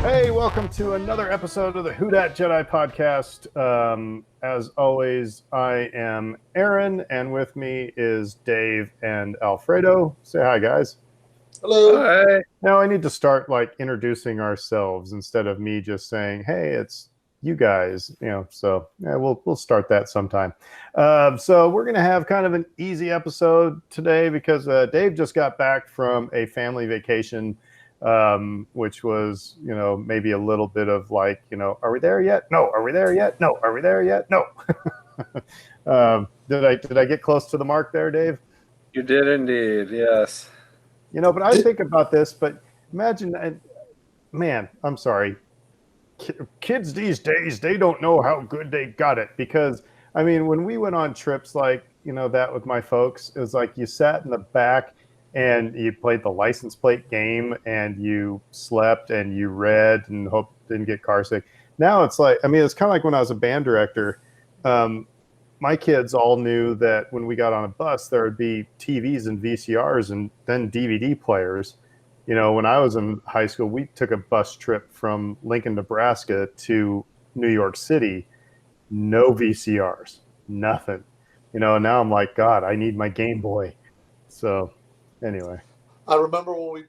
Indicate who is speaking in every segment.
Speaker 1: Hey, welcome to another episode of the Who Dat Jedi podcast. As always, I am Aaron, and with me is Dave and Alfredo. Say hi, guys.
Speaker 2: Hello.
Speaker 3: Hi.
Speaker 1: Now I need to start introducing ourselves instead of me just saying, "Hey, it's you guys." So yeah, we'll start that sometime. So we're gonna have kind of an easy episode today because Dave just got back from a family vacation, which was maybe a little bit of are we there yet? No. Are we there yet? No. Are we there yet? No. Did I get close to the mark there, Dave?
Speaker 3: You did indeed, yes.
Speaker 1: But I think about this, but imagine, man, I'm sorry. Kids these days, they don't know how good they got it because, I mean, when we went on trips that with my folks, it was like you sat in the back and you played the license plate game and you slept and you read and hoped didn't get car sick. Now it's like, I mean, it's kind of like when I was a band director. My kids all knew that when we got on a bus, there would be TVs and VCRs and then DVD players. When I was in high school, we took a bus trip from Lincoln, Nebraska to New York City. No VCRs, nothing. Now I'm like, God, I need my Game Boy. So anyway.
Speaker 2: I remember when we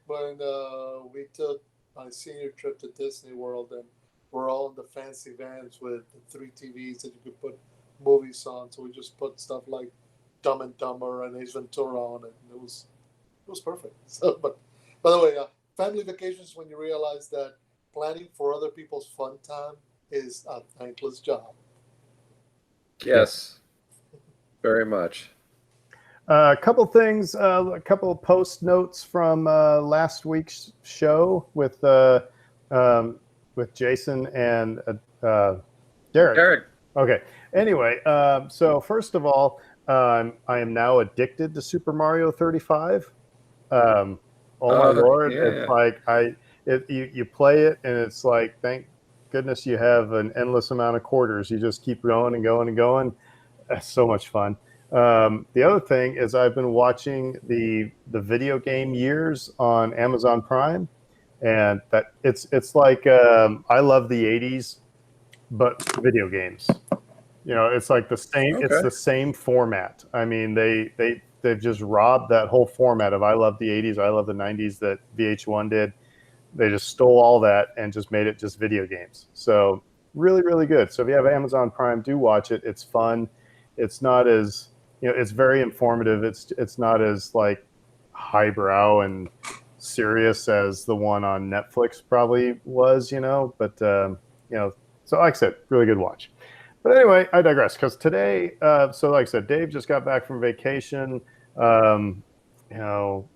Speaker 2: took my senior trip to Disney World, and we're all in the fancy vans with the 3 TVs that you could put movies on. So we just put stuff like Dumb and Dumber and Ace Ventura on it, and it was perfect. So, but by the way, family vacations, when you realize that planning for other people's fun time is a thankless job.
Speaker 3: Yes, very much.
Speaker 1: A couple things, a couple of post notes from last week's show with Jason and Derek. Okay. Anyway, so first of all, I am now addicted to Super Mario 35. Oh my Lord!
Speaker 3: Yeah.
Speaker 1: It's like you play it, and it's like, thank goodness you have an endless amount of quarters. You just keep going and going and going. That's so much fun. The other thing is I've been watching the video game years on Amazon Prime, and that it's like I love the 80s, but video games. It's like the same.
Speaker 3: Okay.
Speaker 1: It's the same format. I mean, they've just robbed that whole format of I love the 80s, I love the 90s that VH1 did. They just stole all that and just made it just video games. So really, really good. So if you have Amazon Prime, do watch it. It's fun. It's not as it's very informative. It's not as like highbrow and serious as the one on Netflix probably was. But so like I said, really good watch. But anyway, I digress because today, so like I said, Dave just got back from vacation, and Fredo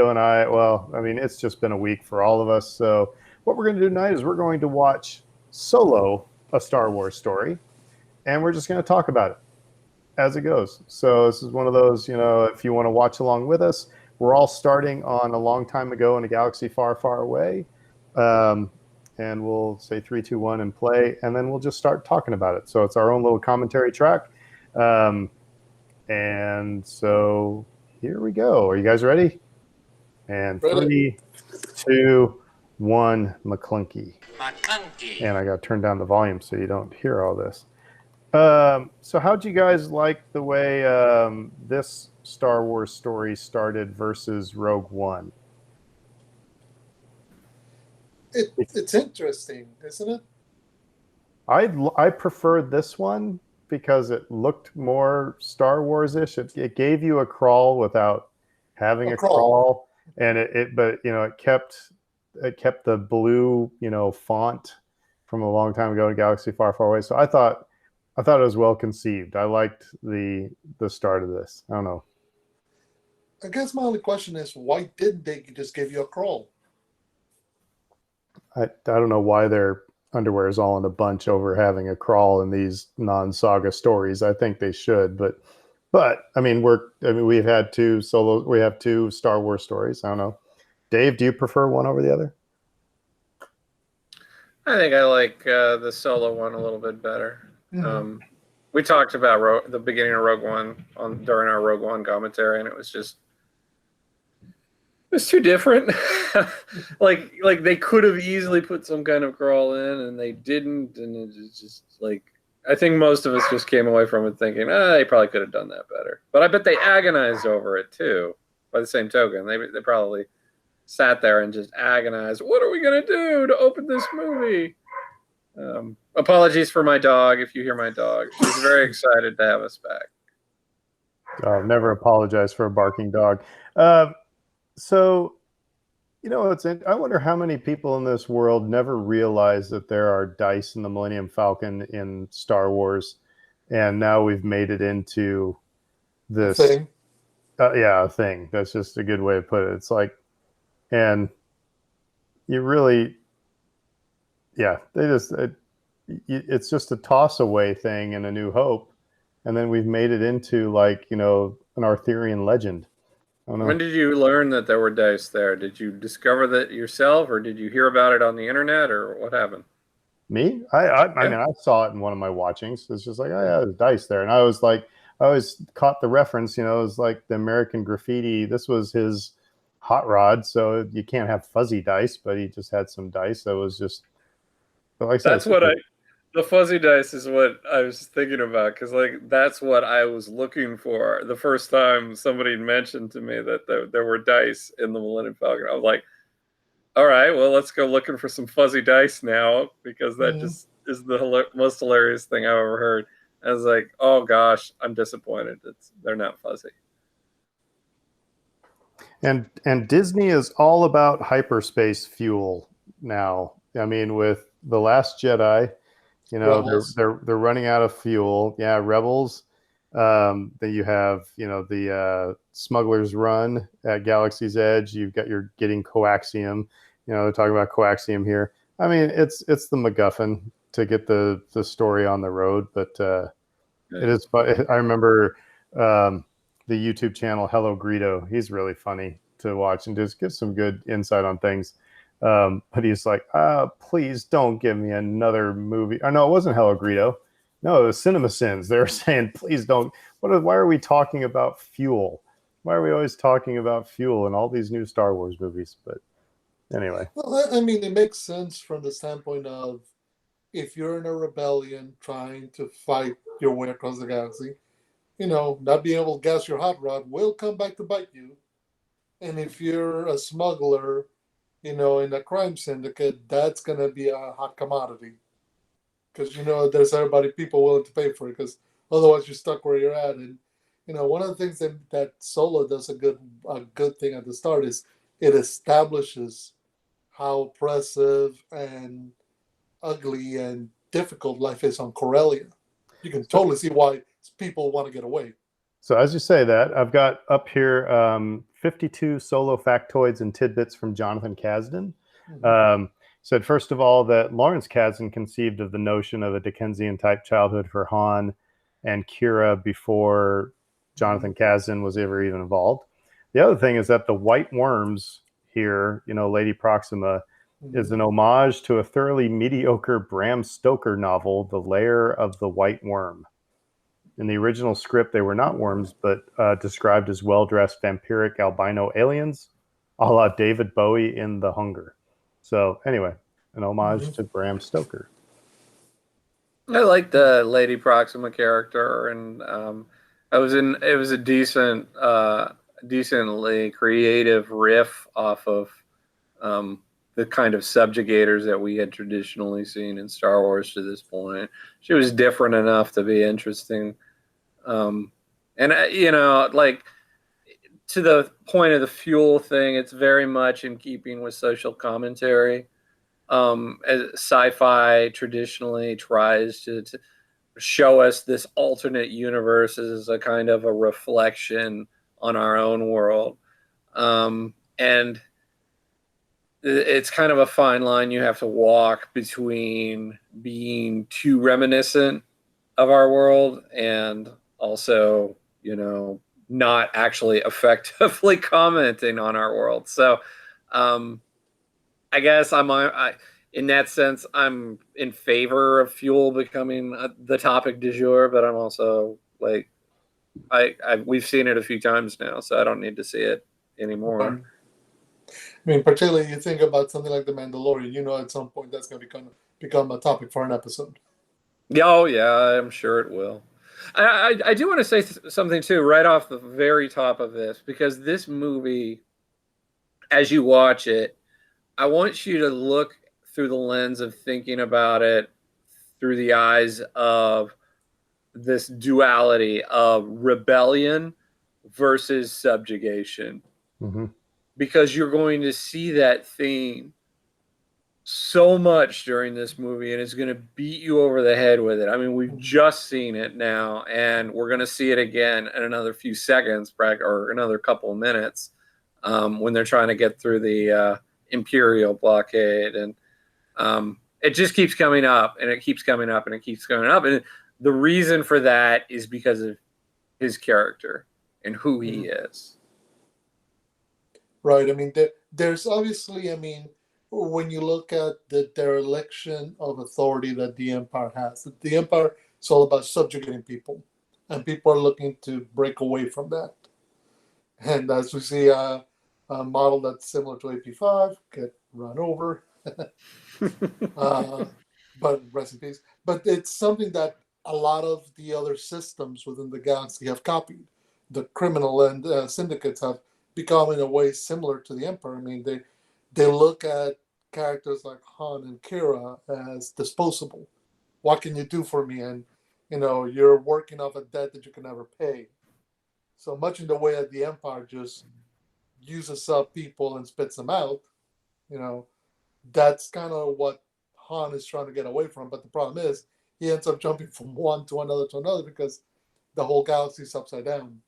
Speaker 1: and I, well, I mean, it's just been a week for all of us. So what we're going to do tonight is we're going to watch Solo, a Star Wars story, and we're just going to talk about it as it goes. So this is one of those, if you want to watch along with us, we're all starting on a long time ago in a galaxy far, far away. And we'll say 3, 2, 1 and play, and then we'll just start talking about it. So it's our own little commentary track. And so here we go. Are you guys ready? And 3, 2, 1, McClunky. And I got to turn down the volume so you don't hear all this. So how'd you guys like the way this Star Wars story started versus Rogue One?
Speaker 2: It's interesting, isn't it?
Speaker 1: I preferred this one because it looked more Star Wars-ish. It gave you a crawl without having a crawl, and it kept the blue font from a long time ago in Galaxy Far, Far Away. So I thought it was well conceived. I liked the start of this. I don't know.
Speaker 2: I guess my only question is, why didn't they just give you a crawl?
Speaker 1: I don't know why their underwear is all in a bunch over having a crawl in these non-saga stories. I think they should, but I mean, we've had two solos. We have two Star Wars stories. I don't know. Dave, do you prefer one over the other?
Speaker 3: I think I like the Solo one a little bit better.
Speaker 2: Mm-hmm.
Speaker 3: We talked about the beginning of Rogue One during our Rogue One commentary, and it was just It's too different. like they could have easily put some kind of crawl in, and they didn't, and it's just like I think most of us just came away from it thinking, they probably could have done that better. But I bet they agonized over it too. By the same token, they probably sat there and just agonized. What are we gonna do to open this movie? Apologies for my dog. If you hear my dog, she's very excited to have us back.
Speaker 1: Oh, never apologize for a barking dog. So, I wonder how many people in this world never realize that there are dice in the Millennium Falcon in Star Wars, and now we've made it into this
Speaker 2: Thing.
Speaker 1: a thing. That's just a good way to put it. It's like, and you really, it's just a toss away thing in A New Hope, and then we've made it into like an Arthurian legend. I don't know.
Speaker 3: When did you learn that there were dice there? Did you discover that yourself, or did you hear about it on the internet, or what happened?
Speaker 1: Me? I mean, I saw it in one of my watchings. It's just like, oh yeah, there's dice there, and I was like, I always caught the reference. It was like the American Graffiti. This was his hot rod, so you can't have fuzzy dice, but he just had some dice. That was just like I said,
Speaker 3: That's what the fuzzy dice is what I was thinking about, because like that's what I was looking for the first time somebody mentioned to me that there were dice in the Millennium Falcon. I was like, all right, well, let's go looking for some fuzzy dice now, because that just is the most hilarious thing I've ever heard. I was like, oh gosh, I'm disappointed. They're not fuzzy.
Speaker 1: And Disney is all about hyperspace fuel now. I mean, with The Last Jedi,
Speaker 2: Rebels.
Speaker 1: they're running out of fuel. Yeah, Rebels. Then you have the Smuggler's Run at Galaxy's Edge. You're getting coaxium. They're talking about coaxium here. I mean, it's the MacGuffin to get the story on the road, but it is fun. I remember the YouTube channel Hello Greedo. He's really funny to watch and just gives some good insight on things. But he's like, please don't give me another movie. Oh, no, it wasn't Hello Greedo. No, it was Cinema Sins. They were saying, please don't. Why are we talking about fuel? Why are we always talking about fuel in all these new Star Wars movies? But anyway.
Speaker 2: Well, I mean, it makes sense from the standpoint of if you're in a rebellion trying to fight your way across the galaxy, not being able to gas your hot rod will come back to bite you. And if you're a smuggler, in a crime syndicate, that's going to be a hot commodity. Because, there's people willing to pay for it, because otherwise you're stuck where you're at. And, one of the things that Solo does a good thing at the start is it establishes how oppressive and ugly and difficult life is on Corellia. You can totally see why people want to get away.
Speaker 1: So as you say that, I've got up here 52 Solo factoids and tidbits from Jonathan Kasdan. Said, first of all, that Lawrence Kasdan conceived of the notion of a Dickensian-type childhood for Han and Kira before Jonathan Kasdan was ever even involved. The other thing is that the white worms here, Lady Proxima, is an homage to a thoroughly mediocre Bram Stoker novel, The Lair of the White Worm. In the original script, they were not worms, but described as well-dressed vampiric albino aliens, a la David Bowie in The Hunger. So anyway, an homage to Bram Stoker.
Speaker 3: I like the Lady Proxima character, and it was a decently creative riff off of the kind of subjugators that we had traditionally seen in Star Wars to this point. She was different enough to be interesting. And like to the point of the fuel thing, it's very much in keeping with social commentary. As sci-fi traditionally tries to show us this alternate universe as a kind of a reflection on our own world. And it's kind of a fine line you have to walk between being too reminiscent of our world and also, not actually effectively commenting on our world. So I guess in that sense, I'm in favor of fuel becoming the topic du jour, but I'm also like, we've seen it a few times now, so I don't need to see it anymore.
Speaker 2: I mean, particularly you think about something like The Mandalorian, you know, at some point that's going to become a topic for an episode.
Speaker 3: Yeah, oh yeah, I'm sure it will. I do want to say something too, right off the very top of this, because this movie, as you watch it, I want you to look through the lens of thinking about it through the eyes of this duality of rebellion versus subjugation,
Speaker 1: Mm-hmm.
Speaker 3: because you're going to see that theme so much during this movie, and it's going to beat you over the head with it. I mean, we've just seen it now, and we're going to see it again in another few seconds, or another couple of minutes, when they're trying to get through the Imperial blockade. And it just keeps coming up, and it keeps coming up, and it keeps coming up. And the reason for that is because of his character and who he is.
Speaker 2: Right. I mean, there's obviously, I mean, when you look at the dereliction of authority that the Empire has, the Empire is all about subjugating people, and people are looking to break away from that. And as we see a model that's similar to AP5 get run over, but rest in peace. But it's something that a lot of the other systems within the galaxy have copied. The criminal and syndicates have become in a way similar to the Empire. I mean, they look at characters like Han and Kira as disposable. What can you do for me? And you're working off a debt that you can never pay. So much in the way that the Empire just uses up people and spits them out, that's kind of what Han is trying to get away from. But the problem is he ends up jumping from one to another because the whole galaxy is upside down.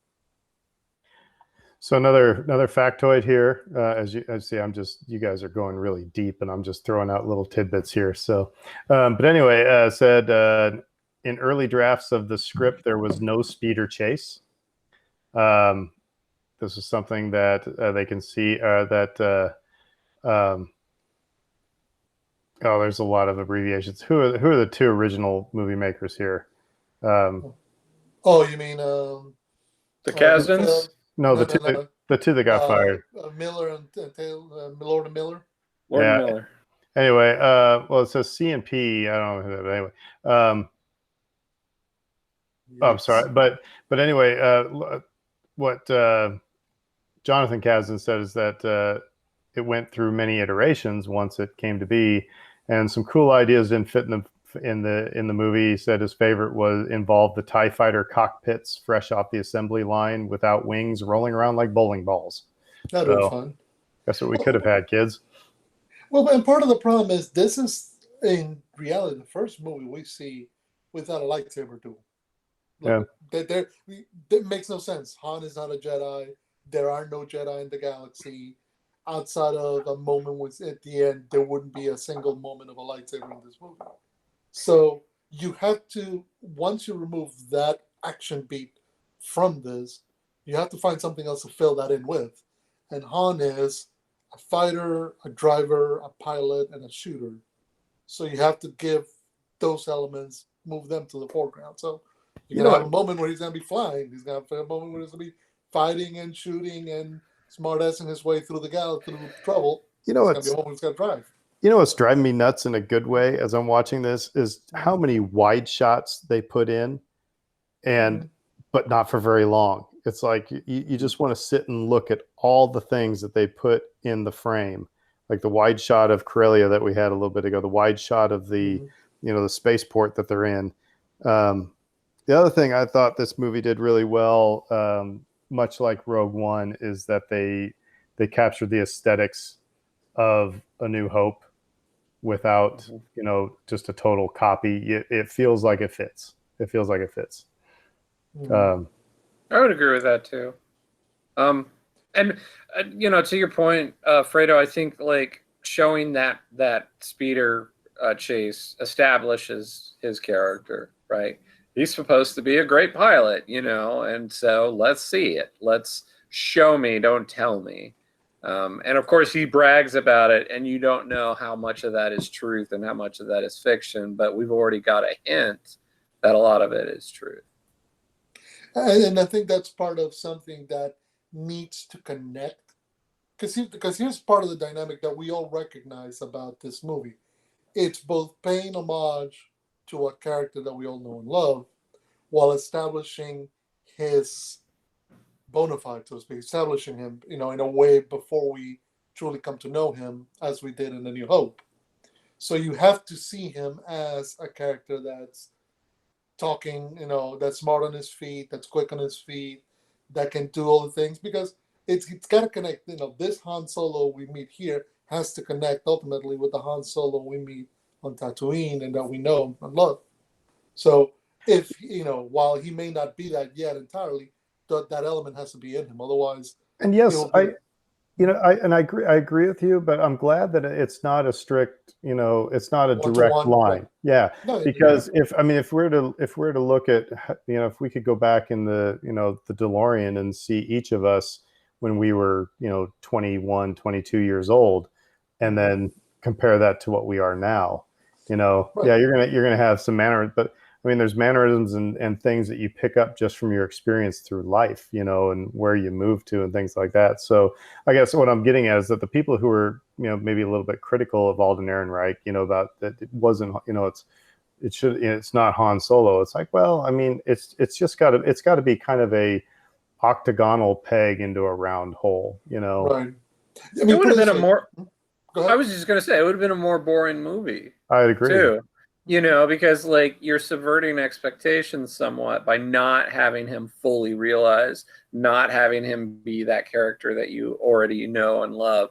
Speaker 1: So another factoid here, as you see, you guys are going really deep, and I'm just throwing out little tidbits here. So, but anyway, said in early drafts of the script there was no speeder chase. This is something that they can see that. There's a lot of abbreviations. Who are the two original movie makers here?
Speaker 2: You mean
Speaker 3: the Kasdans?
Speaker 1: No, the two that got fired.
Speaker 2: Miller and Taylor, Lord and Miller.
Speaker 3: Lord and Miller.
Speaker 1: Anyway, well, it says C and P. I don't know who that, but anyway. Yes. I'm sorry, but anyway, what Jonathan Kasdan said is that it went through many iterations once it came to be, and some cool ideas didn't fit in the movie. He said his favorite involved the TIE fighter cockpits fresh off the assembly line without wings rolling around like bowling balls.
Speaker 2: That would be fun.
Speaker 1: That's what we could have had, kids.
Speaker 2: Well, and part of the problem is this is in reality the first movie we see without a lightsaber duel.
Speaker 1: Yeah.
Speaker 2: That makes no sense. Han is not a Jedi. There are no Jedi in the galaxy. Outside of a moment at the end, there wouldn't be a single moment of a lightsaber in this movie. So you have to, once you remove that action beat from this, you have to find something else to fill that in with. And Han is a fighter, a driver, a pilot, and a shooter. So you have to give those elements, move them to the foreground. So you're going to have a moment where he's going to be flying. He's going to have a moment where he's going to be fighting and shooting and smart-assing his way through the galaxy, through trouble. It's going to be a moment he's going to drive.
Speaker 1: You know what's driving me nuts in a good way as I'm watching this is how many wide shots they put in, but not for very long. It's like you just want to sit and look at all the things that they put in the frame, like the wide shot of Corellia that we had a little bit ago, the wide shot of the the spaceport that they're in. The other thing I thought this movie did really well, much like Rogue One, is that they captured the aesthetics of A New Hope without just a total copy. It feels like it fits. I
Speaker 3: would agree with that too. And to your point, Fredo, I think like showing that speeder chase establishes his character, right? He's supposed to be a great pilot, and so let's see it. Let's show me, don't tell me. And of course he brags about it, and you don't know how much of that is truth and how much of that is fiction, but we've already got a hint that a lot of it is truth.
Speaker 2: And I think that's part of something that needs to connect because here's part of the dynamic that we all recognize about this movie. It's both paying homage to a character that we all know and love, while establishing his bona fide, so to speak, establishing him, in a way before we truly come to know him, as we did in A New Hope. So you have to see him as a character that's talking, that's smart on his feet, that's quick on his feet, that can do all the things, because it's got to connect. This Han Solo we meet here has to connect ultimately with the Han Solo we meet on Tatooine and that we know and love. So if while he may not be that yet entirely, that element has to be in him. Otherwise,
Speaker 1: and yes, I agree with you, but I'm glad that it's not a strict, it's not a direct line. Yeah, because if we're to look at, if we could go back in the DeLorean and see each of us when we were 21, 22 years old, and then compare that to what we are now, yeah, you're gonna have some manner, but there's mannerisms and things that you pick up just from your experience through life, and where you move to and things like that. So I guess what I'm getting at is that the people who are, maybe a little bit critical of Alden Ehrenreich, about that it wasn't, it's not Han Solo. It's like, well, it's just got to be kind of a octagonal peg into a round hole,
Speaker 2: Right.
Speaker 3: It would have been a more. I was just gonna say it would have been a more boring movie.
Speaker 1: I'd agree
Speaker 3: too. Because you're subverting expectations somewhat by not having him fully realized, not having him be that character that you already know and love.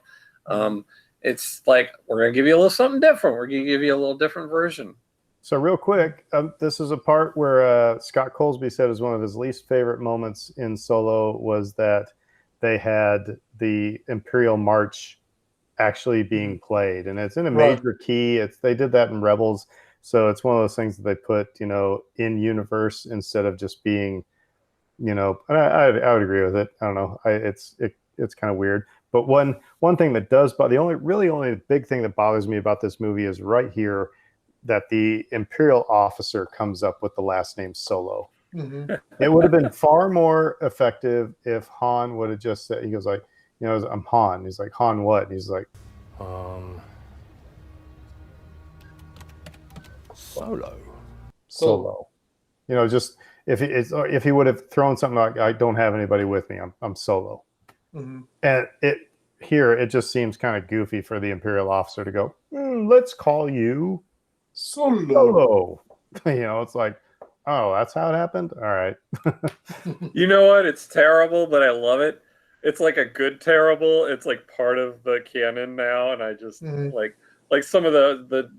Speaker 3: It's like, we're going to give you a little something different. We're going to give you a little different version.
Speaker 1: So real quick, this is a part where Scott Colesby said is one of his least favorite moments in Solo was that they had the Imperial March actually being played. And it's in a major key. They did that in Rebels. So it's one of those things that they put, in universe instead of just being, and I would agree with it. I don't know. It's kind of weird. But one thing that does, but the only big thing that bothers me about this movie is right here that the Imperial officer comes up with the last name Solo. Mm-hmm. It would have been far more effective if Han would have just said, he goes like, I'm Han. He's like, Han what? And he's like, Solo. Just if he would have thrown something like, I don't have anybody with me. I'm Solo. Mm-hmm. And it just seems kind of goofy for the Imperial officer to go, let's call you Solo. It's like, oh, that's how it happened? All right.
Speaker 3: You know what? It's terrible, but I love it. It's like a good terrible. It's like part of the canon now, and I just like some of the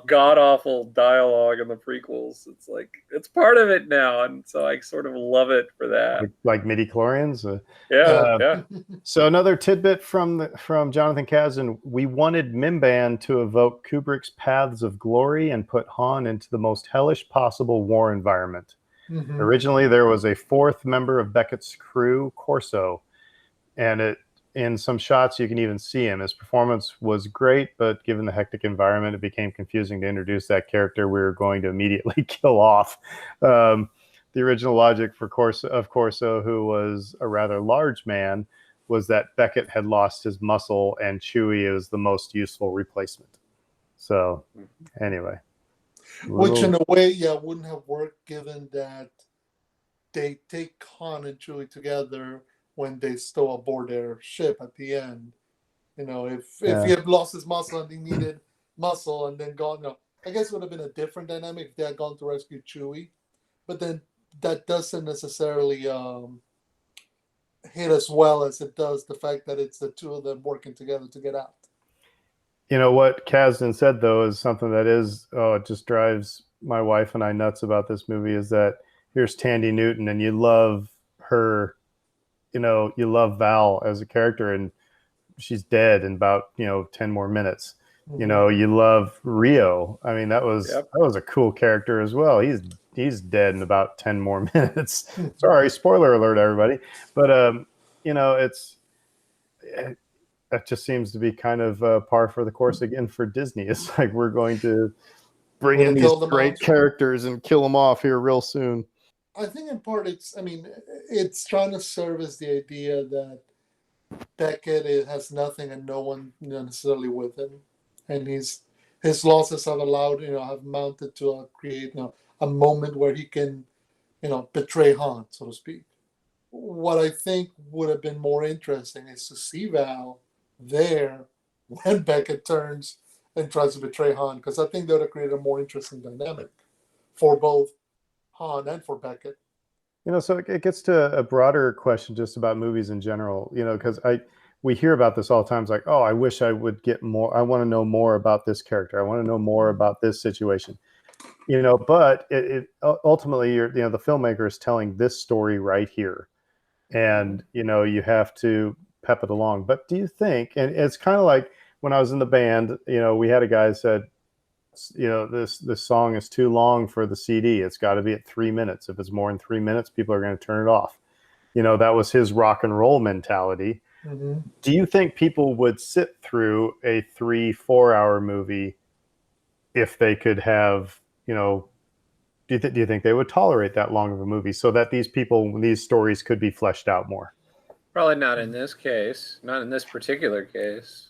Speaker 3: god awful dialogue in the prequels. It's like it's part of it now, and so I sort of love it for that.
Speaker 1: Like midi-chlorians.
Speaker 3: Yeah.
Speaker 1: So another tidbit from Jonathan Kasdan: we wanted Mimban to evoke Kubrick's Paths of Glory and put Han into the most hellish possible war environment. Mm-hmm. Originally, there was a fourth member of Beckett's crew, Corso, and in some shots, you can even see him. His performance was great, but given the hectic environment, it became confusing to introduce that character we were going to immediately kill off. The original logic for Corso, who was a rather large man, was that Beckett had lost his muscle and Chewie is the most useful replacement. So, anyway.
Speaker 2: Which, in a way, wouldn't have worked given that they take Han and Chewie together when they stow aboard their ship at the end. If he had lost his muscle and he needed muscle and then gone, I guess it would have been a different dynamic if they had gone to rescue Chewie. But then that doesn't necessarily hit as well as it does the fact that it's the two of them working together to get out.
Speaker 1: What Kasdan said, though, is something that it just drives my wife and I nuts about this movie, is that here's Tandy Newton and you love her, you love Val as a character and she's dead in about, 10 more minutes. Mm-hmm. You love Rio. that was a cool character as well. He's dead in about 10 more minutes. Sorry, spoiler alert, everybody. But, that just seems to be kind of par for the course again for Disney. It's like we're going to bring in these great characters and kill them off here real soon.
Speaker 2: I think in part it's trying to service the idea that Beckett has nothing and no one necessarily with him, and his losses have allowed have mounted to create a moment where he can betray Han, so to speak. What I think would have been more interesting is to see Val there when Beckett turns and tries to betray Han, because I think that would have created a more interesting dynamic for both Han and for Beckett.
Speaker 1: So it gets to a broader question just about movies in general, because we hear about this all the time. It's like, oh, I wish I would get more. I want to know more about this character. I want to know more about this situation, but it ultimately, the filmmaker is telling this story right here. And, you have to pep it along. But do you think, and it's kind of like when I was in the band, we had a guy that said, this song is too long for the CD. It's got to be at 3 minutes. If it's more than 3 minutes, people are going to turn it off. That was his rock and roll mentality.
Speaker 2: Mm-hmm.
Speaker 1: Do you think people would sit through a 3-4 hour movie if they could have, do you think they would tolerate that long of a movie so that these stories could be fleshed out more?
Speaker 3: Probably not in this case, not in this particular case.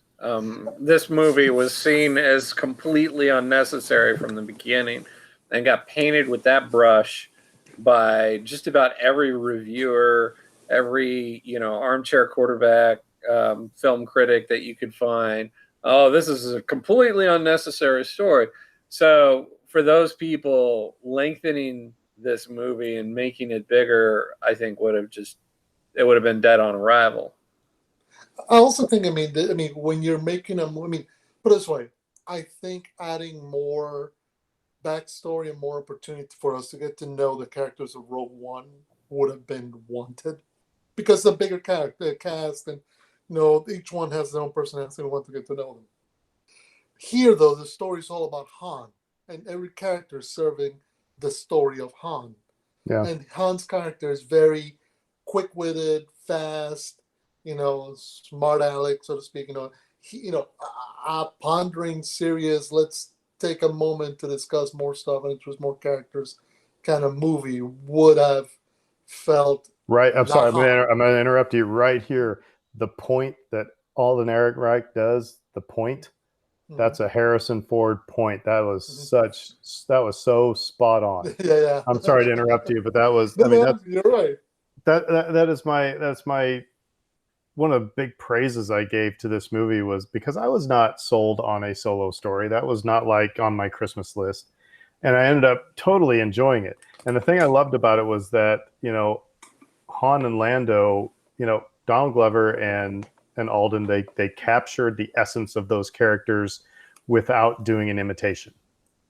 Speaker 3: This movie was seen as completely unnecessary from the beginning and got painted with that brush by just about every reviewer, every armchair quarterback, film critic that you could find. Oh, this is a completely unnecessary story. So for those people, lengthening this movie and making it bigger, I think would have been dead on arrival.
Speaker 2: I also think, when you're making put it this way, I think adding more backstory and more opportunity for us to get to know the characters of Rogue One would have been wanted, because the bigger cast and each one has their own personality and we want to get to know them. Here, though, the story is all about Han, and every character serving the story of Han.
Speaker 1: Yeah.
Speaker 2: And Han's character is very quick-witted, fast, smart aleck, so to speak. Pondering, serious. Let's take a moment to discuss more stuff and introduce more characters. Kind of movie would have felt
Speaker 1: right. I'm sorry.
Speaker 2: Han.
Speaker 1: I'm going to interrupt you right here. The point that Alden Ehrenreich does, the point. Mm-hmm. That's a Harrison Ford point. That was that was so spot on.
Speaker 2: Yeah.
Speaker 1: I'm sorry to interrupt you, but that was.
Speaker 2: You're right.
Speaker 1: That's my one of the big praises I gave to this movie was because I was not sold on a Solo story. That was not like on my Christmas list, and I ended up totally enjoying it. And the thing I loved about it was that Han and Lando, Donald Glover and Alden, they captured the essence of those characters without doing an imitation.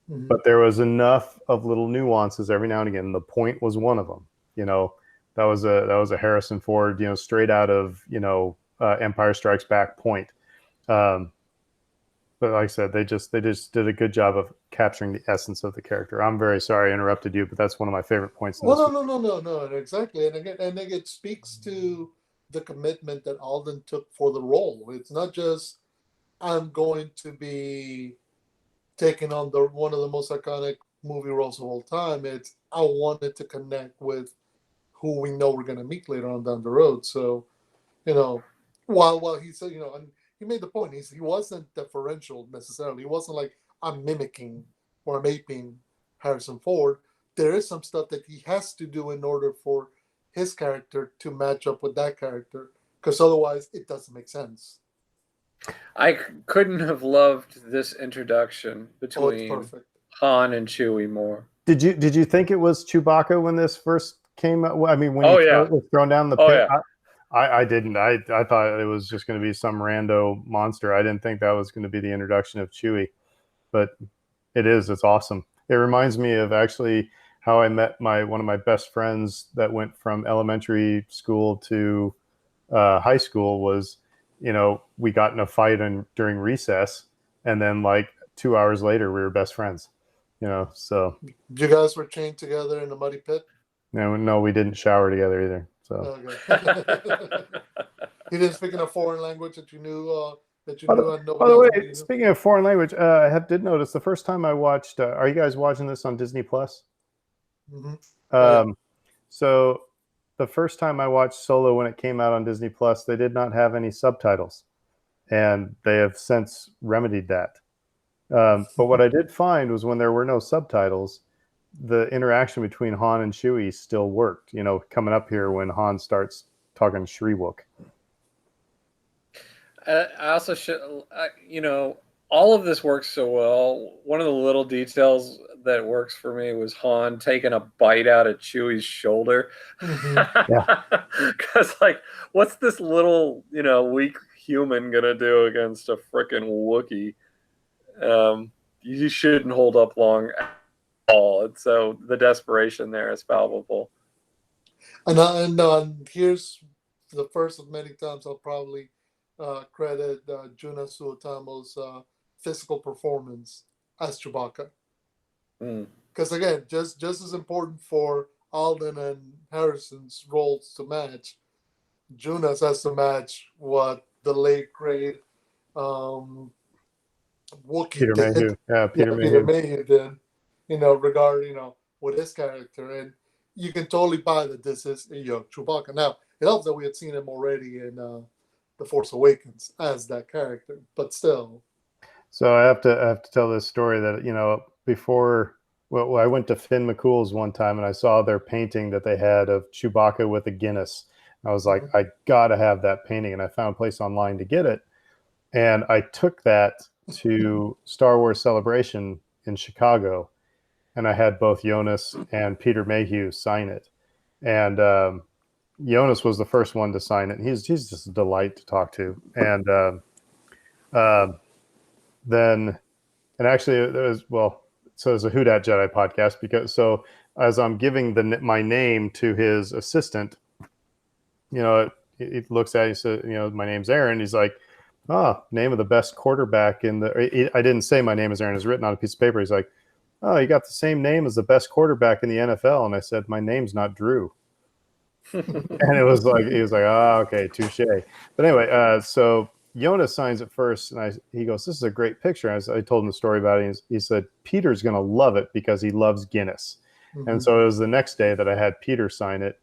Speaker 1: Mm-hmm. But there was enough of little nuances every now and again. The point was one of them. That was a Harrison Ford, straight out of Empire Strikes Back point. But like I said, they just did a good job of capturing the essence of the character. I'm very sorry I interrupted you, but that's one of my favorite points.
Speaker 2: No, exactly, and again, it speaks to the commitment that Alden took for the role. It's not just I'm going to be taking on one of the most iconic movie roles of all time. It's I wanted to connect with who we know we're going to meet later on down the road. So, while he said, and he made the point, he wasn't deferential necessarily. He wasn't like I'm mimicking or I'm aping Harrison Ford. There is some stuff that he has to do in order for his character to match up with that character, because otherwise it doesn't make sense.
Speaker 3: I couldn't have loved this introduction between Han and Chewie more.
Speaker 1: Did you think it was Chewbacca when this first came up? I mean, when it was thrown down the pit?
Speaker 3: Yeah.
Speaker 1: I didn't. I thought it was just going to be some rando monster. I didn't think that was going to be the introduction of Chewie, but it is. It's awesome. It reminds me of actually how I met one of my best friends that went from elementary school to high school. Was we got in a fight during recess, and then like 2 hours later we were best friends. So
Speaker 2: you guys were chained together in a muddy pit?
Speaker 1: No, we didn't shower together either. So
Speaker 2: okay. He didn't speak in a foreign language that you knew. By
Speaker 1: the way, speaking of foreign language, I did notice the first time I watched. Are you guys watching this on Disney Plus?
Speaker 2: Mm-hmm.
Speaker 1: So the first time I watched Solo when it came out on Disney Plus, they did not have any subtitles, and they have since remedied that. But what I did find was when there were no subtitles, the interaction between Han and Chewie still worked. You know, coming up here when Han starts talking Shriwook.
Speaker 3: I also should, you know, all of this works so well. One of the little details that works for me was Han taking a bite out of Chewie's shoulder. Because, like, what's this little, you know, weak human gonna do against a freaking Wookiee? You shouldn't hold up long at all. And so the desperation there is palpable.
Speaker 2: And here's the first of many times I'll probably credit Juna Suotamo's physical performance as Chewbacca. Because again, just as important for Alden and Harrison's roles to match, Juna's has to match what the late great Wookiee
Speaker 1: Peter
Speaker 2: did.
Speaker 1: Mayhew. Yeah,
Speaker 2: Peter Mayhew did, you know, regarding, you know, with his character. And you can totally buy that this is, you know, Chewbacca. Now, it helps that we had seen him already in The Force Awakens as that character, but still.
Speaker 1: So I have to tell this story that, you know, before, well, I went to Finn McCool's one time and I saw their painting that they had of Chewbacca with a Guinness. I was like, I gotta have that painting, and I found a place online to get it. And I took that to Star Wars Celebration in Chicago, and I had both Jonas and Peter Mayhew sign it. And Jonas was the first one to sign it. And he's just a delight to talk to. And then, and actually, there was, well, so it's a Who Dat Jedi podcast, because so as I'm giving my name to his assistant, you know, he looks at it, he says, you know, my name's Aaron. He's like, name of the best quarterback in the. I didn't say my name is Aaron. It's written on a piece of paper. He's like, oh, you got the same name as the best quarterback in the NFL. And I said, my name's not Drew. And it was like, he was like, okay, touche. But anyway, so Jonas signs it first, and he goes, this is a great picture. And I told him the story about it. He said, Peter's going to love it because he loves Guinness. And so it was the next day that I had Peter sign it,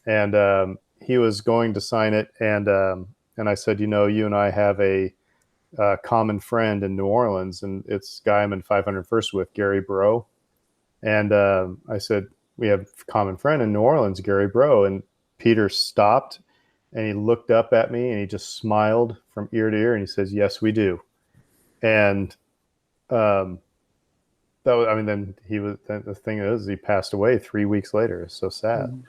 Speaker 1: and he was going to sign it. And I said, you know, you and I have a common friend in New Orleans, and it's a guy I'm in 501st with, Gary Bro. And I said, we have a common friend in New Orleans, Gary Bro. And Peter stopped, and he looked up at me, and he just smiled from ear to ear, and he says, yes, we do. And that was, I mean, then the thing is, he passed away 3 weeks later. It's so sad.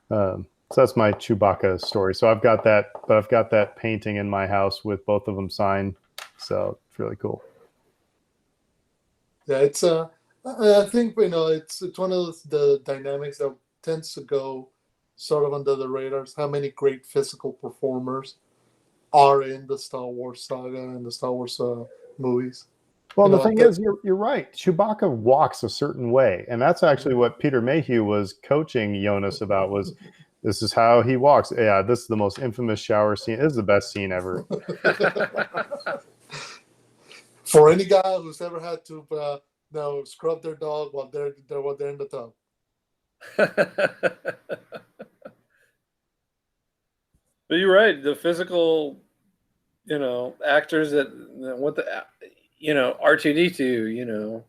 Speaker 1: So that's my Chewbacca story. So I've got that, but I've got that painting in my house with both of them signed. So it's really cool.
Speaker 2: Yeah, it's I think, you know, it's one of the dynamics that tends to go sort of under the radars. How many great physical performers are in the Star Wars saga and the Star Wars movies?
Speaker 1: Well, the thing is, you're right. Chewbacca walks a certain way, and that's actually what Peter Mayhew was coaching Jonas about. Was this is how he walks? Yeah, this is the most infamous shower scene. This is the best scene ever.
Speaker 2: For any guy who's ever had to scrub their dog while they're in the tub.
Speaker 3: But you're right. The physical, you know, actors that what the. You know, R2D2, you know,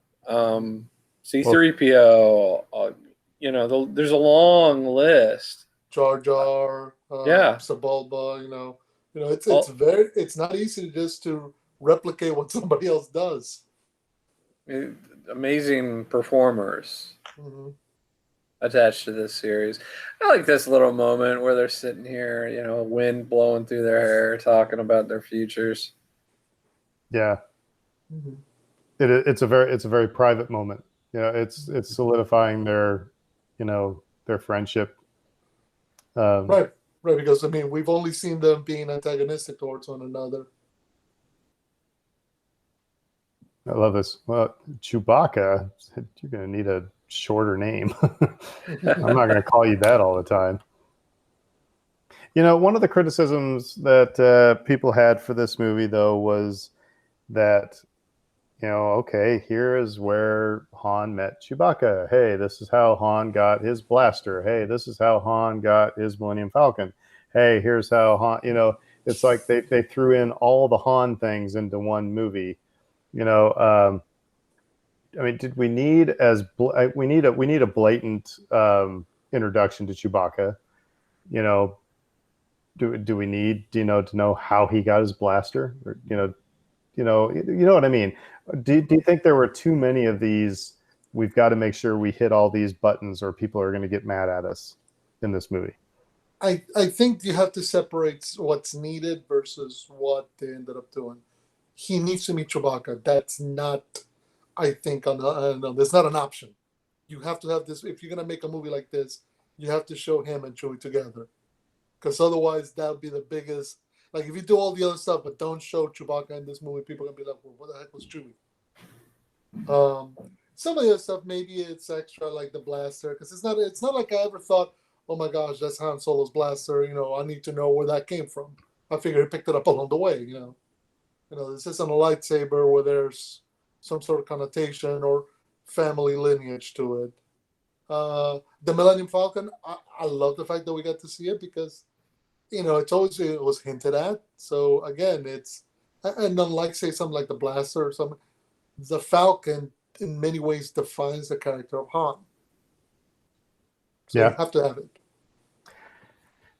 Speaker 3: C3PO, you know, there's a long list.
Speaker 2: Jar Jar, Sebulba, you know, it's not easy just to replicate what somebody else does.
Speaker 3: Amazing performers attached to this series. I like this little moment where they're sitting here, you know, wind blowing through their hair, talking about their futures.
Speaker 1: Yeah. It's a very private moment. You know, it's solidifying their friendship.
Speaker 2: Right, because I mean, we've only seen them being antagonistic towards one another.
Speaker 1: I love this. Well, Chewbacca, you're going to need a shorter name. I'm not going to call you that all the time. You know, one of the criticisms that people had for this movie, though, was that, okay, here is where Han met Chewbacca. Hey, this is how Han got his blaster. Hey, this is how Han got his Millennium Falcon. Hey, here's how Han, it's like they threw in all the Han things into one movie. I mean, did we need we need a blatant introduction to Chewbacca? Do we need to know how he got his blaster? Or, you know what I mean? Do you think there were too many of these? We've got to make sure we hit all these buttons, or people are going to get mad at us in this movie.
Speaker 2: I think you have to separate what's needed versus what they ended up doing. He needs to meet Chewbacca. That's not, I think, no, there's not an option. You have to have this. If you're going to make a movie like this, you have to show him and Chewie together. Because otherwise, that would be the biggest. Like, if you do all the other stuff, but don't show Chewbacca in this movie, people are going to be like, well, what the heck was Chewie? Some of the other stuff, maybe it's extra, like the blaster. Because it's not like I ever thought, oh my gosh, that's Han Solo's blaster. I need to know where that came from. I figured he picked it up along the way, this isn't a lightsaber where there's some sort of connotation or family lineage to it. The Millennium Falcon, I love the fact that we got to see it because, it was hinted at. So again, and unlike say something like the blaster or something, the Falcon in many ways defines the character of Han. So you have to have it.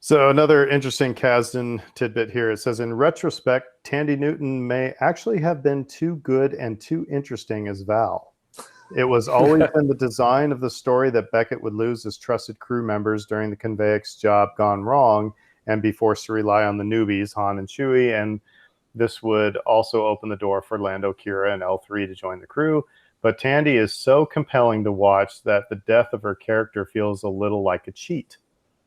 Speaker 1: So another interesting Kasdan tidbit here. It says, in retrospect, Tandy Newton may actually have been too good and too interesting as Val. It was always in the design of the story that Beckett would lose his trusted crew members during the Convex job gone wrong and be forced to rely on the newbies, Han and Chewie, and this would also open the door for Lando, Kira, and L3 to join the crew. But Tandy is so compelling to watch that the death of her character feels a little like a cheat.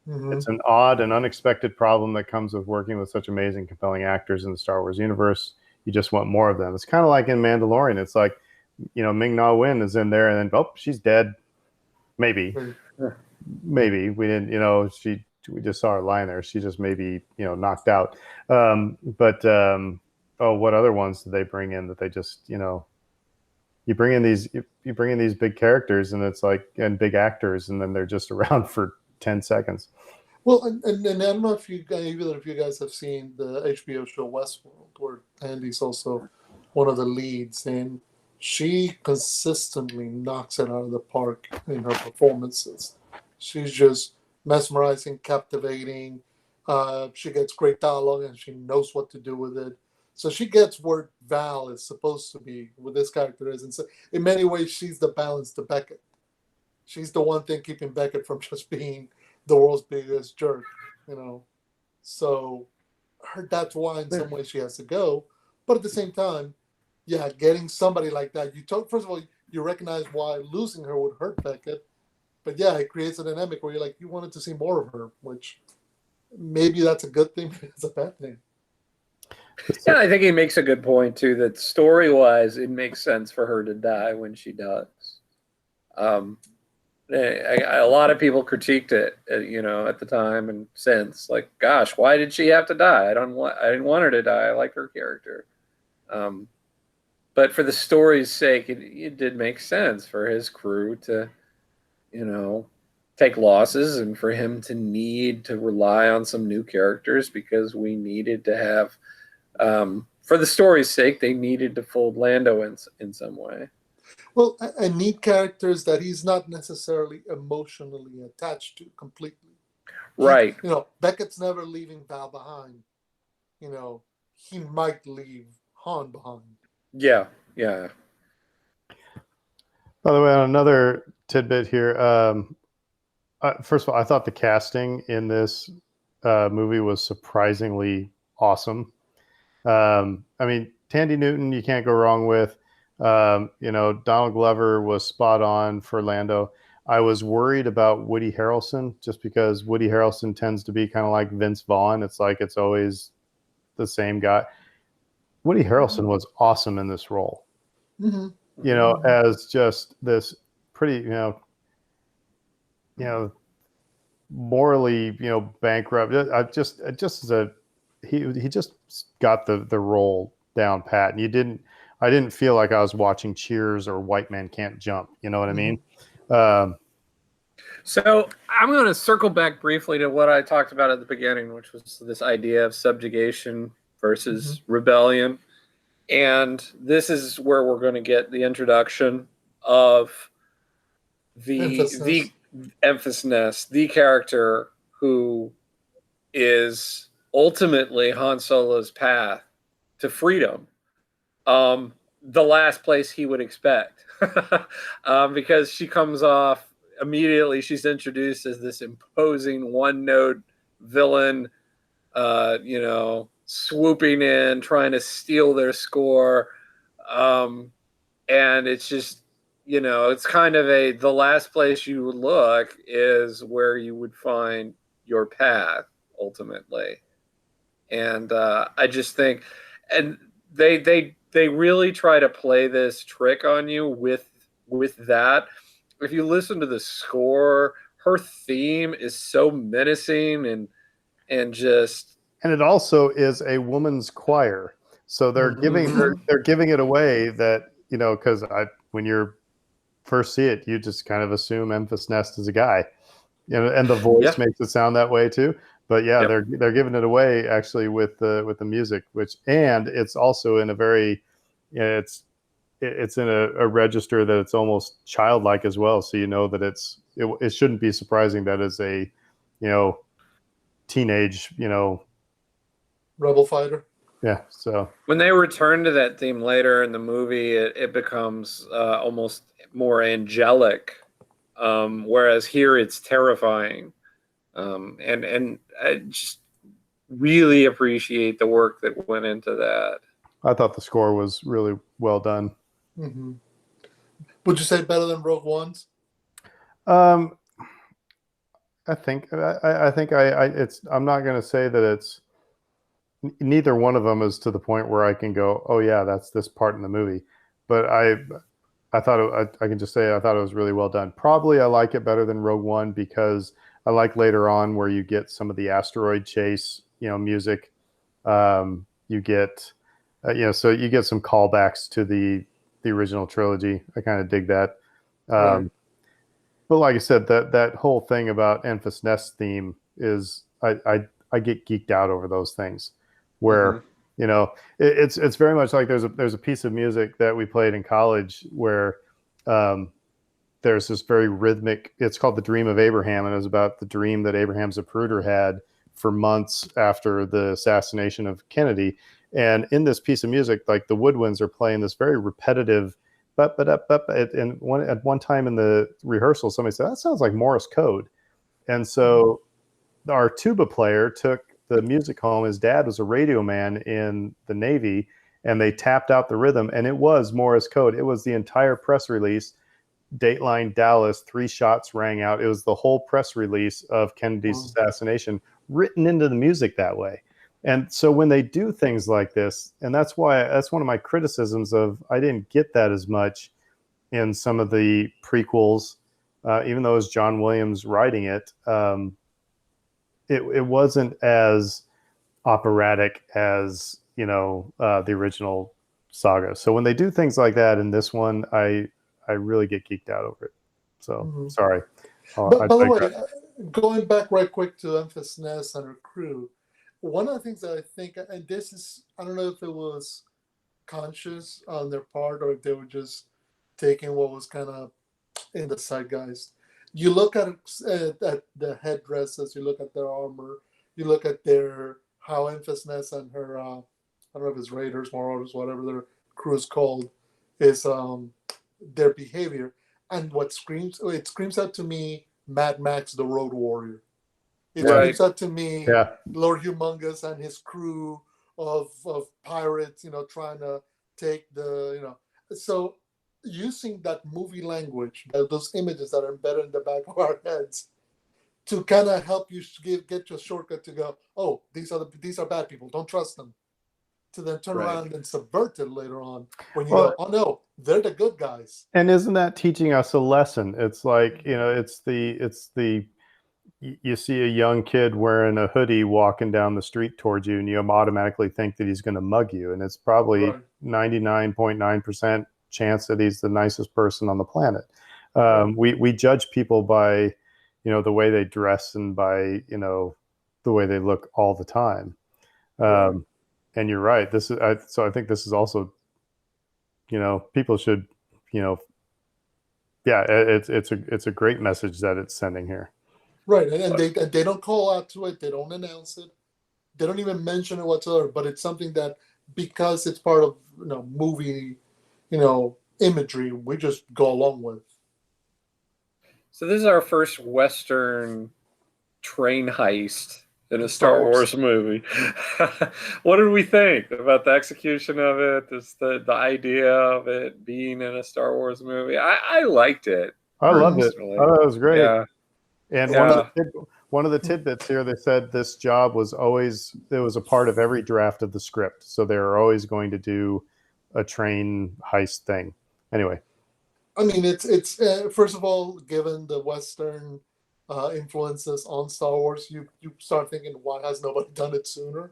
Speaker 1: Mm-hmm. It's an odd and unexpected problem that comes with working with such amazing, compelling actors in the Star Wars universe. You just want more of them. It's kind of like in Mandalorian. It's like, Ming-Na Wen is in there, and then, she's dead. Maybe. Maybe. We didn't, we just saw her lying there. She just maybe, knocked out. What other ones did they bring in that they just, you bring in these big characters and big actors, and then they're just around for 10 seconds.
Speaker 2: Well, and I don't know if either of you guys have seen the HBO show Westworld, where Andy's also one of the leads, and she consistently knocks it out of the park in her performances. She's just mesmerizing, captivating. She gets great dialogue, and she knows what to do with it. So she gets where Val is supposed to be, where this character is. And so in many ways, she's the balance to Beckett. She's the one thing keeping Beckett from just being the world's biggest jerk, So that's why in some ways she has to go. But at the same time, getting somebody like that, first of all, you recognize why losing her would hurt Beckett. But it creates a dynamic where you're like, you wanted to see more of her, which maybe that's a good thing, maybe it's a bad thing.
Speaker 3: Yeah, I think he makes a good point too, that story-wise, it makes sense for her to die when she does. A lot of people critiqued it, at the time and since, like, gosh, why did she have to die? I didn't want her to die. I like her character. But for the story's sake, it did make sense for his crew to, take losses and for him to need to rely on some new characters because we needed to have, for the story's sake, they needed to fold Lando in some way.
Speaker 2: Well, I need characters that he's not necessarily emotionally attached to completely.
Speaker 3: Right.
Speaker 2: Beckett's never leaving Val behind. He might leave Han behind.
Speaker 3: Yeah.
Speaker 1: By the way, on another tidbit here, first of all, I thought the casting in this movie was surprisingly awesome. Tandy Newton, you can't go wrong with. Donald Glover was spot on for Lando. I was worried about Woody Harrelson just because Woody Harrelson tends to be kind of like Vince Vaughn. It's like it's always the same guy. Woody Harrelson was awesome in this role.
Speaker 2: Mm-hmm.
Speaker 1: As just this pretty, morally, bankrupt. He just got the role down pat, and I didn't feel like I was watching Cheers or White Man Can't Jump. You know what I mean?
Speaker 3: So I'm going to circle back briefly to what I talked about at the beginning, which was this idea of subjugation versus rebellion. And this is where we're going to get the introduction of the Emphasis, the character who is ultimately Han Solo's path to freedom. The last place he would expect, because she comes off immediately. She's introduced as this imposing one-note villain, swooping in, trying to steal their score, and it's just, it's kind of the last place you would look is where you would find your path ultimately. And I just think, and they really try to play this trick on you with that. If you listen to the score, her theme is so menacing and just.
Speaker 1: And it also is a woman's choir, so they're giving it away that, because when you first see it, you just kind of assume Enfys Nest is a guy, and the voice makes it sound that way too. But they're giving it away actually with the music, and it's also in a very, it's in a register that it's almost childlike as well. So that it shouldn't be surprising that as a, teenage,
Speaker 2: rebel fighter.
Speaker 1: Yeah. So
Speaker 3: when they return to that theme later in the movie, it becomes almost more angelic, whereas here it's terrifying. And I just really appreciate the work that went into that.
Speaker 1: I thought the score was really well done.
Speaker 2: Mm-hmm. Would you say better than Rogue One's?
Speaker 1: I think it's. I'm not going to say that it's. Neither one of them is to the point where I can go, oh yeah, that's this part in the movie. But I thought I can just say I thought it was really well done. Probably I like it better than Rogue One because I like later on where you get some of the asteroid chase, music. You get, so you get some callbacks to the original trilogy. I kind of dig that. Right. But like I said, that whole thing about Enfys Nest theme is I get geeked out over those things where, it's very much like there's a piece of music that we played in college where, there's this very rhythmic, it's called The Dream of Abraham. And it was about the dream that Abraham Zapruder had for months after the assassination of Kennedy. And in this piece of music, like the woodwinds are playing this very repetitive, and at one time in the rehearsal, somebody said, that sounds like Morse code. And so our tuba player took the music home. His dad was a radio man in the Navy, and they tapped out the rhythm, and it was Morse code. It was the entire press release. Dateline Dallas, 3 shots rang out. It was the whole press release of Kennedy's assassination written into the music that way. And so when they do things like this, and that's one of my criticisms of, I didn't get that as much in some of the prequels, even though it was John Williams writing it. It wasn't as operatic as, the original saga. So when they do things like that in this one, I really get geeked out over it. So sorry.
Speaker 2: But by the way, going back right quick to Enfys Nest and her crew, one of the things that I think, and this is, I don't know if it was conscious on their part or if they were just taking what was kind of in the zeitgeist. You look at the headdresses, you look at their armor, you look at how Enfys Nest and her, I don't know if it's Raiders, Marauders, whatever their crew is called, is their behavior. And it screams out to me Mad Max, the Road Warrior. It screams out to me Lord Humongous and his crew of pirates, trying to take so using that movie language, those images that are embedded in the back of our heads to kind of help you get your shortcut to go, oh, these are bad people, don't trust them. To then turn around and subvert it later on when you go, oh no, they're the good guys.
Speaker 1: And isn't that teaching us a lesson? It's like, it's the you see a young kid wearing a hoodie walking down the street towards you, and you automatically think that he's going to mug you, and it's probably
Speaker 2: Right.
Speaker 1: 99.9% chance that he's the nicest person on the planet.
Speaker 2: Right.
Speaker 1: We judge people by, the way they dress and by, the way they look all the time.
Speaker 2: Right.
Speaker 1: And you're right. So I think this is also, people should, yeah, it's a great message that it's sending here.
Speaker 2: Right, and they don't call out to it. They don't announce it. They don't even mention it whatsoever. But it's something that, because it's part of movie, imagery, we just go along with.
Speaker 3: So this is our first Western train heist in a Star Wars movie. What did we think about the execution of it? The idea of it being in a Star Wars movie. I liked it.
Speaker 1: I loved it.
Speaker 3: personally.
Speaker 1: I thought it was great.
Speaker 3: Yeah.
Speaker 1: And
Speaker 3: Yeah.
Speaker 1: one of the tidbits here, they said this job was always, it was a part of every draft of the script. So they were always going to do a train heist thing. Anyway,
Speaker 2: I mean, it's first of all, given the Western influences on Star Wars, you start thinking, why has nobody done it sooner?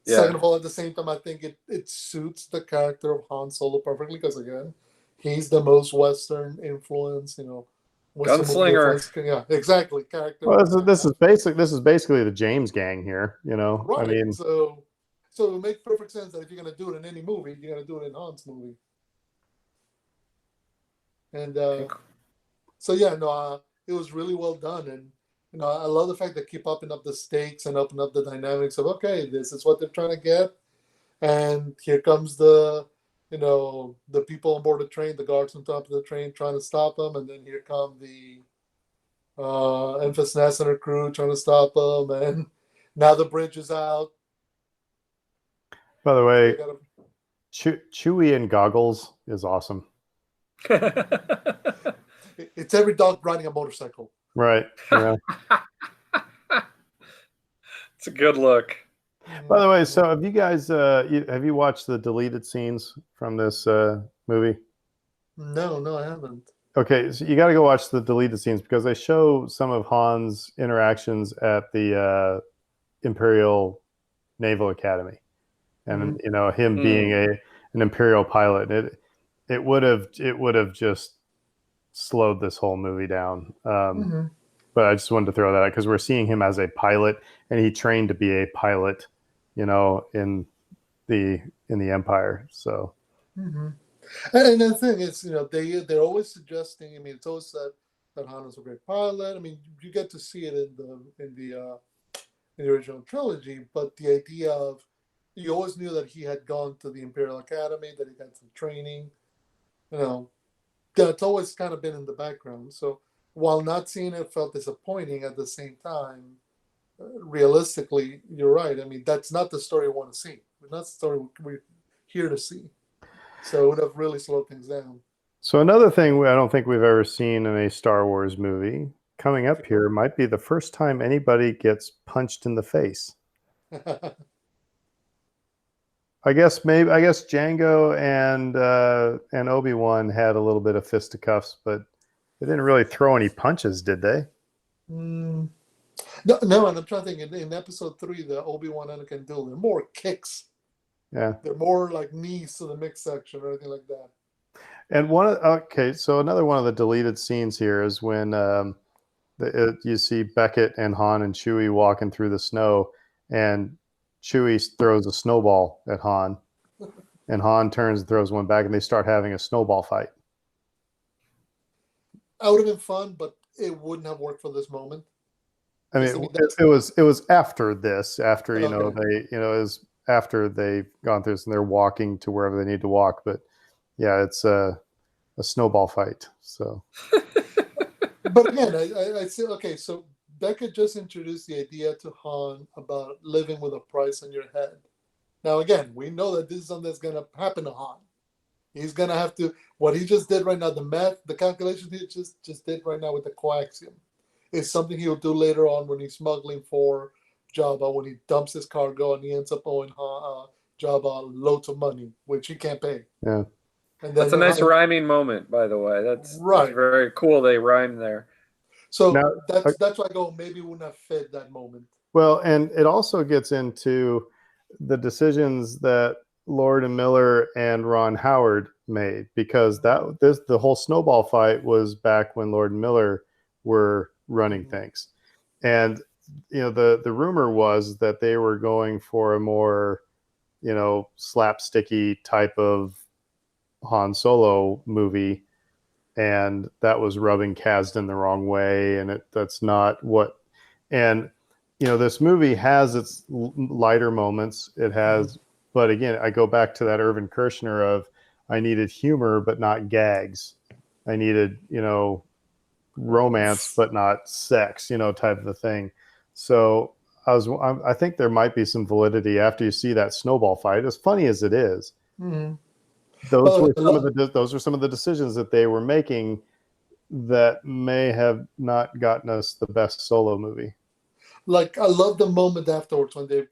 Speaker 3: Yeah.
Speaker 2: Second of all, at the same time, I think it suits the character of Han Solo perfectly, because again, he's the most Western influence, Western movie
Speaker 3: Gunslinger.
Speaker 2: influence. Yeah, exactly. Character.
Speaker 1: well, this is basically the James gang here.
Speaker 2: right.
Speaker 1: I mean,
Speaker 2: So it makes perfect sense that if you're gonna do it in any movie, you're gonna do it in Han's movie. And so yeah, no, it was really well done, and I love the fact they keep upping up the stakes and upping up the dynamics of, okay, this is what they're trying to get, and here comes the people on board the train, the guards on top of the train trying to stop them, and then here come the Enfys Nest and her crew trying to stop them, and now the bridge is out.
Speaker 1: by the
Speaker 2: They
Speaker 1: way,
Speaker 2: gotta-
Speaker 1: Chewie in goggles is awesome.
Speaker 2: It's every dog riding a motorcycle.
Speaker 1: Right. Yeah.
Speaker 3: It's a good look.
Speaker 1: By the way, so have you guys have you watched the deleted scenes from this movie?
Speaker 2: No, I haven't.
Speaker 1: Okay, so you got to go watch the deleted scenes because they show some of Han's interactions at the Imperial Naval Academy, and him being an Imperial pilot. It would have just slowed this whole movie down. But I just wanted to throw that out because we're seeing him as a pilot, and he trained to be a pilot, in the Empire. So.
Speaker 2: And the thing is, they're always suggesting. I mean, it's always said that Han is a great pilot. I mean, you get to see it in the original trilogy, but the idea of, you always knew that he had gone to the Imperial Academy, that he got some training. That's always kind of been in the background. So while not seeing it felt disappointing, at the same time, realistically, you're right. I mean, that's not the story we want to see. That's the story we're here to see. So it would have really slowed things down.
Speaker 1: So another thing I don't think we've ever seen in a Star Wars movie coming up here might be the first time anybody gets punched in the face. I guess Django and Obi-Wan had a little bit of fisticuffs, but they didn't really throw any punches, did they?
Speaker 2: No, and I'm trying to think. In episode 3, the Obi-Wan Anakin duel, they're more kicks.
Speaker 1: Yeah.
Speaker 2: They're more like knees to the mix section or anything like that.
Speaker 1: And so another one of the deleted scenes here is when you see Beckett and Han and Chewie walking through the snow, and Chewie throws a snowball at Han, and Han turns and throws one back, and they start having a snowball fight.
Speaker 2: That would have been fun, but it wouldn't have worked for this moment.
Speaker 1: I mean, it was after this, after
Speaker 2: Okay.
Speaker 1: it was after they've gone through this and they're walking to wherever they need to walk. But yeah, it's a snowball fight. So,
Speaker 2: but again, I say, okay, so Beckett just introduced the idea to Han about living with a price on your head. Now, again, we know that this is something that's going to happen to Han. He's going to have to, what he just did right now, the math, the calculations he just did right now with the coaxium, is something he'll do later on when he's smuggling for Jabba, when he dumps his cargo and he ends up owing Jabba loads of money, which he can't pay.
Speaker 1: Yeah.
Speaker 2: And then
Speaker 3: That's a nice rhyming moment, by the way. That's very cool. They rhyme there.
Speaker 2: So
Speaker 1: Now,
Speaker 2: that's why I go, maybe it wouldn't have fit that moment.
Speaker 1: well, and it also gets into the decisions that Lord and Miller and Ron Howard made, because the whole snowball fight was back when Lord and Miller were running things. And the rumor was that they were going for a more slapsticky type of Han Solo movie, and that was rubbing Kasdan the wrong way, and that's not what. And this movie has its lighter moments. It has, but again, I go back to that Irvin Kershner of, I needed humor but not gags. I needed romance but not sex, type of a thing. So I think there might be some validity after you see that snowball fight, as funny as it is.
Speaker 2: Mm-hmm.
Speaker 1: Those were some of the decisions that they were making that may have not gotten us the best Solo movie.
Speaker 2: Like, I love the moment afterwards when they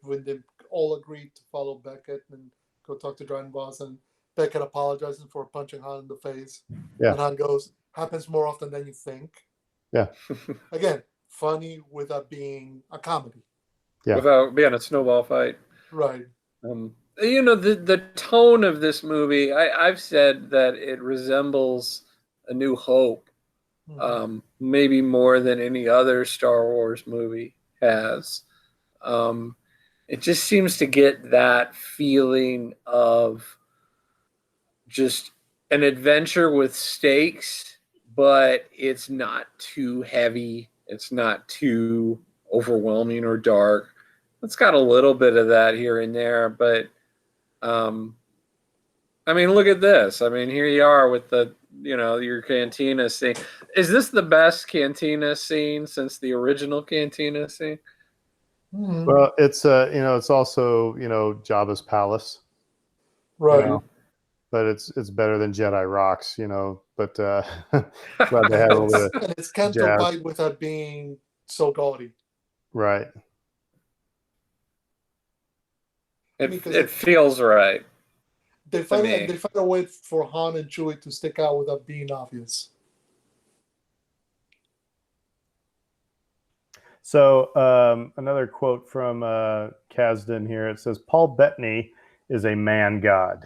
Speaker 2: all agreed to follow Beckett and go talk to Dryden Voss, and Beckett apologizing for punching Han in the face.
Speaker 1: Yeah.
Speaker 2: And Han goes, happens more often than you think.
Speaker 1: Yeah.
Speaker 2: Again, funny without being a comedy.
Speaker 1: Yeah.
Speaker 3: Without being a snowball fight.
Speaker 2: Right.
Speaker 3: The tone of this movie, I've said that it resembles A New Hope, maybe more than any other Star Wars movie has. It just seems to get that feeling of just an adventure with stakes, but it's not too heavy. It's not too overwhelming or dark. It's got a little bit of that here and there, but I mean, look at this. I mean, here you are with your cantina scene. Is this the best cantina scene since the original cantina scene?
Speaker 2: Mm-hmm.
Speaker 1: Well, it's it's also Jabba's palace,
Speaker 2: right?
Speaker 1: But it's better than Jedi Rocks, But glad they had a little bit.
Speaker 2: And it's Canto Bight without being so gaudy,
Speaker 1: right?
Speaker 3: It feels right.
Speaker 2: They find a way for Han and Chewie to stick out without being obvious.
Speaker 1: So another quote from Kasdan here. It says, Paul Bettany is a man god.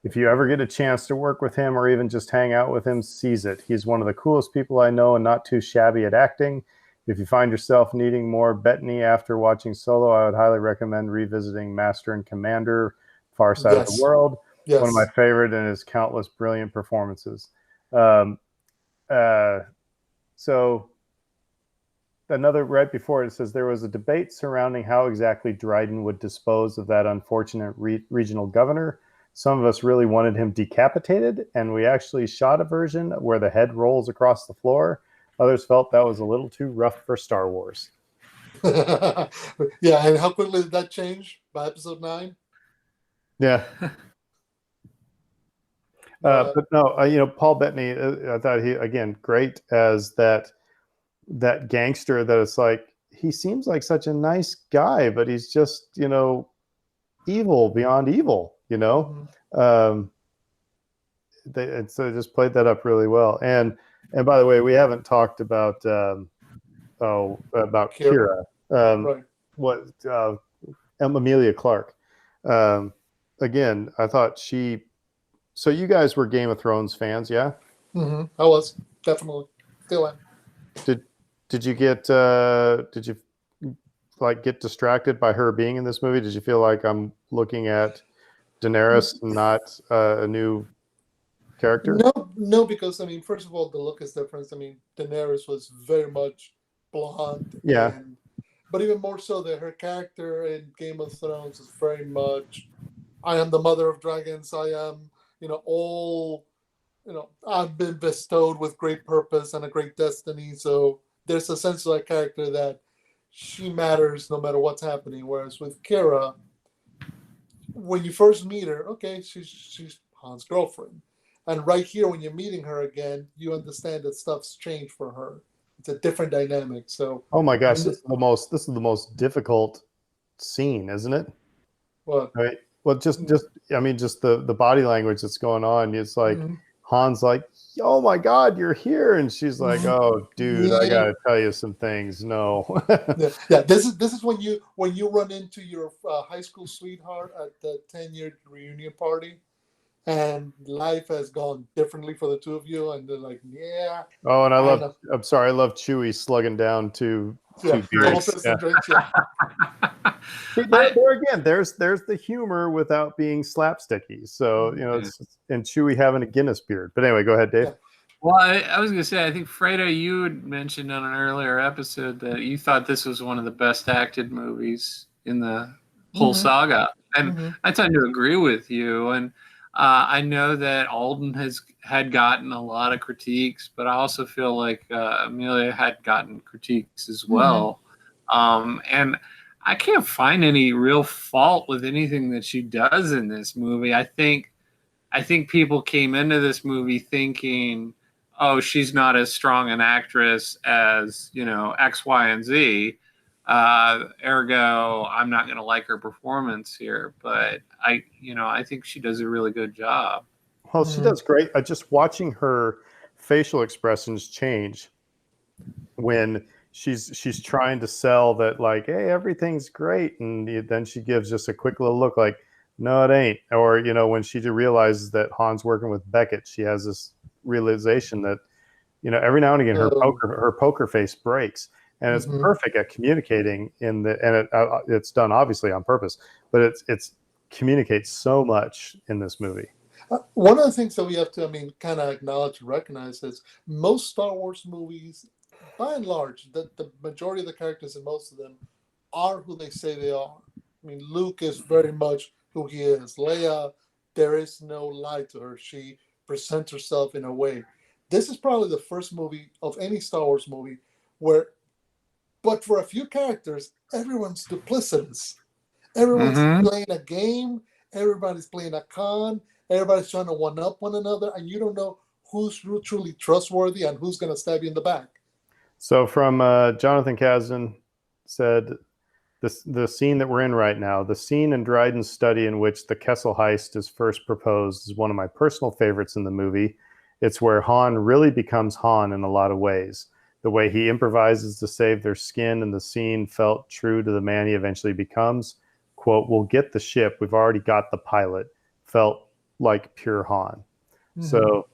Speaker 1: If you ever get a chance to work with him or even just hang out with him, seize it. He's one of the coolest people I know and not too shabby at acting. If you find yourself needing more Bettany after watching Solo, I would highly recommend revisiting Master and Commander, Far Side of the World. Yes. One of my favorite in his countless brilliant performances. So another right before it says, there was a debate surrounding how exactly Dryden would dispose of that unfortunate regional governor. Some of us really wanted him decapitated, and we actually shot a version where the head rolls across the floor. Others felt that was a little too rough for Star Wars.
Speaker 2: Yeah, and how quickly did that change by episode 9?
Speaker 1: Yeah. But no, Paul Bettany, I thought he, again, great as that gangster that it's like, he seems like such a nice guy, but he's just, evil beyond evil,
Speaker 2: Mm-hmm.
Speaker 1: So just played that up really well. And by the way, we haven't talked about Kira.
Speaker 2: Right.
Speaker 1: What Emilia Clarke. Again, I thought she. So you guys were Game of Thrones fans, yeah?
Speaker 2: Mm-hmm. I was, definitely. Still am.
Speaker 1: Did you get get distracted by her being in this movie? Did you feel like I'm looking at Daenerys, not a new character?
Speaker 2: No, because first of all, the look is different. Daenerys was very much blonde.
Speaker 1: Yeah.
Speaker 2: But even more so that her character in Game of Thrones is very much, I am the mother of dragons. I am, I've been bestowed with great purpose and a great destiny. So there's a sense of that character that she matters no matter what's happening. Whereas with Kira, when you first meet her, okay, she's Han's girlfriend. And right here, when you're meeting her again, you understand that stuff's changed for her. It's a different dynamic. So,
Speaker 1: oh my gosh, this is the most difficult scene, isn't it?
Speaker 2: What?
Speaker 1: Right. Well, just the body language that's going on. It's like,
Speaker 2: mm-hmm.
Speaker 1: Han's like, oh my God, you're here. And she's like, oh, dude, I
Speaker 2: Yeah.
Speaker 1: got to tell you some things. No.
Speaker 2: Yeah. This is when you run into your high school sweetheart at the 10-year reunion party, and life has gone differently for the two of you, and they're like, yeah,
Speaker 1: Oh, and
Speaker 2: I know.
Speaker 1: I'm sorry, I love Chewie slugging down two
Speaker 2: Yeah,
Speaker 1: beers.
Speaker 2: couple
Speaker 1: Yeah.
Speaker 2: drinks. Yeah.
Speaker 1: See, there again, there's the humor without being slapsticky. So, you know,
Speaker 3: Yeah.
Speaker 1: and Chewie having a Guinness beard. But anyway, go ahead, Dave.
Speaker 2: Yeah.
Speaker 3: Well, I was going to say, I think, Fredo, you had mentioned on an earlier episode that you thought this was one of the best acted movies in the whole saga. And I tend to agree with you. And I know that Alden had gotten a lot of critiques, but I also feel like Amelia had gotten critiques as well. And I can't find any real fault with anything that she does in this movie. I think people came into this movie thinking, oh, she's not as strong an actress as, you know, X, Y, and Z. Ergo, I'm not going to like her performance here. But I think she does a really good job.
Speaker 1: Well, she does great. Just watching her facial expressions change when she's trying to sell that, like, hey, everything's great, and then she gives just a quick little look like, no, it ain't. Or, you know, when she realizes that Han's working with Beckett, she has this realization that, you know, every now and again her poker face breaks, and it's perfect at communicating and it's done obviously on purpose, but it's communicates so much in this movie.
Speaker 2: One of the things that we have to, kind of acknowledge and recognize is most Star Wars movies, by and large, the majority of the characters in most of them are who they say they are. I mean, Luke is very much who he is. Leia, there is no lie to her. She presents herself in a way. This is probably the first movie of any Star Wars movie but for a few characters, everyone's duplicitous. Everyone's playing a game. Everybody's playing a con. Everybody's trying to one-up one another, and you don't know who's truly trustworthy and who's going to stab you in the back.
Speaker 1: So from Jonathan Kasdan said, the scene that we're in right now, the scene in Dryden's study in which the Kessel heist is first proposed, is one of my personal favorites in the movie. It's where Han really becomes Han in a lot of ways. The way he improvises to save their skin, and the scene felt true to the man he eventually becomes. Quote, we'll get the ship. We've already got the pilot. Felt like pure Han. So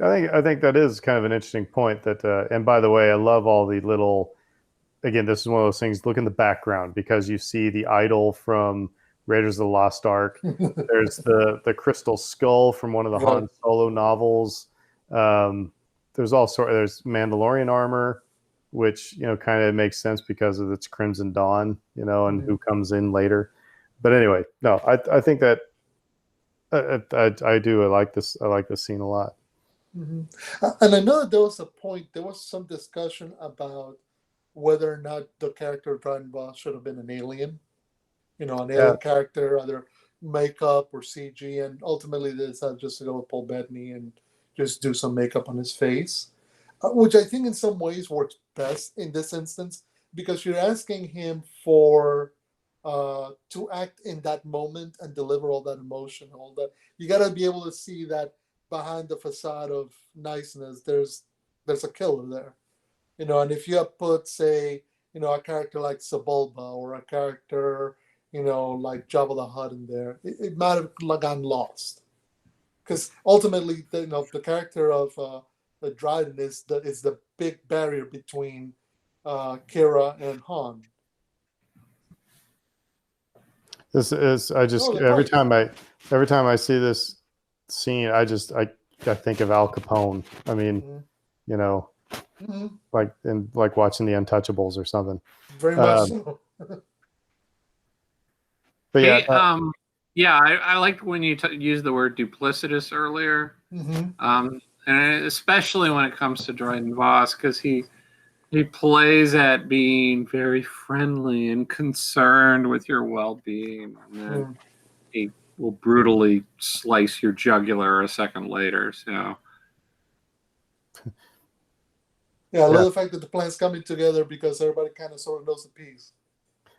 Speaker 1: I think that is kind of an interesting point that, and by the way, I love all the little, again, this is one of those things, look in the background, because you see the idol from Raiders of the Lost Ark. There's the crystal skull from one of the Han Solo novels. There's there's Mandalorian armor, which, you know, kind of makes sense because of its Crimson Dawn, you know, and who comes in later. But anyway, no, I think that I do. I like this scene a lot.
Speaker 2: And I know that there was some discussion about whether or not the character of Dryden Voss should have been an alien, you know, an alien character, either makeup or CG, and ultimately they decided just to go with Paul Bettany and just do some makeup on his face, which I think in some ways works best in this instance, because you're asking him to act in that moment and deliver all that emotion, all that. You got to be able to see that behind the facade of niceness, there's a killer there, you know. And if you have put, say, you know, a character like Sebulba or a character, you know, like Jabba the Hutt in there, it might have gone lost, because ultimately, the character of the Dryden is the big barrier between Kira and Han.
Speaker 1: This is every time I see this scene, I think of Al Capone. I mean, you know, like watching The Untouchables or something.
Speaker 2: Very much so.
Speaker 1: But
Speaker 3: yeah, I liked when you used the word duplicitous earlier, and especially when it comes to Dryden Voss, because he plays at being very friendly and concerned with your well-being, and then he will brutally slice your jugular a second later. So,
Speaker 2: yeah, I love the fact that the plan's coming together because everybody kind of sort of knows the piece.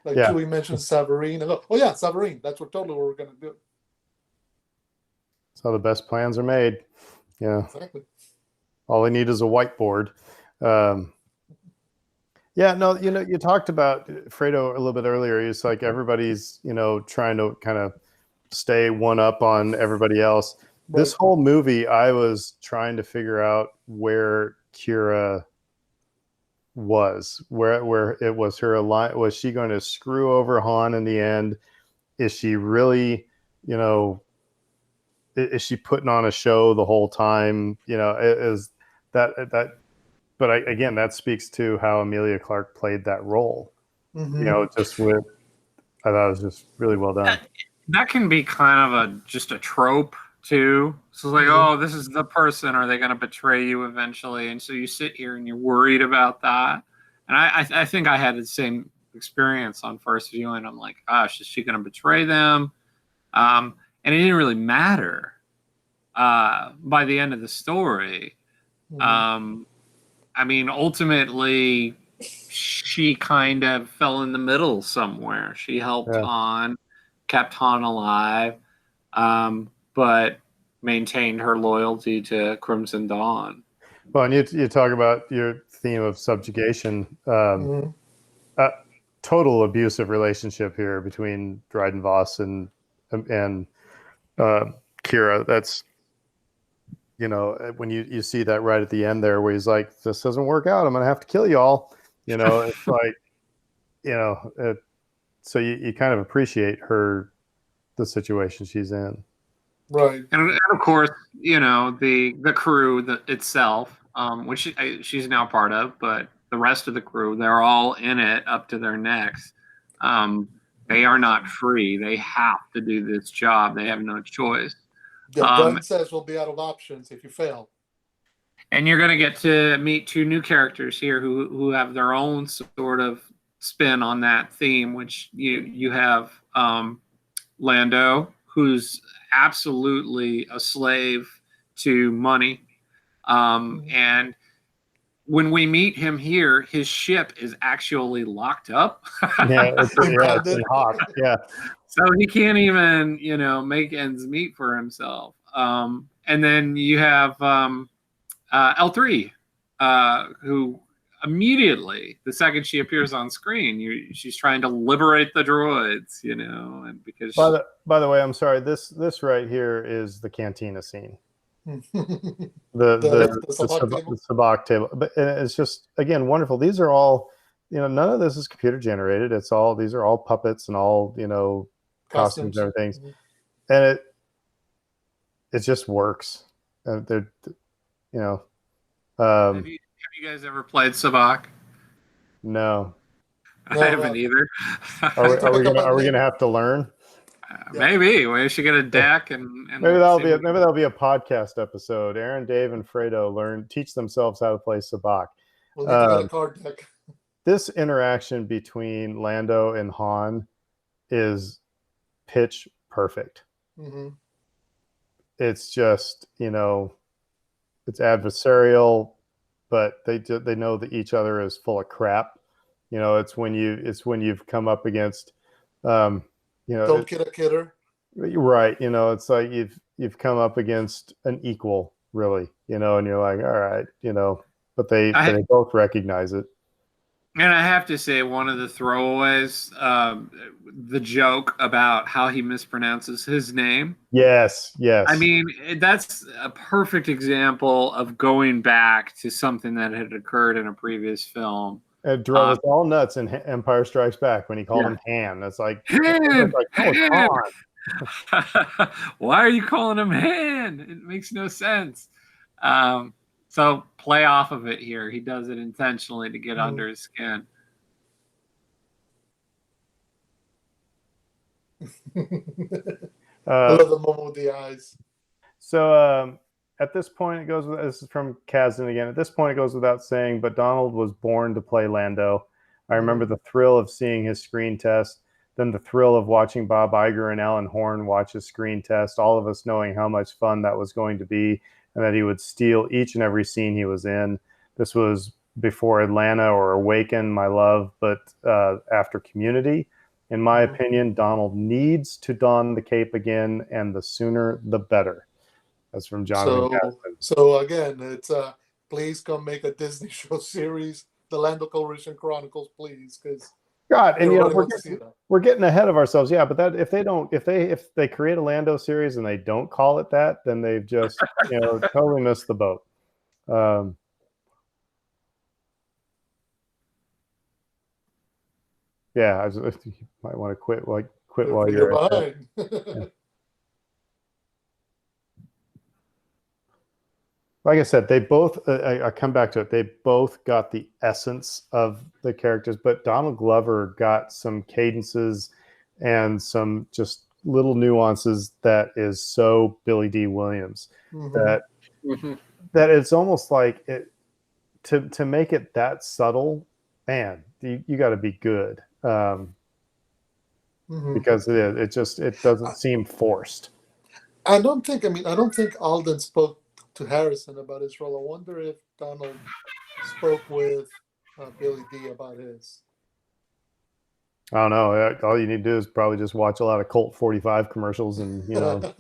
Speaker 2: Like Chewie mentioned Savareen, and go, oh yeah, Savareen. That's totally what we're going to do.
Speaker 1: That's how the best plans are made. Yeah.
Speaker 2: Exactly.
Speaker 1: All I need is a whiteboard. Yeah, no, you talked about Fredo a little bit earlier. It's like everybody's, trying to kind of stay one up on everybody else. This whole movie, I was trying to figure out where Kira was, where it was her line. Was she going to screw over Han in the end? Is she really, is she putting on a show the whole time? Is that? But again, that speaks to how Emilia Clarke played that role. Just with, I thought it was just really well done.
Speaker 4: That can be kind of just a trope too. So it's like, oh, this is the person. Are they going to betray you eventually? And so you sit here and you're worried about that. And I think I had the same experience on first viewing. I'm like, gosh, is she going to betray them? And it didn't really matter by the end of the story. I mean, ultimately, she kind of fell in the middle somewhere. She helped Han, kept Han alive, but maintained her loyalty to Crimson Dawn.
Speaker 1: Well, and you talk about your theme of subjugation. Total abusive relationship here between Dryden Voss and Kira. That's, when you see that right at the end there, where he's like, "This doesn't work out. I'm going to have to kill you all." It's like, so you kind of appreciate the situation she's in.
Speaker 2: Right.
Speaker 4: And of course, the crew itself, which she's now part of, but the rest of the crew, they're all in it up to their necks. They are not free. They have to do this job. They have no choice.
Speaker 2: The gun says we'll be out of options if you fail.
Speaker 4: And you're going to get to meet two new characters here who have their own sort of spin on that theme, which you have Lando, who's absolutely a slave to money. And when we meet him here, his ship is actually locked up.
Speaker 1: It's been hot. Yeah.
Speaker 4: So he can't even, make ends meet for himself. And then you have L3, who immediately, the second she appears on screen, she's trying to liberate the droids, and because.
Speaker 1: By the way, I'm sorry. This right here is the cantina scene. the sabacc table, but it's just, again, wonderful. These are all, none of this is computer generated. These are all puppets and all, costumes and everything, and it just works. Have you guys
Speaker 4: ever played sabacc?
Speaker 1: No,
Speaker 4: I haven't either.
Speaker 1: Are we gonna have to learn?
Speaker 4: Maybe we should get a deck and
Speaker 1: maybe that'll be a podcast episode. Aaron, Dave, and Fredo teach themselves how to play sabacc.
Speaker 2: We'll need to get a card deck.
Speaker 1: This interaction between Lando and Han is pitch perfect. It's just, it's adversarial, but they know that each other is full of crap. It's when you've come up against
Speaker 2: don't kid a kidder.
Speaker 1: Right. It's like you've come up against an equal, really, and you're like, all right, but they both recognize it.
Speaker 4: And I have to say, one of the throwaways, the joke about how he mispronounces his name.
Speaker 1: Yes.
Speaker 4: I mean, that's a perfect example of going back to something that had occurred in a previous film.
Speaker 1: It drove us all nuts in Empire Strikes Back when he called him Han. That's like, Han.
Speaker 4: Why are you calling him Han? It makes no sense. So play off of it here. He does it intentionally to get under his skin.
Speaker 2: I love the moment with the eyes.
Speaker 1: So at this point, this is from Kazan again. At this point, it goes without saying, but Donald was born to play Lando. I remember the thrill of seeing his screen test, then the thrill of watching Bob Iger and Alan Horn watch his screen test, all of us knowing how much fun that was going to be and that he would steal each and every scene he was in. This was before Atlanta or Awaken, My Love, but after Community. In my opinion, Donald needs to don the cape again, and the sooner the better. That's from Jonathan Gaston.
Speaker 2: So again, it's please come make a Disney show series, the Lando Calrissian Chronicles, please, because
Speaker 1: God, and
Speaker 2: everybody wants to see that.
Speaker 1: we're getting ahead of ourselves. Yeah, but that if they create a Lando series and they don't call it that, then they've just totally missed the boat. Yeah, you might want to quit while you're at that.
Speaker 2: behind.
Speaker 1: Like I said, they both. I come back to it. They both got the essence of the characters, but Donald Glover got some cadences and some just little nuances that is so Billy D. Williams that it's almost like it to make it that subtle. Man, you got to be good because it doesn't seem forced.
Speaker 2: I don't think Alden spoke to Harrison about his role. I wonder if Donald spoke with Billy D about his.
Speaker 1: I don't know. All you need to do is probably just watch a lot of Colt 45 commercials and
Speaker 2: No,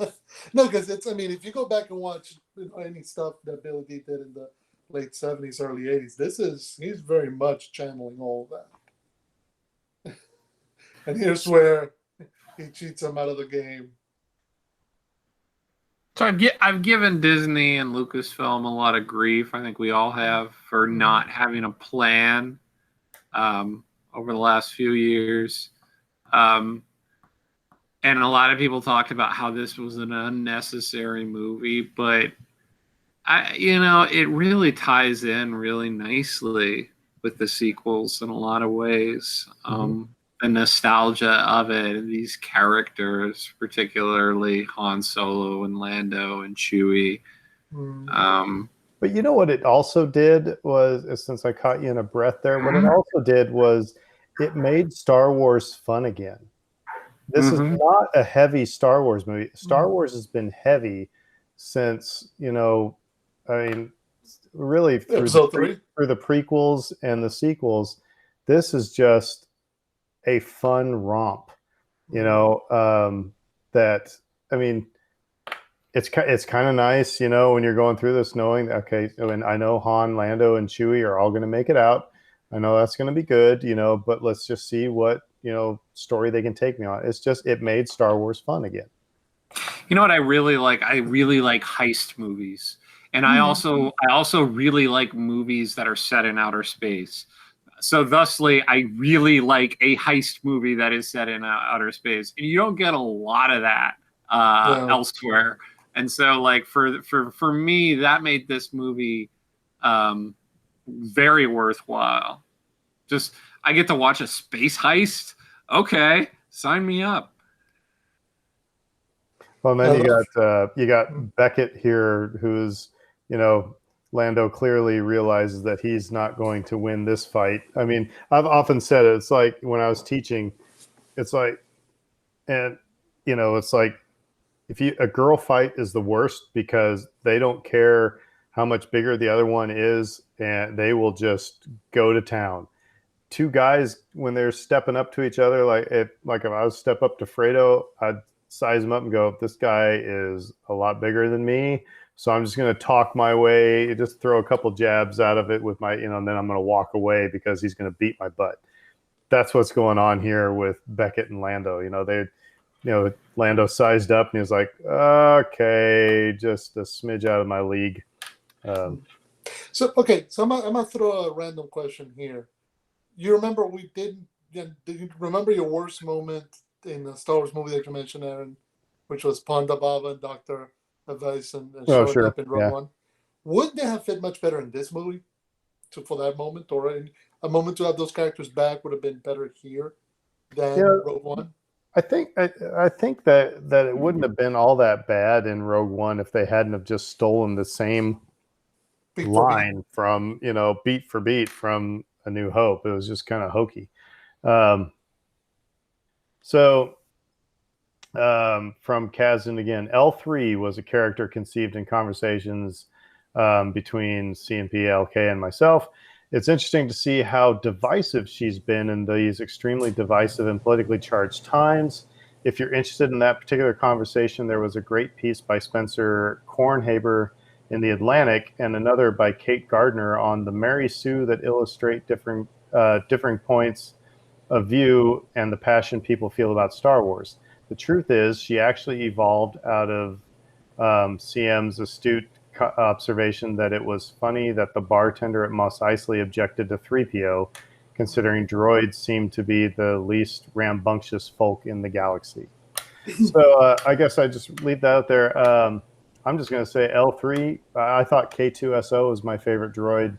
Speaker 2: because if you go back and watch any stuff that Billy D did in the late 70s, early 80s, he's very much channeling all that. And here's where he cheats him out of the game.
Speaker 4: So I've given Disney and Lucasfilm a lot of grief. I think we all have for not having a plan over the last few years. And a lot of people talked about how this was an unnecessary movie, but it really ties in really nicely with the sequels in a lot of ways. The nostalgia of it, and these characters, particularly Han Solo and Lando and Chewie.
Speaker 1: But you know what it also did was, since I caught you in a breath there, what it also did was it made Star Wars fun again. This is not a heavy Star Wars movie. Star Wars has been heavy since, really through the prequels and the sequels. This is just a fun romp, it's kind of nice, when you're going through this knowing that, okay, and I know Han, Lando, and Chewie are all going to make it out. I know that's going to be good, but let's just see what, story they can take me on. It made Star Wars fun again.
Speaker 4: You know what I really like? I really like heist movies. And I also really like movies that are set in outer space. So thusly, I really like a heist movie that is set in outer space. And you don't get a lot of that elsewhere. And so for me, that made this movie very worthwhile. Just, I get to watch a space heist. Okay, sign me up.
Speaker 1: Well, then you got Beckett here, who's, Lando clearly realizes that he's not going to win this fight. I mean, I've often said it. It's like when I was teaching, it's like a girl fight is the worst because they don't care how much bigger the other one is, and they will just go to town. Two guys, when they're stepping up to each other, like if I was step up to Fredo, I'd size him up and go, this guy is a lot bigger than me. So I'm just going to talk my way, just throw a couple jabs out of it with my, and then I'm going to walk away because he's going to beat my butt. That's what's going on here with Beckett and Lando. Lando sized up and he was like, okay, just a smidge out of my league.
Speaker 2: So I'm going to throw a random question here. You remember do you remember your worst moment in the Star Wars movie that you mentioned, Aaron, which was Ponda Baba and Dr. Advice and showing up in Rogue One? Would they have fit much better in this movie for that moment, or a moment to have those characters back would have been better here than Rogue One?
Speaker 1: I think that it wouldn't have been all that bad in Rogue One if they hadn't have just stolen the same line from beat for beat from A New Hope. It was just kind of hokey. From Kazan again, L3 was a character conceived in conversations between CNP, LK, and myself. It's interesting to see how divisive she's been in these extremely divisive and politically charged times. If you're interested in that particular conversation, there was a great piece by Spencer Kornhaber in the Atlantic, and another by Kate Gardner on the Mary Sue that illustrate different points of view and the passion people feel about Star Wars. The truth is, she actually evolved out of CM's astute observation that it was funny that the bartender at Mos Eisley objected to 3PO, considering droids seem to be the least rambunctious folk in the galaxy. So I guess I just leave that out there. I'm just going to say L3. I thought K2SO was my favorite droid.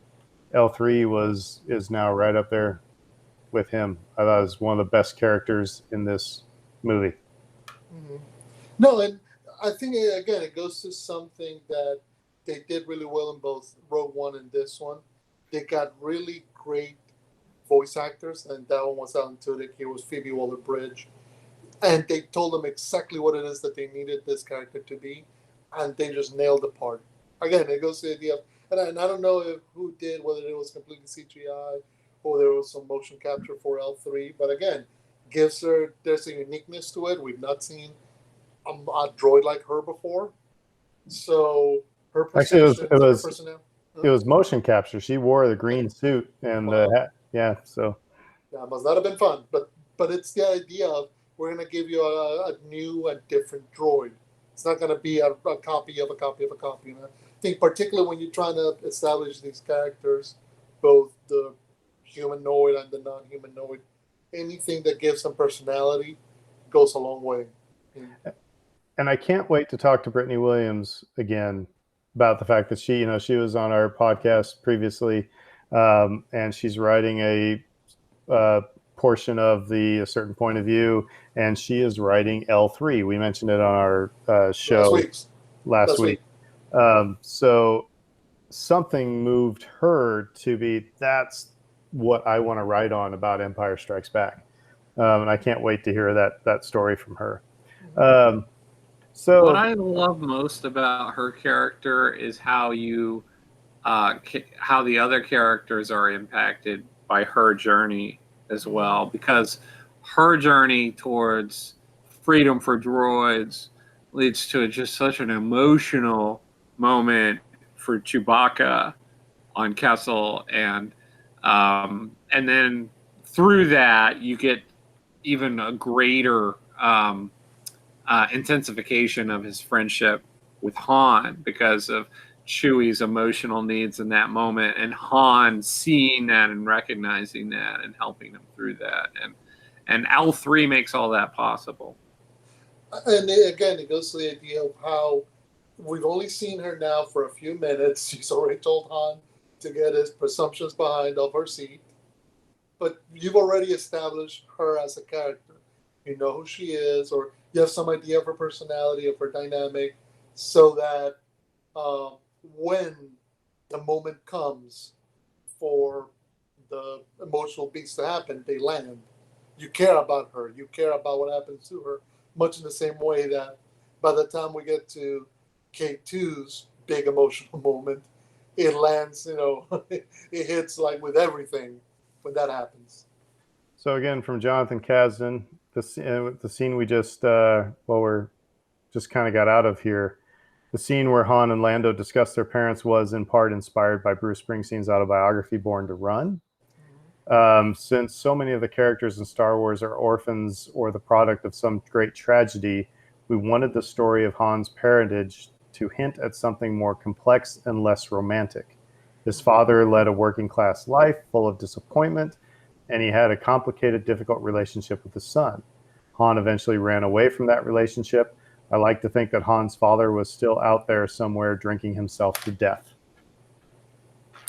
Speaker 1: L3 is now right up there with him. I thought it was one of the best characters in this movie.
Speaker 2: Mm-hmm. No, and I think, again, it goes to something that they did really well in both Rogue One and this one. They got really great voice actors, and that one was Alan Tudyk. Here was Phoebe Waller-Bridge. And they told them exactly what it is that they needed this character to be, and they just nailed the part. Again, it goes to the idea of, and I don't know who did, whether it was completely CGI or there was some motion capture for L3, but again, there's a uniqueness to it. We've not seen a droid like her before. So her
Speaker 1: actually, it was motion capture. She wore the green suit and the hat. Yeah, so
Speaker 2: that must not have been fun, but it's the idea of we're going to give you a new and different droid. It's not going to be a copy of a copy of a copy. And I think particularly when you're trying to establish these characters, both the humanoid and the non-humanoid, anything that gives them personality goes a long way.
Speaker 1: And I can't wait to talk to Brittany Williams again about the fact that she was on our podcast previously, and she's writing a portion of a certain point of view, and she is writing L3. We mentioned it on our show last week. So something moved her to be, that's what I want to write on about Empire Strikes Back. And I can't wait to hear that story from her. So
Speaker 4: what I love most about her character is how how the other characters are impacted by her journey as well, because her journey towards freedom for droids leads to just such an emotional moment for Chewbacca on Kessel, and then through that you get even a greater intensification of his friendship with Han because of Chewie's emotional needs in that moment, and Han seeing that and recognizing that and helping him through that, and L3 makes all that possible.
Speaker 2: And again, it goes to the idea of how we've only seen her now for a few minutes. She's already told Han to get his presumptions behind of her seat, but you've already established her as a character. You know who she is, or you have some idea of her personality, of her dynamic, so that when the moment comes for the emotional beats to happen, they land. You care about her. You care about what happens to her, much in the same way that by the time we get to K2's big emotional moment, it lands, it hits like with everything when that happens.
Speaker 1: So again, from Jonathan Kasdan, the scene we just, we're just kind of got out of here, the scene where Han and Lando discuss their parents was in part inspired by Bruce Springsteen's autobiography, Born to Run. Since so many of the characters in Star Wars are orphans or the product of some great tragedy, we wanted the story of Han's parentage to hint at something more complex and less romantic. His father led a working class life full of disappointment, and he had a complicated, difficult relationship with his son. Han eventually ran away from that relationship. I like to think that Han's father was still out there somewhere drinking himself to death.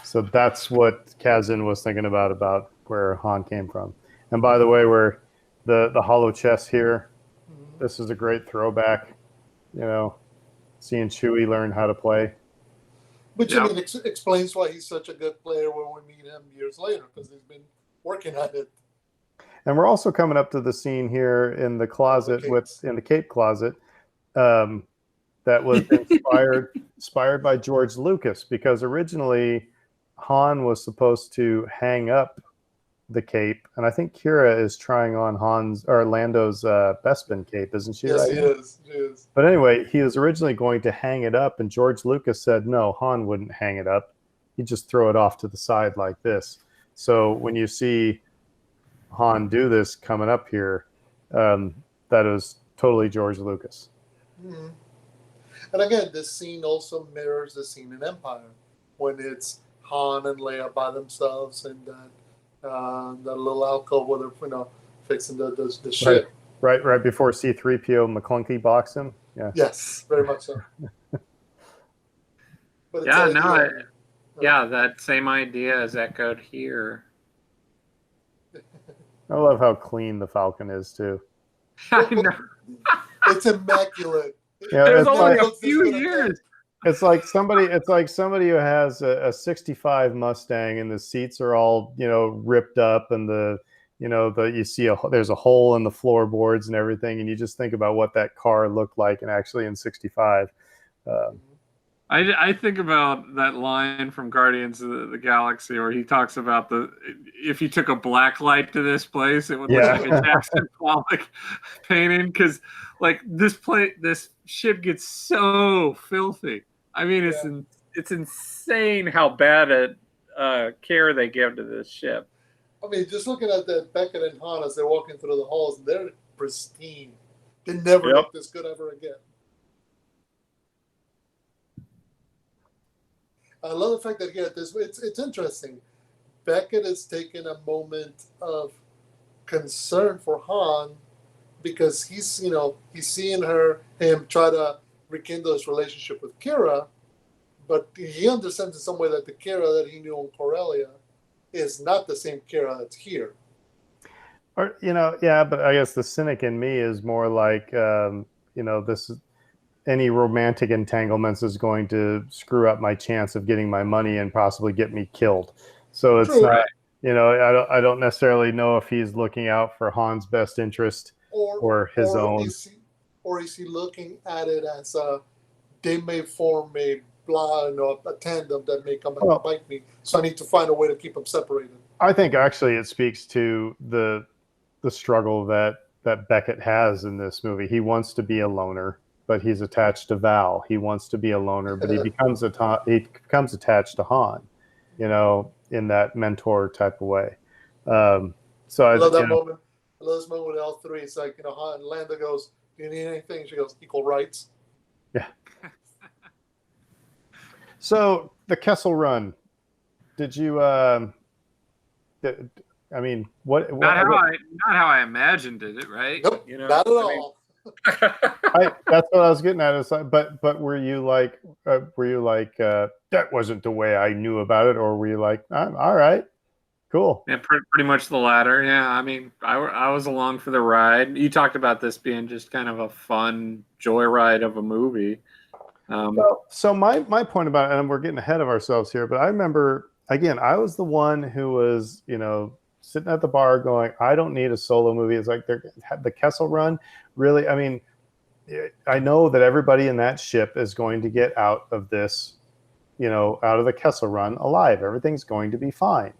Speaker 1: So that's what Kasdan was thinking about where Han came from. And by the way, we're the hollow chest here. This is a great throwback, seeing Chewie learn how to play.
Speaker 2: Which explains why he's such a good player when we meet him years later, because he's been working at it.
Speaker 1: And we're also coming up to the scene here in the closet in the cape closet that was inspired by George Lucas, because originally Han was supposed to hang up the cape, and I think Kira is trying on Han's or Lando's Bespin cape, isn't she?
Speaker 2: Yes,
Speaker 1: right
Speaker 2: he
Speaker 1: now?
Speaker 2: is. He is.
Speaker 1: But anyway, he was originally going to hang it up, and George Lucas said no, Han wouldn't hang it up. He'd just throw it off to the side like this. So when you see Han do this coming up here, that is totally George Lucas.
Speaker 2: Mhm. And again, this scene also mirrors the scene in Empire when it's Han and Leia by themselves in that little alcove where they're fixing the ship.
Speaker 1: Right before C-3PO McClunky box him. Yeah.
Speaker 2: Yes, very much so. But
Speaker 4: Yeah,
Speaker 2: like,
Speaker 4: no, yeah, that same idea is echoed here.
Speaker 1: I love how clean the Falcon is too.
Speaker 4: I know.
Speaker 2: it's immaculate.
Speaker 1: Yeah,
Speaker 4: There's
Speaker 1: it's
Speaker 4: only
Speaker 1: like,
Speaker 4: a few years.
Speaker 1: it's like somebody who has a 65 Mustang and the seats are all, ripped up, and you see there's a hole in the floorboards and everything, and you just think about what that car looked like and actually in 65.
Speaker 4: I think about that line from Guardians of the Galaxy where he talks about if you took a black light to this place, it would look like a Jackson Pollock painting, because like this ship gets so filthy. I mean, it's insane how bad care they give to this ship.
Speaker 2: I mean, just looking at the Beckett and Han as they're walking through the halls, they're pristine. They never look this good ever again. I love the fact that it's interesting. Beckett has taken a moment of concern for Han because he's seeing him try to rekindle his relationship with Kira, but he understands in some way that the Kira that he knew on Corellia is not the same Kira that's here.
Speaker 1: Or but I guess the cynic in me is more like this is. Any romantic entanglements is going to screw up my chance of getting my money and possibly get me killed. So it's not, I don't necessarily know if he's looking out for Han's best interest or his own.
Speaker 2: Or is he looking at it as they may form a tandem that may come back and bite me. So I need to find a way to keep them separated.
Speaker 1: I think actually it speaks to the struggle that Beckett has in this movie. He wants to be a loner, but he's attached to Val. He wants to be a loner, but he becomes attached to Han, in that mentor type of way. So I
Speaker 2: love that moment. I love this moment with L3. It's like, Han and Lando goes, "Do you need anything?" She goes, "Equal rights."
Speaker 1: Yeah. So the Kessel Run, did you? What?
Speaker 4: Not how I imagined it, right?
Speaker 2: Nope, not at all.
Speaker 1: That's what I was getting at. Is like, but were you like that wasn't the way I knew about it, or were you like, all right, cool?
Speaker 4: Yeah, pretty much the latter. Yeah, I mean, I was along for the ride. You talked about this being just kind of a fun joyride of a movie.
Speaker 1: So my point about it, and we're getting ahead of ourselves here, but I remember, again, I was the one who was, sitting at the bar going, I don't need a solo movie. It's like the Kessel Run. Really, I mean, I know that everybody in that ship is going to get out of this, out of the Kessel Run alive. Everything's going to be fine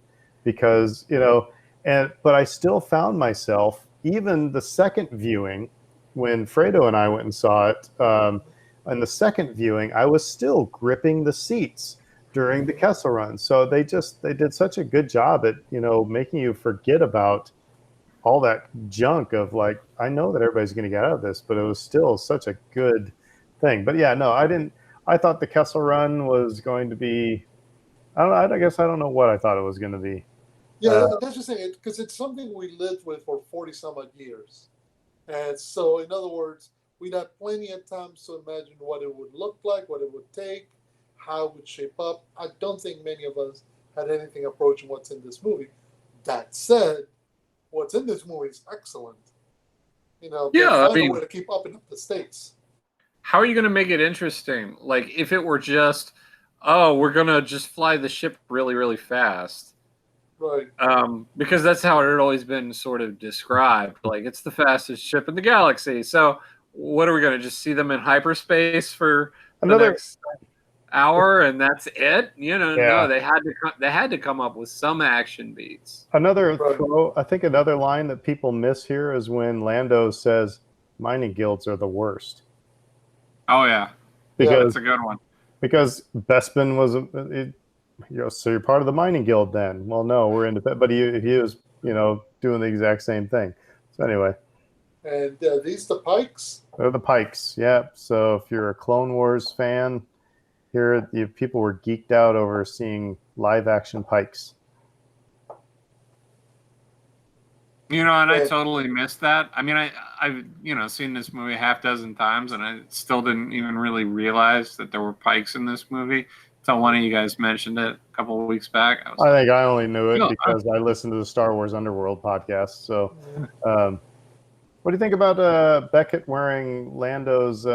Speaker 1: because, but I still found myself, even the second viewing, when Fredo and I went and saw it, in the second viewing, I was still gripping the seats during the Kessel Run. So they did such a good job at, making you forget about all that junk of like, I know that everybody's going to get out of this, but it was still such a good thing. But yeah, no, I thought the Kessel Run was going to be, I guess I don't know what I thought it was going to be.
Speaker 2: Yeah, that's just saying, because it's something we lived with for 40 some odd years. And so, in other words, we'd had plenty of times to imagine what it would look like, what it would take, how it would shape up. I don't think many of us had anything approaching what's in this movie. That said, what's in this movie is excellent.
Speaker 4: Yeah,
Speaker 2: I mean, a way to keep upping up the stakes.
Speaker 3: How are you going to make it interesting? Like, if it were just, we're going to just fly the ship really, really fast.
Speaker 2: Right.
Speaker 3: Because that's how it had always been sort of described. Like, it's the fastest ship in the galaxy. So what are we going to just see them in hyperspace for the next
Speaker 4: hour and that's it.
Speaker 1: Yeah.
Speaker 4: No, they had to come up with some action beats.
Speaker 1: Another
Speaker 2: Right.
Speaker 1: throw, I think another line that people miss here is when Lando says mining guilds are the worst.
Speaker 4: Oh yeah,
Speaker 1: Because
Speaker 4: that's a good one.
Speaker 1: because Bespin was so you're part of the mining guild then. Well, no, we're independent, but he was, doing the exact same thing. So anyway,
Speaker 2: And these the Pikes.
Speaker 1: they're the Pikes. Yeah. So if you're a Clone Wars fan, here people were geeked out over seeing live action Pikes.
Speaker 4: And I
Speaker 2: Yeah.
Speaker 4: totally missed that. I mean, I've seen this movie half dozen times, and I still didn't even really realize that there were Pikes in this movie until one of you guys mentioned it a couple of weeks back.
Speaker 1: I think I only knew it
Speaker 4: No,
Speaker 1: because I listened to the Star Wars Underworld podcast. So, what do you think about Beckett wearing Lando's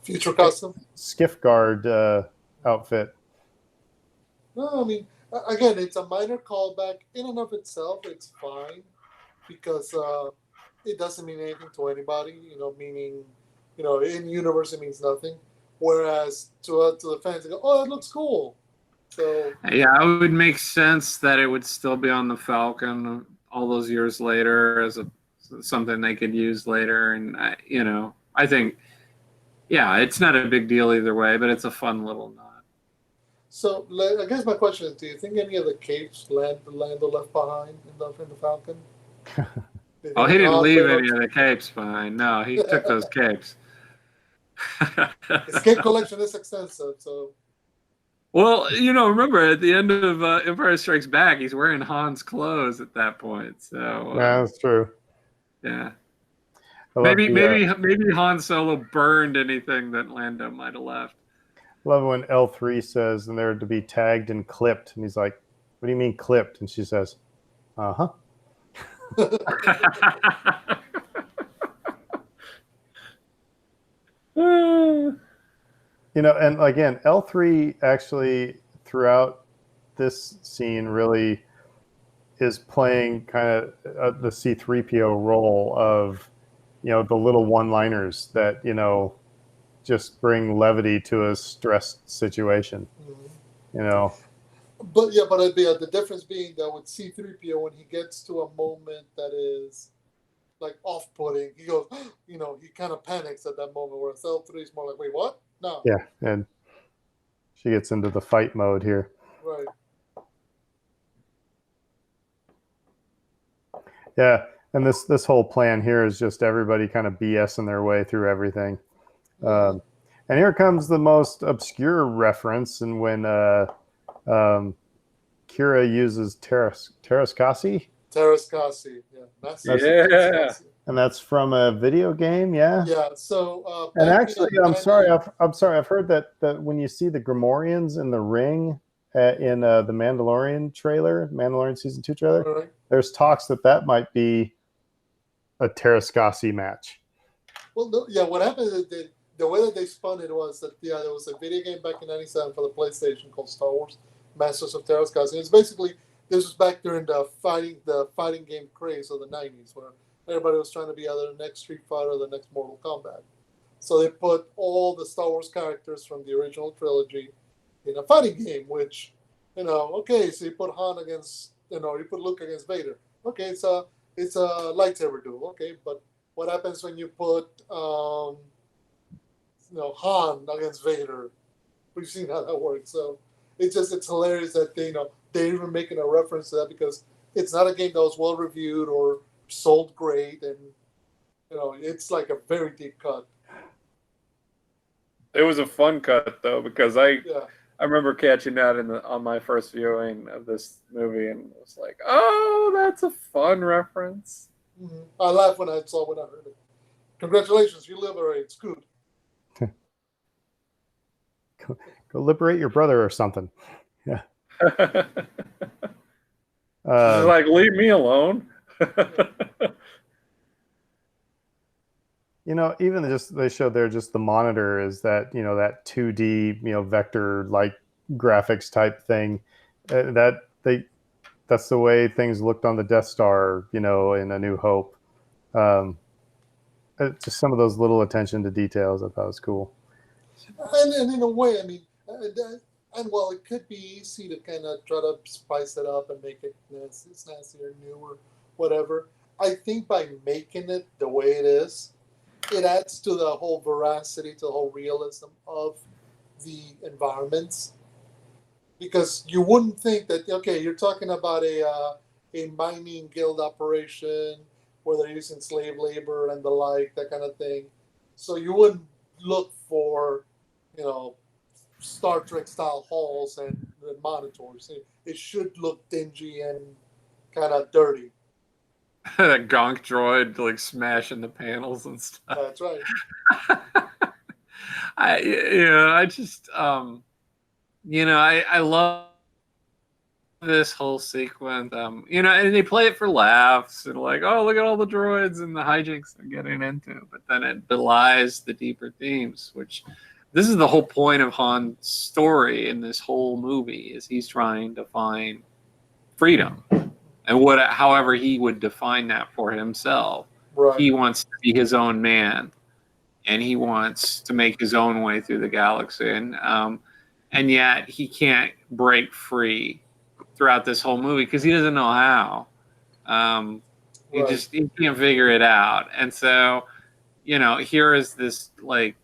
Speaker 2: Future custom.
Speaker 1: skiff guard outfit?
Speaker 2: No, I mean, again, it's a minor callback in and of itself. It's fine because it doesn't mean anything to anybody. Meaning, in universe it means nothing. Whereas to the fans, they go, "Oh, that looks cool." So
Speaker 4: yeah, it would make sense that it would still be on the Falcon all those years later as something they could use later. And I think, yeah, it's not a big deal either way, but it's a fun little nod.
Speaker 2: So I guess my question is: do you think any of the capes Lando left behind in the Falcon?
Speaker 4: Oh, he didn't leave any of the capes behind. No, he took those capes.
Speaker 2: His cape collection is extensive, so.
Speaker 4: Well, remember at the end of Empire Strikes Back, he's wearing Han's clothes at that point. So
Speaker 1: Yeah, that's true.
Speaker 4: yeah,
Speaker 1: I love
Speaker 4: maybe Han Solo burned anything that Lando might have left.
Speaker 1: love when L3 says, and they're to be tagged and clipped, and he's like, "What do you mean clipped?" And she says, "Uh-huh." And again, L3 actually throughout this scene really is playing kind of the C3PO role of, the little one-liners that, just bring levity to a stressed situation,
Speaker 2: But the difference being that with C-3PO, when he gets to a moment that is like off-putting, he goes, he kind of panics at that moment. Whereas L3 is more like, wait, what? No.
Speaker 1: Yeah, and she gets into the fight mode here.
Speaker 2: Right.
Speaker 1: Yeah, and this whole plan here is just everybody kind of BSing their way through everything. And here comes the most obscure reference, and when Kira uses Terrascasi.
Speaker 2: Terrascasi, yeah.
Speaker 3: Yeah.
Speaker 1: And that's from a video game, yeah.
Speaker 2: Yeah. So.
Speaker 1: And actually, I'm sorry. I've heard that when you see the Grimorians in the ring in the Mandalorian trailer, Mandalorian season 2 trailer,
Speaker 2: Right.
Speaker 1: there's talks that might be a Terrascasi match.
Speaker 2: Well, what happened is the way that they spun it was that there was a video game back in '97 for the PlayStation called Star Wars Masters of Terrascasi. It's basically, this was back during the fighting game craze of the '90s, where everybody was trying to be either the next Street Fighter or the next Mortal Kombat. So they put all the Star Wars characters from the original trilogy in a fighting game, which, okay, so you put Han against, you put Luke against Vader. Okay, it's a lightsaber duel. Okay, but what happens when you put, Han against Vader? We've seen how that works. So it's hilarious that they're even making a reference to that, because it's not a game that was well reviewed or sold great, and it's like a very deep cut.
Speaker 3: It was a fun cut though, because I remember catching that on my first viewing of this movie, and it was like, oh, that's a fun reference.
Speaker 2: Mm-hmm. I laughed when I heard it. Congratulations, you liberate Scoot.
Speaker 1: Go liberate your brother or something. Yeah.
Speaker 3: She's like, leave me alone.
Speaker 1: Even they showed there just the monitor is that, that 2D, vector like graphics type thing. That's the way things looked on the Death Star, in A New Hope. Just some of those little attention to details I thought was cool.
Speaker 2: And in a way, I mean, And while it could be easy to kind of try to spice it up and make it nasty or new or whatever, I think by making it the way it is, it adds to the whole veracity, to the whole realism of the environments. Because you wouldn't think that, okay, you're talking about a mining guild operation where they're using slave labor and the like, that kind of thing. So you wouldn't look for, Star Trek style halls and monitors. It should look dingy and kind of dirty.
Speaker 4: That gonk droid like smashing the panels and stuff.
Speaker 2: That's right.
Speaker 4: I just I love this whole sequence. And they play it for laughs and like, oh, look at all the droids and the hijinks they're getting into. But then it belies the deeper themes, which this is the whole point of Han's story in this whole movie, is he's trying to find freedom. And however he would define that for himself.
Speaker 2: Right.
Speaker 4: He wants to be his own man, and he wants to make his own way through the galaxy. And yet he can't break free throughout this whole movie because he doesn't know how. He can't figure it out. And so, here is this like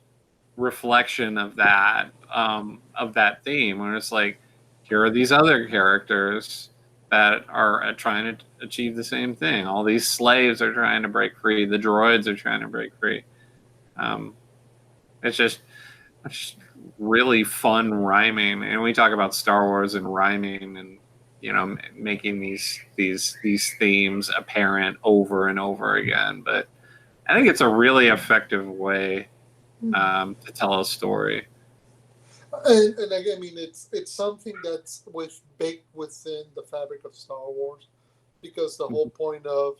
Speaker 4: reflection of that theme, where it's like, here are these other characters that are trying to achieve the same thing. All these slaves are trying to break free. The droids are trying to break free. It's just really fun rhyming. And we talk about Star Wars and rhyming and, making these themes apparent over and over again. But I think it's a really effective way to tell a story.
Speaker 2: And again, I mean, it's something that's baked within the fabric of Star Wars, because the whole point of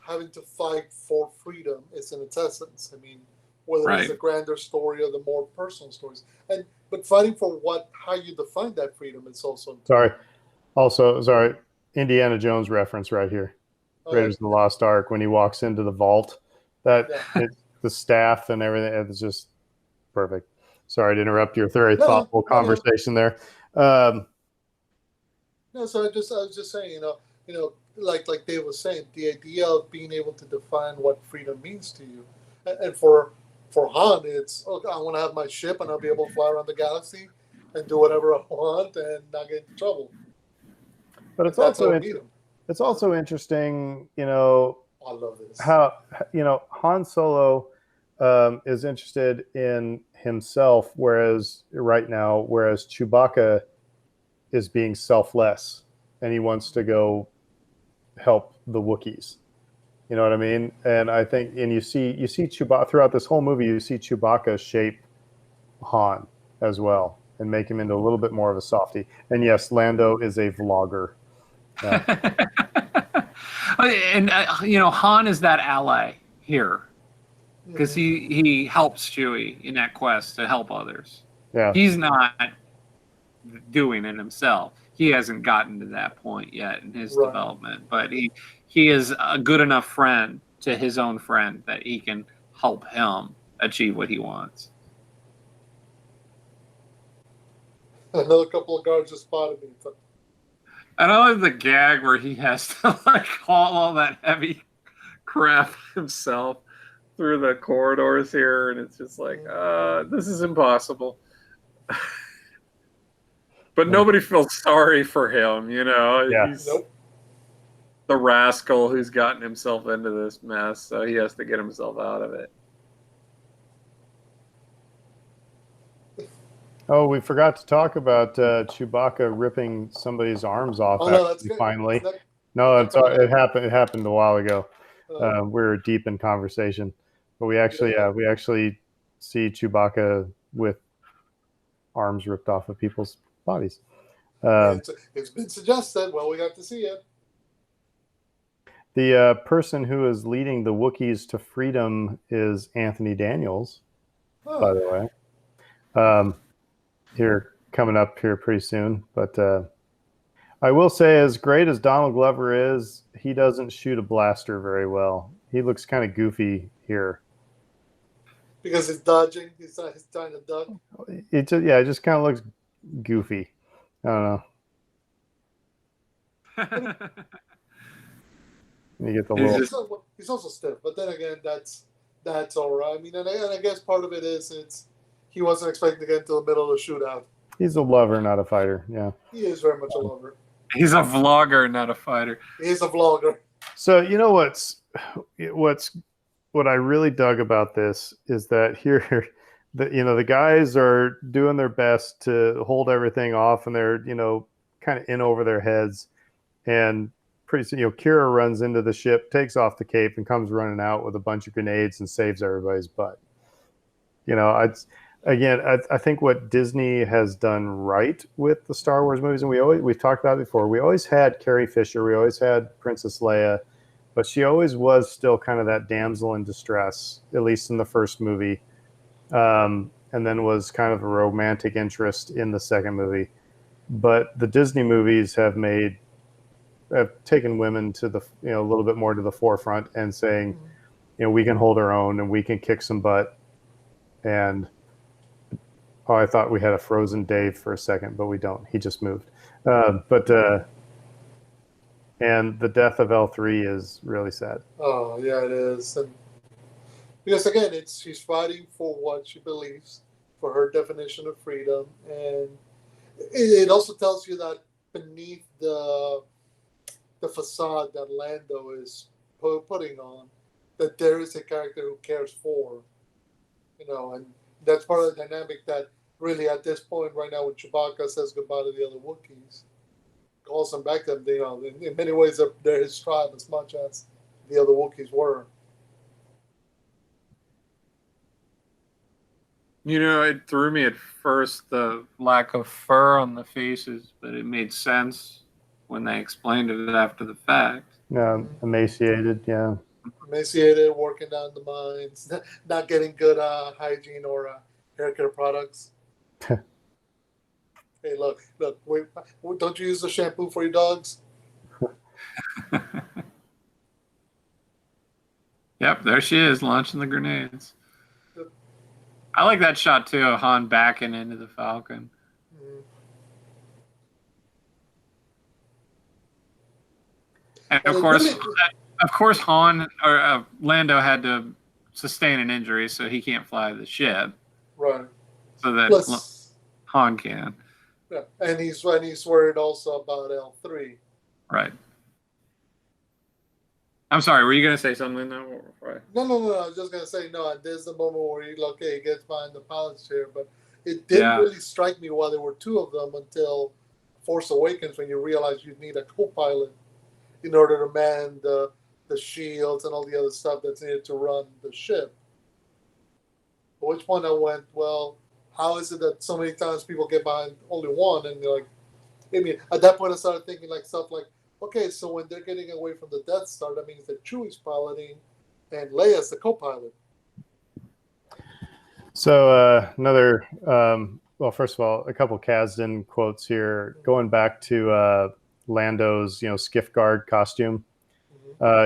Speaker 2: having to fight for freedom is in its essence. I mean, whether it's the grander story or the more personal stories, but fighting for how you define that freedom is also important.
Speaker 1: Sorry, Indiana Jones reference right here. Raiders of the Lost Ark, when he walks into the vault, the staff and everything, it's just perfect. Sorry to interrupt your very thoughtful conversation there.
Speaker 2: No, so I was just saying, like Dave was saying, the idea of being able to define what freedom means to you, and for Han, it's, okay, I want to have my ship and I'll be able to fly around the galaxy and do whatever I want and not get in trouble.
Speaker 1: But it's also interesting,
Speaker 2: I love this.
Speaker 1: How Han Solo is interested in himself, whereas Chewbacca is being selfless and he wants to go help the Wookiees. You know what I mean? And I think, and you see Chewbacca throughout this whole movie, you see Chewbacca shape Han as well and make him into a little bit more of a softie. And yes, Lando is a vlogger.
Speaker 4: And Han is that ally here, because he helps Chewie in that quest to help others.
Speaker 1: Yeah,
Speaker 4: he's not doing it himself. He hasn't gotten to that point yet in his development, but he is a good enough friend to his own friend that he can help him achieve what he wants.
Speaker 2: Another couple of guards just spotted me.
Speaker 4: And I love the gag where he has to like haul all that heavy crap himself through the corridors here, and it's just like, this is impossible. But nobody feels sorry for him,
Speaker 1: Yeah.
Speaker 4: He's the rascal who's gotten himself into this mess, so he has to get himself out of it.
Speaker 1: Oh, we forgot to talk about Chewbacca ripping somebody's arms off. Finally, it happened. It happened a while ago. We were deep in conversation, but we actually see Chewbacca with arms ripped off of people's bodies.
Speaker 2: It's been suggested. Well, we got to see it.
Speaker 1: The person who is leading the Wookiees to freedom is Anthony Daniels, by the way. Here coming up here pretty soon, but I will say, as great as Donald Glover is, he doesn't shoot a blaster very well. He looks kind of goofy here.
Speaker 2: because he's dodging. He's trying to duck.
Speaker 1: It just kind of looks goofy. I don't know. You get the
Speaker 4: He's
Speaker 1: little.
Speaker 2: He's also stiff, but then again, that's all right. I mean, and I guess part of it is he wasn't expecting to get into the middle of the shootout.
Speaker 1: He's a lover, not a fighter. Yeah.
Speaker 2: He is very much a lover.
Speaker 4: He's a vlogger, not a fighter.
Speaker 2: He is a vlogger.
Speaker 1: So you know what I really dug about this is that here, the guys are doing their best to hold everything off, and they're kind of in over their heads, and pretty soon Kira runs into the ship, takes off the cape, and comes running out with a bunch of grenades and saves everybody's butt. I think what Disney has done right with the Star Wars movies, and we've talked about it before. We always had Carrie Fisher, we always had Princess Leia, but she always was still kind of that damsel in distress, at least in the first movie, and then was kind of a romantic interest in the second movie. But the Disney movies have taken women to the a little bit more to the forefront and saying, we can hold our own and we can kick some butt. And I thought we had a frozen Dave for a second, but we don't. He just moved. And the death of L3 is really sad.
Speaker 2: Oh yeah, it is. And because again, she's fighting for what she believes, for her definition of freedom, and it also tells you that beneath the facade that Lando is putting on, that there is a character who cares for, and that's part of the dynamic that really at this point right now when Chewbacca says goodbye to the other Wookiees, calls them back to them, in many ways they're his tribe as much as the other Wookiees were.
Speaker 4: It threw me at first, the lack of fur on the faces, but it made sense when they explained it after the fact.
Speaker 1: Emaciated, yeah.
Speaker 2: Emaciated, working down the mines, not getting good hygiene or hair care products. Hey, look, wait, don't you use the shampoo for your dogs?
Speaker 4: Yep, there she is, launching the grenades. I like that shot too, of Han backing into the Falcon. And of course, Han or Lando had to sustain an injury, so he can't fly the ship.
Speaker 2: Right.
Speaker 4: So that Han can.
Speaker 2: Yeah, and he's worried also about L3.
Speaker 4: Right. I'm sorry, were you going to say something? No, right.
Speaker 2: No. I was just going to say, no, there's the moment where he gets behind the pilot's chair, but it didn't really strike me why there were two of them until Force Awakens, when you realize you need a co-pilot in order to man the shields and all the other stuff that's needed to run the ship. At which point I went, well, how is it that so many times people get behind only one? And you're like, I mean, at that point I started thinking stuff like, okay, so when they're getting away from the Death Star, that means that Chewie's piloting and Leia's the co-pilot.
Speaker 1: So another, well, first of all, a couple Kasdan quotes here, going back to Lando's, skiff guard costume.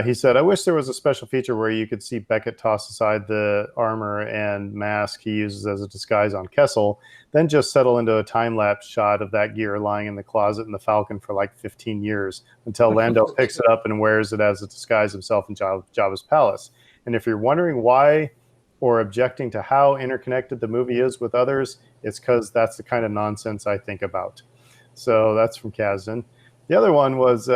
Speaker 1: He said, "I wish there was a special feature where you could see Beckett toss aside the armor and mask he uses as a disguise on Kessel, then just settle into a time-lapse shot of that gear lying in the closet in the Falcon for like 15 years until Lando picks it up and wears it as a disguise himself in Jabba's palace. And if you're wondering why or objecting to how interconnected the movie is with others, it's because that's the kind of nonsense I think about." So that's from Kasdan. The other one was...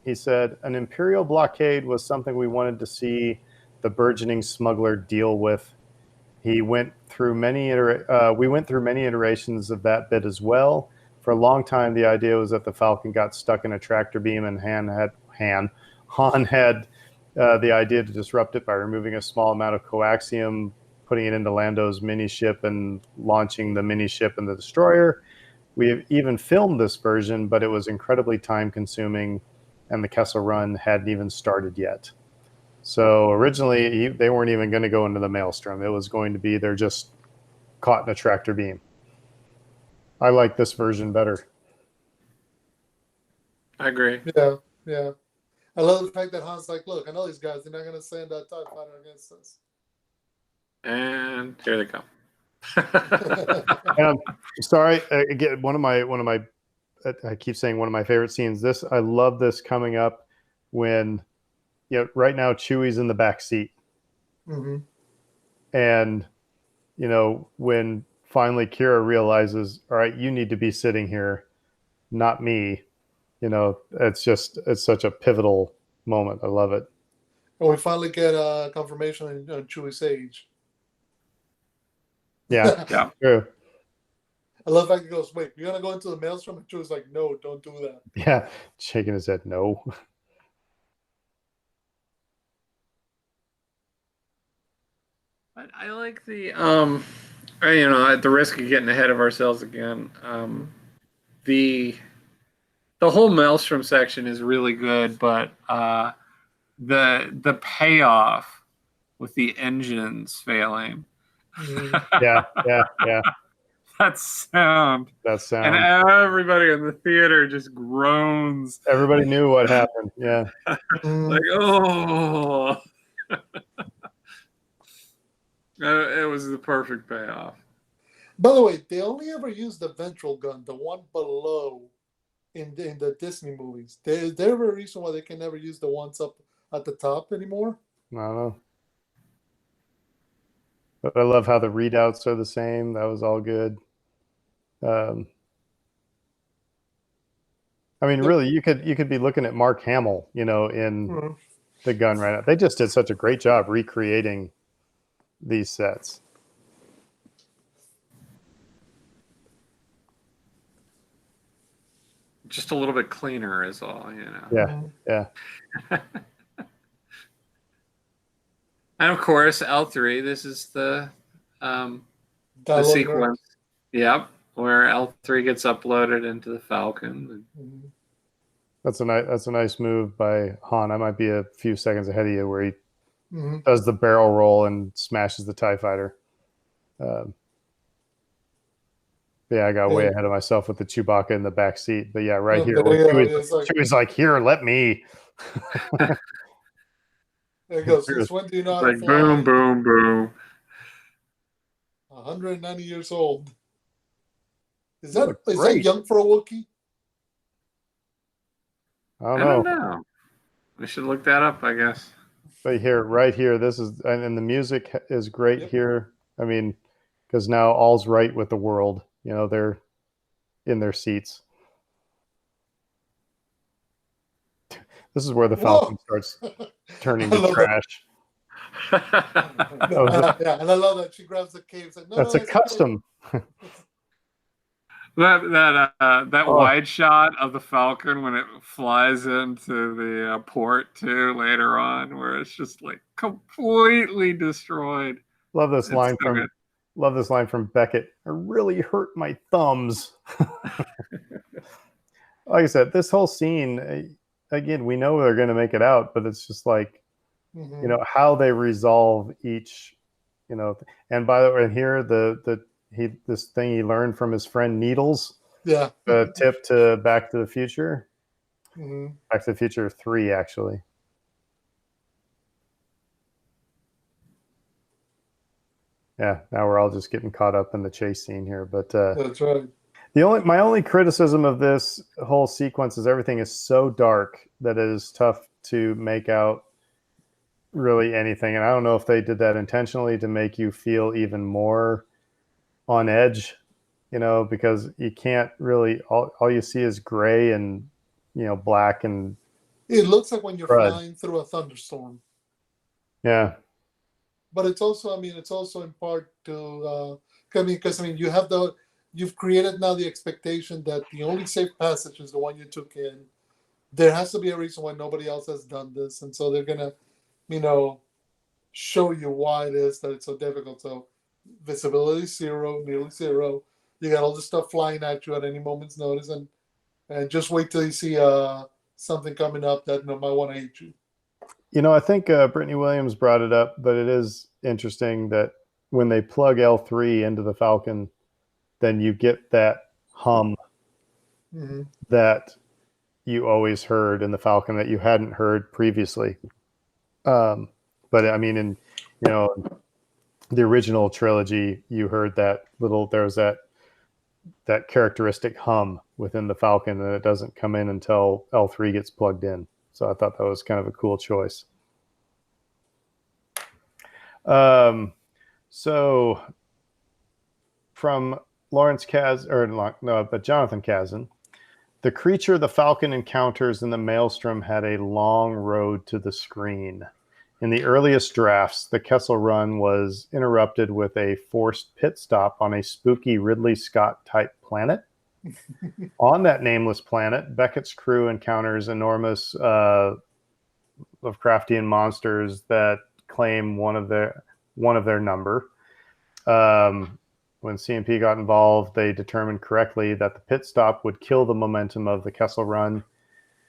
Speaker 1: he said, "An Imperial blockade was something we wanted to see the burgeoning smuggler deal with. We went through many iterations of that bit as well. For a long time, the idea was that the Falcon got stuck in a tractor beam, and Han had the idea to disrupt it by removing a small amount of coaxium, putting it into Lando's mini ship, and launching the mini ship and the destroyer. We have even filmed this version, but it was incredibly time-consuming, and the Kessel Run hadn't even started yet." So originally, they weren't even going to go into the Maelstrom. It was going to be they're just caught in a tractor beam. I like this version better.
Speaker 4: I agree.
Speaker 2: Yeah. I love the fact that Han's like, look, I know these guys, they're not going to send that TIE fighter against us.
Speaker 4: And here they come.
Speaker 1: And I'm sorry, again, one of my I keep saying one of my favorite scenes. I love this coming up when, right now Chewie's in the back seat,
Speaker 2: Mm-hmm.
Speaker 1: and when finally Kira realizes, all right, you need to be sitting here, not me. It's such a pivotal moment. I love it.
Speaker 2: And we finally get confirmation on Chewie's age.
Speaker 1: Yeah,
Speaker 4: Yeah.
Speaker 1: true.
Speaker 2: I love the fact he goes, "Wait, you're gonna go into the maelstrom?" And Chewie's like, "No, don't do that."
Speaker 1: Yeah, shaking his head, no.
Speaker 4: But I like the at the risk of getting ahead of ourselves again, the whole Maelstrom section is really good, but the payoff with the engines failing.
Speaker 2: Mm-hmm.
Speaker 1: Yeah.
Speaker 4: That sound.
Speaker 1: That sound.
Speaker 4: And everybody in the theater just groans.
Speaker 1: Everybody knew what happened. Yeah.
Speaker 4: Like, oh. It was the perfect payoff.
Speaker 2: By the way, they only ever used the ventral gun, the one below, in the Disney movies. Is there ever a reason why they can never use the ones up at the top anymore?
Speaker 1: I don't know. But I love how the readouts are the same. That was all good. I mean, really, you could be looking at Mark Hamill, in the gun right now. They just did such a great job recreating these sets.
Speaker 4: Just a little bit cleaner is all,
Speaker 1: Yeah.
Speaker 4: And of course, L3. This is the
Speaker 2: Dialogue
Speaker 4: sequence. Yep, where L3 gets uploaded into the Falcon.
Speaker 2: Mm-hmm.
Speaker 1: That's a nice move by Han. I might be a few seconds ahead of you, where he
Speaker 2: Mm-hmm.
Speaker 1: does the barrel roll and smashes the TIE fighter. Yeah, I got way ahead of myself with the Chewbacca in the back seat. But yeah, right here, Chewie's like, here, let me.
Speaker 2: There it goes. Since when do you know how to
Speaker 4: Like
Speaker 2: fly?
Speaker 4: boom, boom, boom.
Speaker 2: 190 years old. Is
Speaker 1: You
Speaker 2: that
Speaker 1: look
Speaker 2: is that
Speaker 1: great.
Speaker 2: young for a Wookiee?
Speaker 1: I
Speaker 4: I
Speaker 1: don't
Speaker 4: don't
Speaker 1: know.
Speaker 4: know. We should look that up, I guess.
Speaker 1: But right here, this is, and the music is great
Speaker 2: Yep.
Speaker 1: here. I mean, because now all's right with the world. They're in their seats. This is where the Falcon starts turning to trash.
Speaker 2: Yeah, and I love that she grabs the cave. Like,
Speaker 1: That's a custom.
Speaker 4: That wide shot of the Falcon when it flies into the port too later on, where it's just like completely destroyed.
Speaker 1: Love this
Speaker 4: It's
Speaker 1: line
Speaker 4: so good.
Speaker 1: Love this line from Beckett. I really hurt my thumbs. Like I said, this whole scene, again, we know they're going to make it out, but it's just like, how they resolve each, and by the way, here, this thing he learned from his friend Needles,
Speaker 2: Yeah.
Speaker 1: the tip to Back to the Future.
Speaker 2: Mm-hmm.
Speaker 1: Back to the Future 3, actually. Yeah, now we're all just getting caught up in the chase scene here. But
Speaker 2: That's right.
Speaker 1: my only criticism of this whole sequence is everything is so dark that it is tough to make out really anything. And I don't know if they did that intentionally to make you feel even more on edge, because you can't really, all you see is gray and, black and.
Speaker 2: It looks like when you're
Speaker 1: red.
Speaker 2: flying through a thunderstorm.
Speaker 1: Yeah.
Speaker 2: But it's also in part to, because you've created now the expectation that the only safe passage is the one you took in. There has to be a reason why nobody else has done this, and so they're gonna, show you why it is that it's so difficult. So visibility zero, nearly zero. You got all this stuff flying at you at any moment's notice, and just wait till you see something coming up that might want to eat you.
Speaker 1: I think Brittany Williams brought it up, but it is interesting that when they plug L3 into the Falcon, then you get that hum that you always heard in the Falcon that you hadn't heard previously. But I mean, in the original trilogy, you heard that there was that characteristic hum within the Falcon, and it doesn't come in until L3 gets plugged in. So I thought that was kind of a cool choice. So from Jonathan Kazan, the creature the Falcon encounters in the Maelstrom had a long road to the screen. In the earliest drafts, the Kessel Run was interrupted with a forced pit stop on a spooky Ridley Scott-type planet. On that nameless planet, Beckett's crew encounters enormous Lovecraftian monsters that claim one of their number. When CMP got involved, they determined correctly that the pit stop would kill the momentum of the Kessel Run.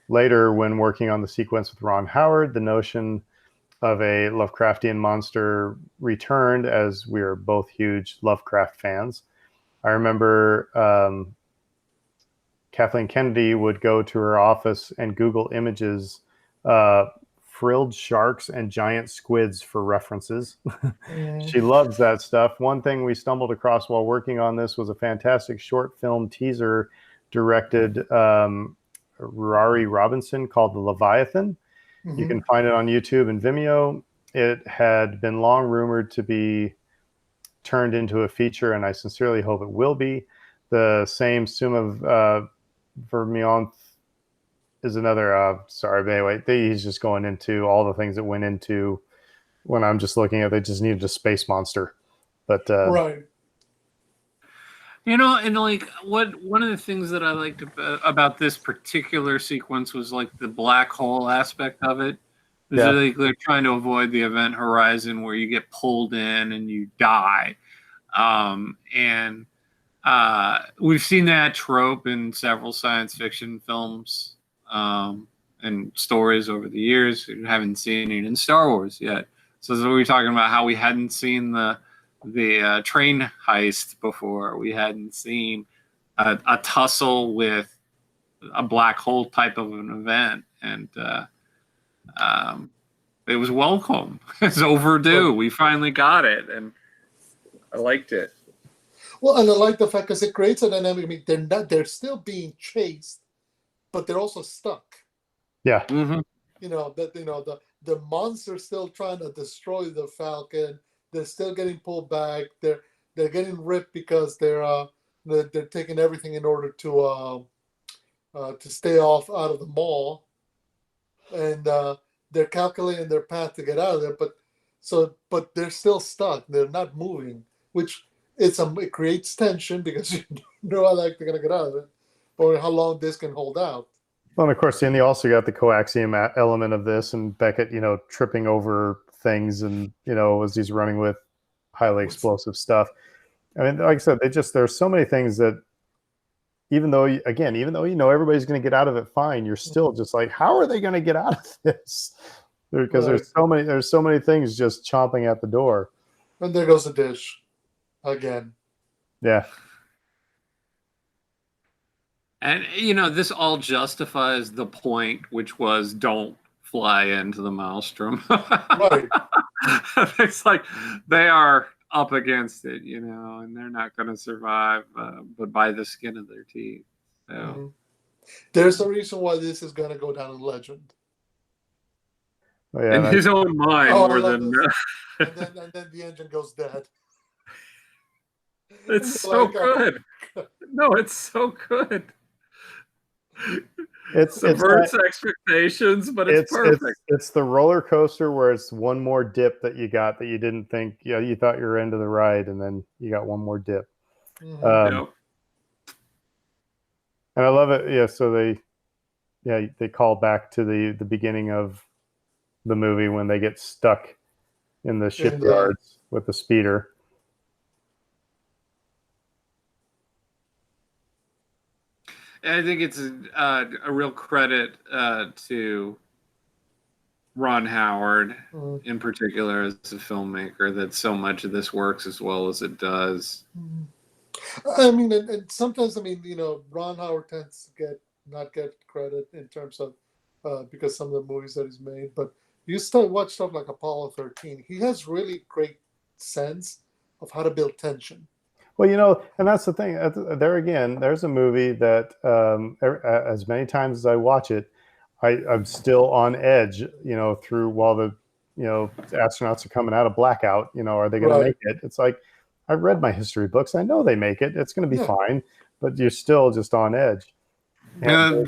Speaker 1: Later, when working on the sequence with Ron Howard, the notion of a Lovecraftian monster returned, as we are both huge Lovecraft fans. I remember Kathleen Kennedy would go to her office and Google images, frilled sharks and giant squids for references. She loves that stuff. One thing we stumbled across while working on this was a fantastic short film teaser directed Rory Robinson called The Leviathan. You can find it on YouTube and Vimeo. It had been long rumored to be turned into a feature, and I sincerely hope it will be. The same Suma Vermeulen is another, sorry, but anyway, he's just going into all the things that went into when I'm just looking at, they just needed a space monster. But
Speaker 2: right.
Speaker 4: You know, and like one of the things that I liked about this particular sequence was like the black hole aspect of it.
Speaker 1: Yeah.
Speaker 4: Like they're trying to avoid the event horizon where you get pulled in and you die. We've seen that trope in several science fiction films and stories over the years. We haven't seen it in Star Wars yet. So we were talking about how we hadn't seen the train heist before. We hadn't seen a tussle with a black hole type of an event, and it was welcome. It's overdue. We finally got it, and I liked it.
Speaker 2: Well, and I like the fact because it creates a dynamic. I mean, they're still being chased, but they're also stuck.
Speaker 1: Yeah.
Speaker 4: Mm-hmm.
Speaker 2: The monster's still trying to destroy the Falcon. They're still getting pulled back. They're getting ripped because they're taking everything in order to stay out of the mall, and they're calculating their path to get out of there. But they're still stuck. They're not moving, which it creates tension because you know how they're gonna get out of it, or how long this can hold out.
Speaker 1: Well, and of course, then you also got the coaxium element of this, and Beckett, tripping over things, and as he's running with highly explosive stuff. I mean, like I said, there's so many things that even though everybody's going to get out of it fine, you're still just like, how are they going to get out of this? Because there's so many things just chomping at the door.
Speaker 2: And there goes the dish again.
Speaker 1: Yeah.
Speaker 4: And this all justifies the point, which was don't fly into the Maelstrom.
Speaker 2: Right.
Speaker 4: It's like they are up against it, and they're not going to survive, but by the skin of their teeth. So
Speaker 2: there's a reason why this is going to go down in legend.
Speaker 1: Oh, yeah,
Speaker 4: in his own mind, more than.
Speaker 2: And then the engine goes dead.
Speaker 4: It's so good. No, it's so good.
Speaker 1: It
Speaker 4: subverts expectations, but it's perfect.
Speaker 1: It's the roller coaster where it's one more dip that you got that you didn't think. You thought you were into the ride, and then you got one more dip.
Speaker 4: Yep.
Speaker 1: And I love it. Yeah, so they call back to the beginning of the movie when they get stuck in the shipyards with the speeder.
Speaker 4: I think it's a real credit to Ron Howard in particular as a filmmaker that so much of this works as well as it does.
Speaker 2: I mean, and sometimes, Ron Howard tends to not get credit in terms of because some of the movies that he's made, but you watch stuff like Apollo 13. He has really great sense of how to build tension.
Speaker 1: Well, and that's the thing. There again, there's a movie that as many times as I watch it, I'm still on edge, through while the, astronauts are coming out of blackout, are they going to
Speaker 2: Right.
Speaker 1: make it? It's like, I've read my history books. I know they make it. It's going to be
Speaker 2: Yeah.
Speaker 1: fine, but you're still just on edge. And,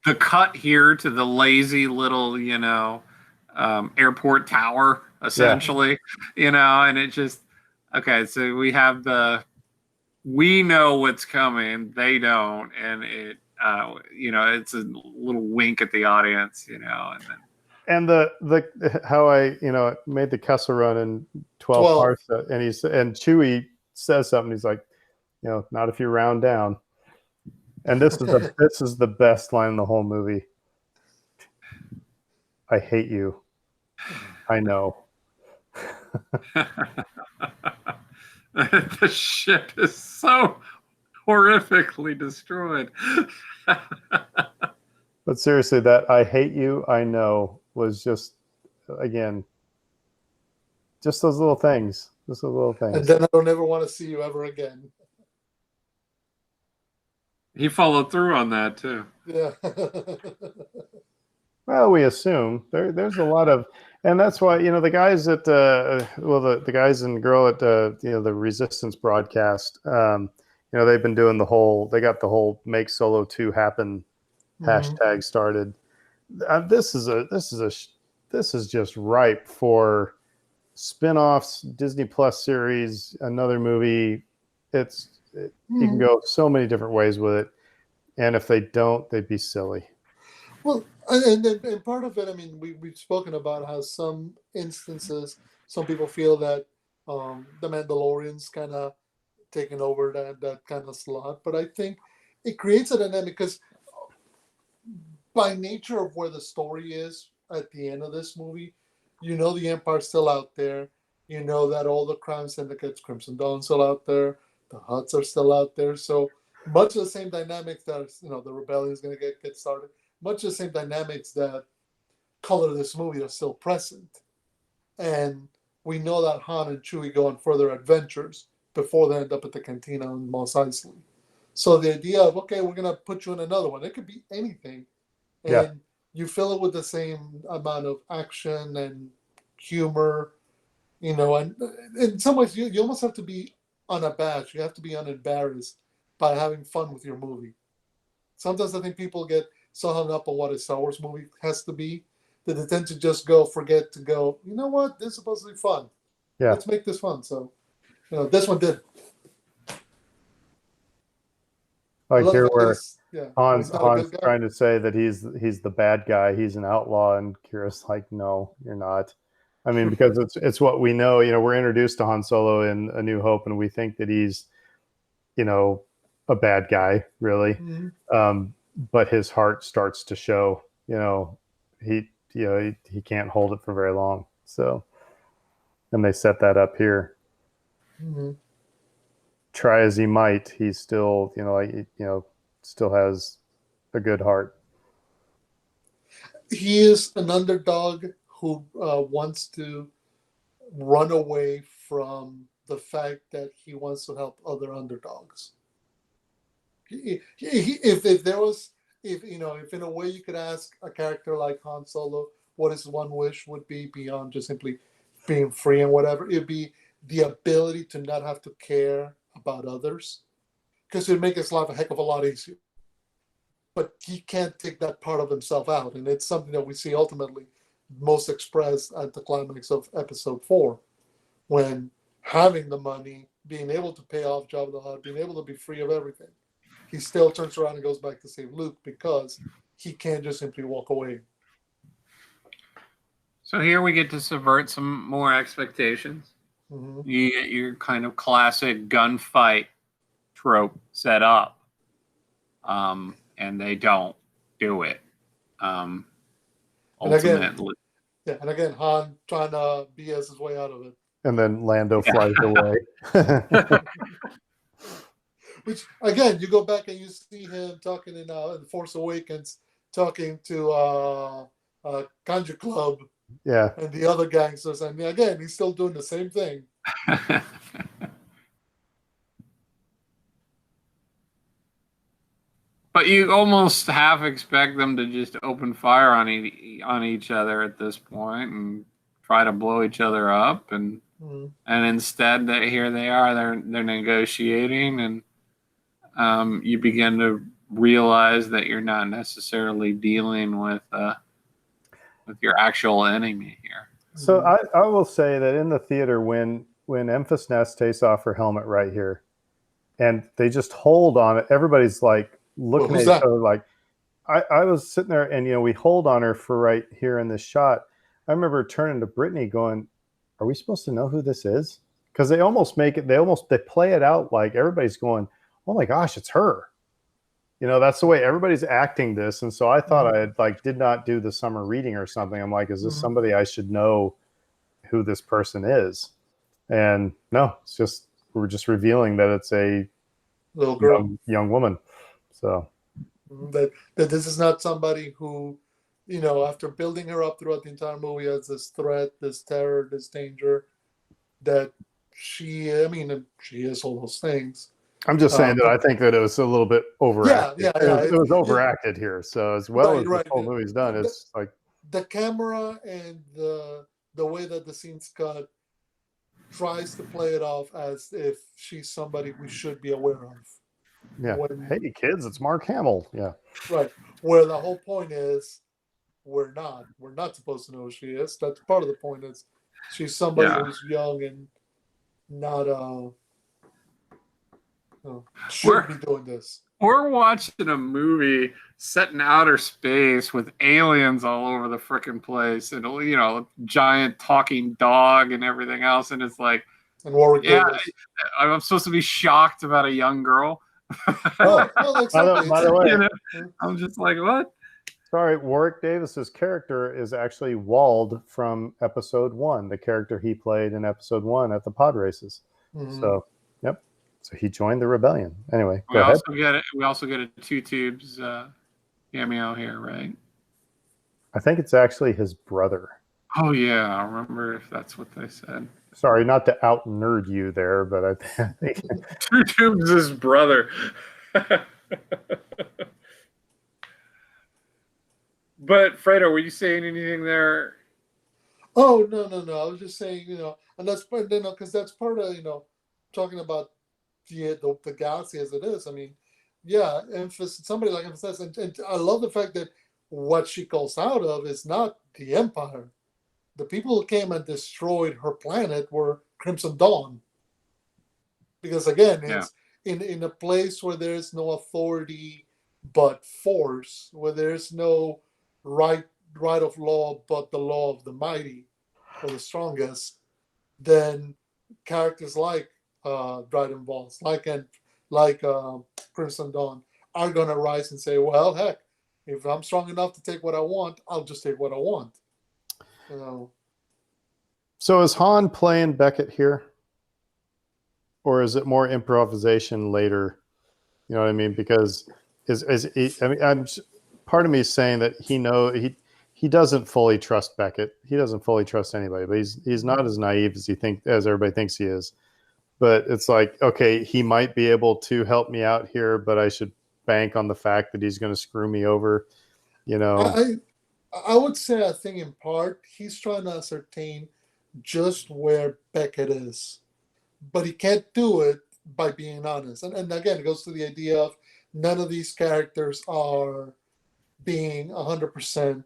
Speaker 4: The cut here to the lazy little, airport tower, essentially, and it just, okay, so we know what's coming, they don't, and it, it's a little wink at the audience, and then.
Speaker 1: and the how I made the Kessel Run in 12 parts, and Chewie says something. He's like, not if you round down. And this is the best line in the whole movie. I hate you. I know.
Speaker 4: The ship is so horrifically destroyed.
Speaker 1: But seriously, that I hate you, I know was just, again, just those little things. Just those little things.
Speaker 2: And then I don't ever want to see you ever again.
Speaker 4: He followed through on that too.
Speaker 2: Yeah.
Speaker 1: Well, we assume there's a lot of, and that's why the guys at the guys and girl at the Resistance broadcast, they've been doing they got the whole Make Solo 2 Happen hashtag started. This is just ripe for spin-offs, Disney Plus series, another movie. You can go so many different ways with it, and if they don't, they'd be silly.
Speaker 2: Well, and part of it, I mean, we've spoken about how some instances, some people feel that the Mandalorian's kind of taken over that kind of slot, but I think it creates a dynamic because by nature of where the story is at the end of this movie, the Empire's still out there. That all the crime syndicates, Crimson Dawn's still out there. The Hutts are still out there. So much of the same dynamics that, the rebellion is going to get started, much of the same dynamics that color this movie are still present. And we know that Han and Chewie go on further adventures before they end up at the cantina on Mos Eisley. So the idea of, okay, we're going to put you in another one. It could be anything. And you fill it with the same amount of action and humor, and in some ways you almost have to be unabashed. You have to be unembarrassed by having fun with your movie. Sometimes I think people get so hung up on what a Star Wars movie has to be that they tend to just forget to go, you know what, this is supposed to be fun.
Speaker 1: Yeah.
Speaker 2: Let's make this fun. So, this one did.
Speaker 1: Like here where Han's
Speaker 2: Han's
Speaker 1: trying to say that he's the bad guy, he's an outlaw, and Kira's like, no, you're not. I mean, because it's what we know. We're introduced to Han Solo in A New Hope, and we think that he's, a bad guy, really.
Speaker 2: Mm-hmm.
Speaker 1: But his heart starts to show. He can't hold it for very long. So, and they set that up here.
Speaker 2: Mm-hmm.
Speaker 1: Try as he might, he's still, still has a good heart.
Speaker 2: He is an underdog who wants to run away from the fact that he wants to help other underdogs. If in a way you could ask a character like Han Solo, what his one wish would be beyond just simply being free and whatever, it'd be the ability to not have to care about others, because it would make his life a heck of a lot easier. But he can't take that part of himself out, and it's something that we see ultimately most expressed at the climax of Episode 4, when having the money, being able to pay off Jabba the Hutt, being able to be free of everything, he still turns around and goes back to save Luke because he can't just simply walk away.
Speaker 4: So here we get to subvert some more expectations.
Speaker 2: Mm-hmm.
Speaker 4: You get your kind of classic gunfight trope set up, and they don't do it. Ultimately,
Speaker 2: and again, Han trying to BS his way out of it.
Speaker 1: And then Lando flies away.
Speaker 2: Which, again, you go back and you see him talking in The Force Awakens, talking to Kanji Club
Speaker 1: Yeah.
Speaker 2: and the other gangsters. And again, he's still doing the same thing.
Speaker 4: But you almost half expect them to just open fire on each other at this point and try to blow each other up, and instead that here they are, they're negotiating, and you begin to realize that you're not necessarily dealing with your actual enemy here.
Speaker 1: So I will say that in the theater, when Emphas Nest takes off her helmet right here, and they just hold on it, everybody's like looking at each other like, I was sitting there, and we hold on her for right here in this shot. I remember turning to Brittany going, are we supposed to know who this is? Because they almost make it, they play it out like everybody's going, oh my gosh, it's her. That's the way everybody's acting this. And so I thought I had did not do the summer reading or something. I'm like, is this somebody I should know who this person is? And no, it's just, we're just revealing that it's a
Speaker 2: little girl,
Speaker 1: young woman. So
Speaker 2: that this is not somebody who, after building her up throughout the entire movie as this threat, this terror, this danger, that she is all those things.
Speaker 1: I'm just saying that I think that it was a little bit overacted.
Speaker 2: Yeah.
Speaker 1: It was overacted here. So as well as the whole movie's done, it's like
Speaker 2: the camera and the way that the scene's cut tries to play it off as if she's somebody we should be aware of.
Speaker 1: Yeah. Hey kids, it's Mark Hamill. Yeah.
Speaker 2: Right. Where the whole point is we're not supposed to know who she is. That's part of the point, is she's somebody who's young and not should be doing this.
Speaker 4: We're watching a movie set in outer space with aliens all over the freaking place, and giant talking dog and everything else, and it's like,
Speaker 2: and Warwick Davis.
Speaker 4: I'm supposed to be shocked about a young girl.
Speaker 1: By the way,
Speaker 4: I'm just like, what?
Speaker 1: Sorry, Warwick Davis's character is actually Wald from episode 1, the character he played in episode 1 at the pod races. So, yep. So he joined the rebellion. Anyway,
Speaker 4: we also get a Two Tubes cameo here, right?
Speaker 1: I think it's actually his brother.
Speaker 4: Oh yeah, I remember if that's what they said.
Speaker 1: Sorry, not to out nerd you there, but I think
Speaker 3: Two Tubes' his brother. But Fredo, were you saying anything there?
Speaker 2: Oh no! I was just saying, and that's part, because that's part of talking about the galaxy as it is. I mean, somebody like Emphasis, and I love the fact that what she calls out of is not the Empire. The people who came and destroyed her planet were Crimson Dawn. Because again, it's in a place where there is no authority but force, where there is no right of law but the law of the mighty or the strongest, then characters like Dryden Voss, like Crimson Dawn, are going to rise and say, well, heck, if I'm strong enough to take what I want, I'll just take what I want.
Speaker 1: So is Han playing Beckett here? Or is it more improvisation later? You know what I mean? Because part of me is saying that he doesn't fully trust Beckett. He doesn't fully trust anybody, but he's not as naive as everybody thinks he is. But it's like, okay, he might be able to help me out here, but I should bank on the fact that he's going to screw me over.
Speaker 2: I would say, I think in part he's trying to ascertain just where Beckett is, but he can't do it by being honest. And again, it goes to the idea of none of these characters are being 100%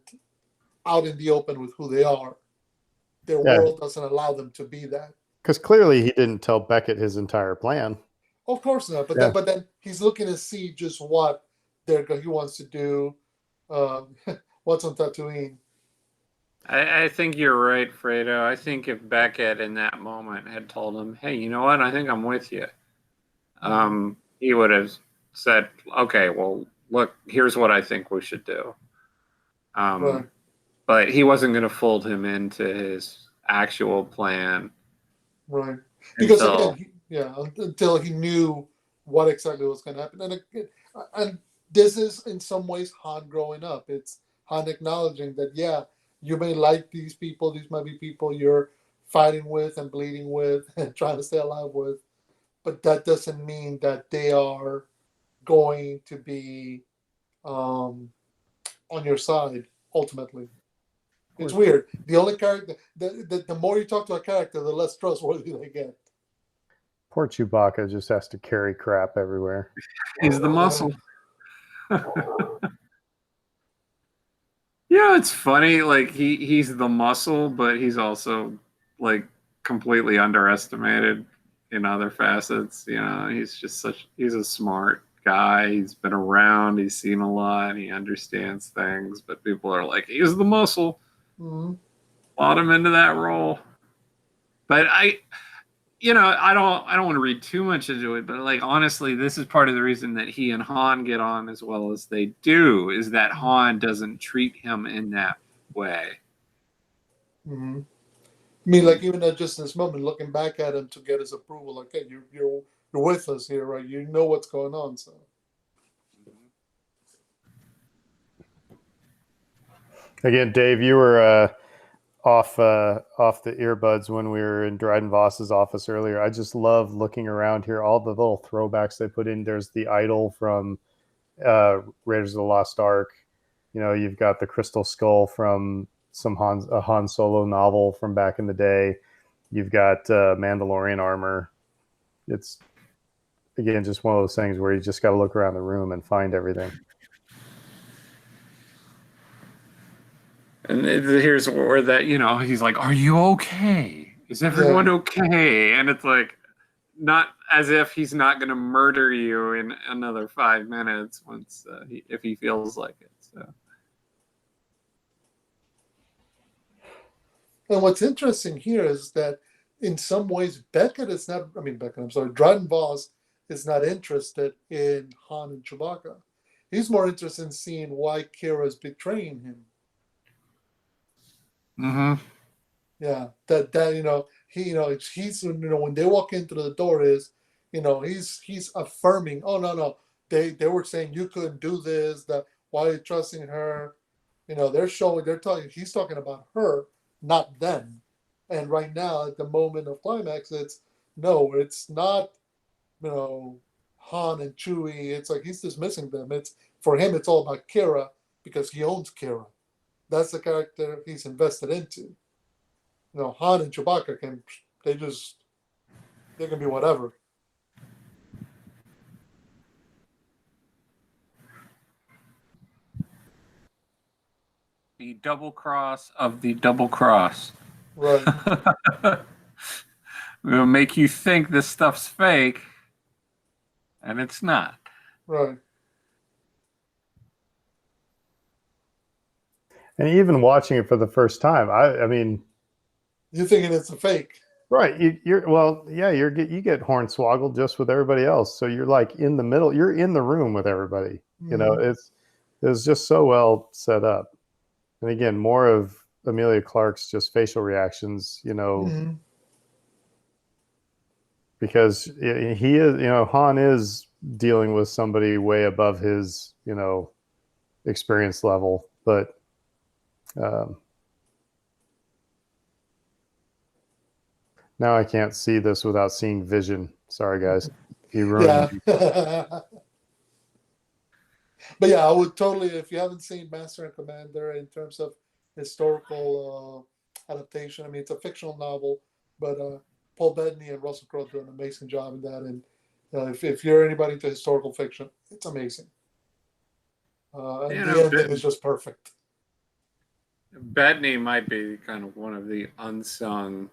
Speaker 2: out in the open with who they are. Their world doesn't allow them to be that.
Speaker 1: Because clearly he didn't tell Beckett his entire plan.
Speaker 2: Of course not. But then he's looking to see just what he wants to do. What's on Tatooine.
Speaker 3: I think you're right, Fredo. I think if Beckett in that moment had told him, hey, you know what? I think I'm with you. He would have said, okay, well, look, here's what I think we should do.
Speaker 2: Right.
Speaker 3: But he wasn't going to fold him into his actual plan.
Speaker 2: Right. Because until he knew what exactly was going to happen. And this is in some ways Han growing up. It's Han acknowledging that, you may like these people. These might be people you're fighting with and bleeding with and trying to stay alive with. But that doesn't mean that they are going to be on your side ultimately. It's weird. The only character, the more you talk to a character, the less trustworthy they get.
Speaker 1: Poor Chewbacca just has to carry crap everywhere.
Speaker 4: He's the muscle. Yeah, it's funny. Like he's the muscle, but he's also like completely underestimated in other facets. You know, he's a smart guy. He's been around. He's seen a lot. He understands things. But people are like, he's the muscle.
Speaker 2: Mm-hmm.
Speaker 4: Brought him into that role. But I don't want to read too much into it, but like honestly, this is part of the reason that he and Han get on as well as they do, is that Han doesn't treat him in that way.
Speaker 2: Mm-hmm. I mean, like even at just this moment, looking back at him to get his approval, like, hey, you're with us here, right? You know what's going on, so.
Speaker 1: Again, Dave, you were off the earbuds when we were in Dryden Voss's office earlier. I just love looking around here. All the little throwbacks they put in. There's the idol from Raiders of the Lost Ark. You know, you've got the crystal skull from a Han Solo novel from back in the day. You've got Mandalorian armor. It's, again, just one of those things where you just got to look around the room and find everything.
Speaker 4: And here's where that, he's like, are you okay? Is everyone okay? And it's like, not as if he's not going to murder you in another 5 minutes once if he feels like it. So.
Speaker 2: And what's interesting here is that in some ways, Dryden Voss is not interested in Han and Chewbacca. He's more interested in seeing why Kira is betraying him.
Speaker 4: Mm-hmm.
Speaker 2: Yeah, he's when they walk into the door he's affirming. Oh no, they were saying you couldn't do this. That why are you trusting her? He's talking about her, not them. And right now, at the moment of climax, it's not Han and Chewie. It's like he's dismissing them. It's for him. It's all about Kira because he owns Kira. That's the character he's invested into. Han and Chewbacca can be whatever.
Speaker 4: The double cross of the double cross.
Speaker 2: Right.
Speaker 4: It'll make you think this stuff's fake, and it's not.
Speaker 2: Right.
Speaker 1: And even watching it for the first time, I mean,
Speaker 2: you're thinking it's a fake,
Speaker 1: right? You get hornswoggled just with everybody else, so you're like in the middle. You're in the room with everybody.
Speaker 2: Mm-hmm.
Speaker 1: It's just so well set up. And again, more of Emilia Clarke's just facial reactions,
Speaker 2: mm-hmm.
Speaker 1: because he is, Han is dealing with somebody way above his, experience level, but. Now I can't see this without seeing Vision. Sorry, guys. He ruined
Speaker 2: it. But yeah, I would totally, if you haven't seen Master and Commander in terms of historical adaptation, I mean, it's a fictional novel, but Paul Bettany and Russell Crowe do an amazing job in that. And if you're anybody into historical fiction, it's amazing. And the ending is just perfect.
Speaker 4: Bettany might be kind of one of the unsung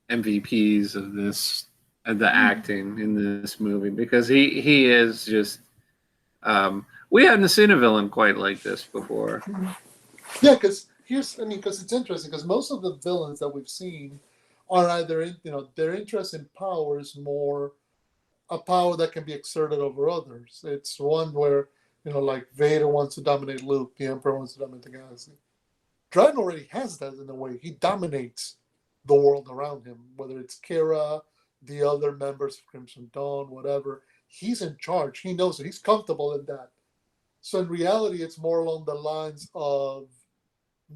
Speaker 4: MVPs of the acting in this movie, because he is just we hadn't seen a villain quite like this before.
Speaker 2: Yeah, because it's interesting because most of the villains that we've seen are either their interest in power is more a power that can be exerted over others. It's one where like Vader wants to dominate Luke, the Emperor wants to dominate the galaxy. Dryden already has that in a way. He dominates the world around him, whether it's Kira, the other members of Crimson Dawn, whatever. He's in charge. He knows it. He's comfortable in that. So in reality, it's more along the lines of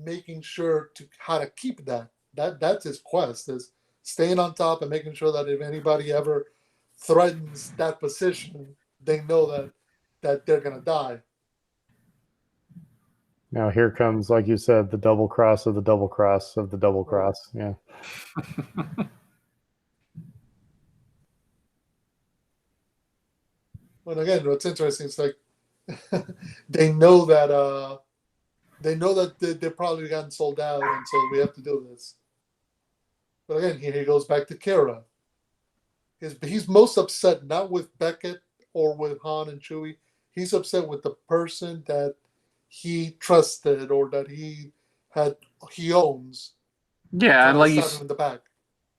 Speaker 2: making sure how to keep that that's his quest, is staying on top and making sure that if anybody ever threatens that position, they know that they're gonna die.
Speaker 1: Now here comes, like you said, the double cross of the double cross of the double cross. Yeah.
Speaker 2: But again, what's interesting is like they know that they're probably gotten sold out, and so we have to do this. But again, here he goes back to Kira. He's most upset not with Beckett or with Han and Chewie. He's upset with the person that he trusted or that he owns.
Speaker 4: Yeah, and like
Speaker 2: Stab him in the back.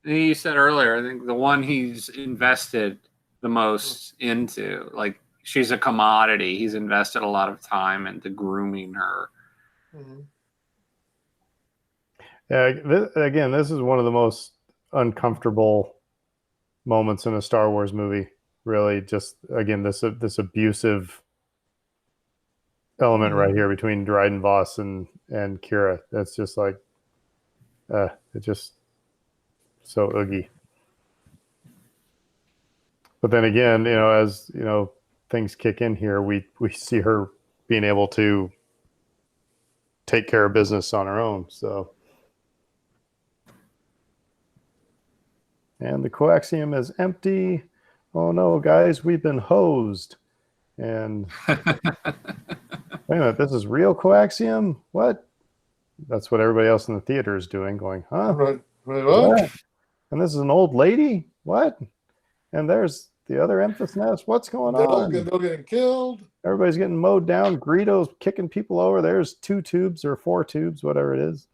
Speaker 4: you said earlier, I think the one he's invested the most into, like she's a commodity. He's invested a lot of time into grooming her.
Speaker 2: Mm-hmm.
Speaker 1: Yeah, this is one of the most uncomfortable moments in a Star Wars movie. Really, just again, this abusive element right here between Dryden Voss and Kira. That's just like, it just so oogie. But then again, as things kick in here, we see her being able to take care of business on her own. So, and the coaxium is empty. Oh no, guys, we've been hosed. And wait a minute, this is real coaxium? What? That's what everybody else in the theater is doing, going, huh?
Speaker 2: Right. What?
Speaker 1: And this is an old lady? What? And there's the other Emphas nest. What's going on?
Speaker 2: They're all getting killed.
Speaker 1: Everybody's getting mowed down. Greedo's kicking people over. There's 2 tubes or 4 tubes, whatever it is.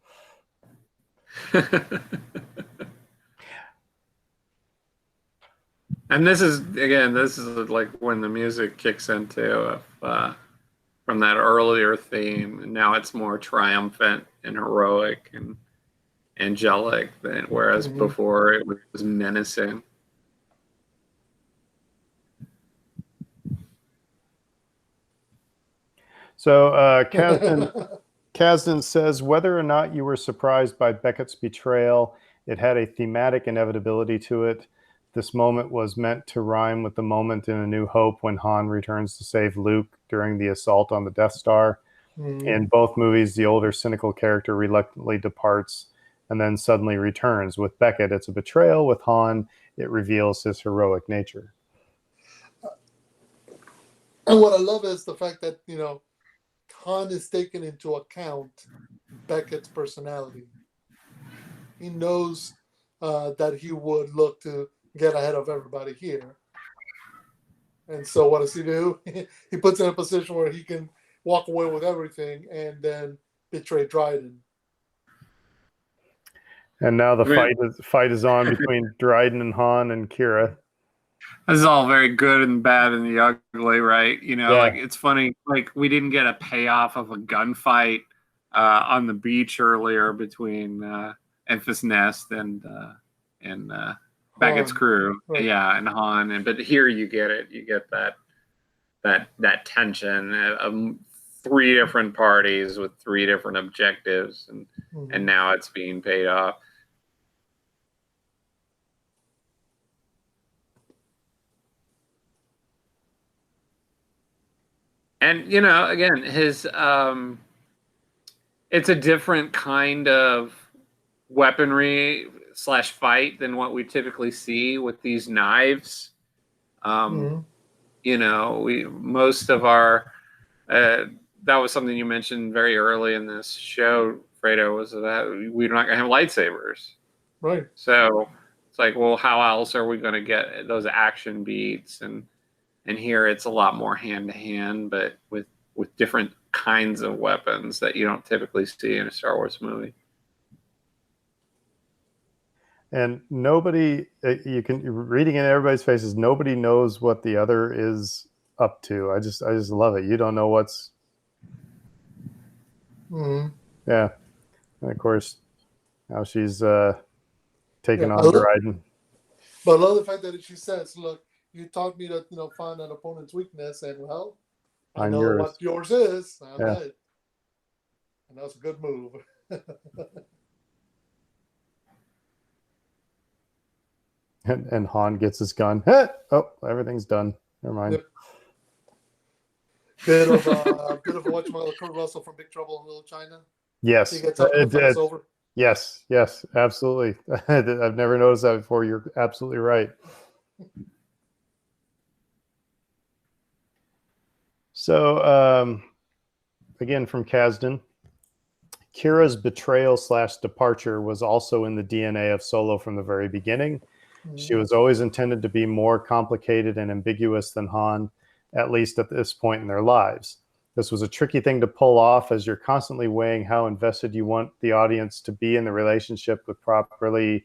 Speaker 4: And this is like when the music kicks into from that earlier theme, and now it's more triumphant and heroic and angelic than whereas before it was menacing.
Speaker 1: So Kasdan says, whether or not you were surprised by Beckett's betrayal, it had a thematic inevitability to it. This moment was meant to rhyme with the moment in A New Hope when Han returns to save Luke during the assault on the Death Star. In both movies, the older, cynical character reluctantly departs and then suddenly returns. With Beckett, it's a betrayal. With Han, it reveals his heroic nature.
Speaker 2: And what I love is the fact that, Han is taking into account Beckett's personality. He knows that he would look to get ahead of everybody here. And so what does he do? He puts in a position where he can walk away with everything and then betray Dryden.
Speaker 1: And now the fight is on between Dryden and Han and Kira.
Speaker 4: This is all very good and bad and the ugly, right? Like it's funny, like we didn't get a payoff of a gunfight on the beach earlier between Enfys Nest and Beckett's crew,
Speaker 2: right.
Speaker 4: Yeah, and Han. But here you get it. You get that tension of 3 different parties with 3 different objectives, and now it's being paid off. And again, his it's a different kind of weaponry / fight than what we typically see with these knives. Most of our that was something you mentioned very early in this show, Fredo, was that we're not going to have lightsabers.
Speaker 2: Right.
Speaker 4: So it's like, well, how else are we going to get those action beats? And here it's a lot more hand to hand, but with different kinds of weapons that you don't typically see in a Star Wars movie.
Speaker 1: And nobody, reading in everybody's faces, nobody knows what the other is up to. I just love it. You don't know what's. Yeah, and of course, now she's taking on Dryden.
Speaker 2: But I love the fact that she says, "Look, you taught me to find an opponent's weakness, and well, I know
Speaker 1: yours.
Speaker 2: What yours is. I
Speaker 1: Yeah.
Speaker 2: bet. And that's a good move."
Speaker 1: And Han gets his gun. Oh, everything's done. Never mind.
Speaker 2: Yep. Bit of whatchamacallit, Kurt Russell from Big Trouble in Little China.
Speaker 1: Yes,
Speaker 2: He gets up and falls over.
Speaker 1: Yes, absolutely. I've never noticed that before. You're absolutely right. So, again, from Kasdan, Kira's betrayal / departure was also in the DNA of Solo from the very beginning. She was always intended to be more complicated and ambiguous than Han, at least at this point in their lives. This was a tricky thing to pull off, as you're constantly weighing how invested you want the audience to be in the relationship with properly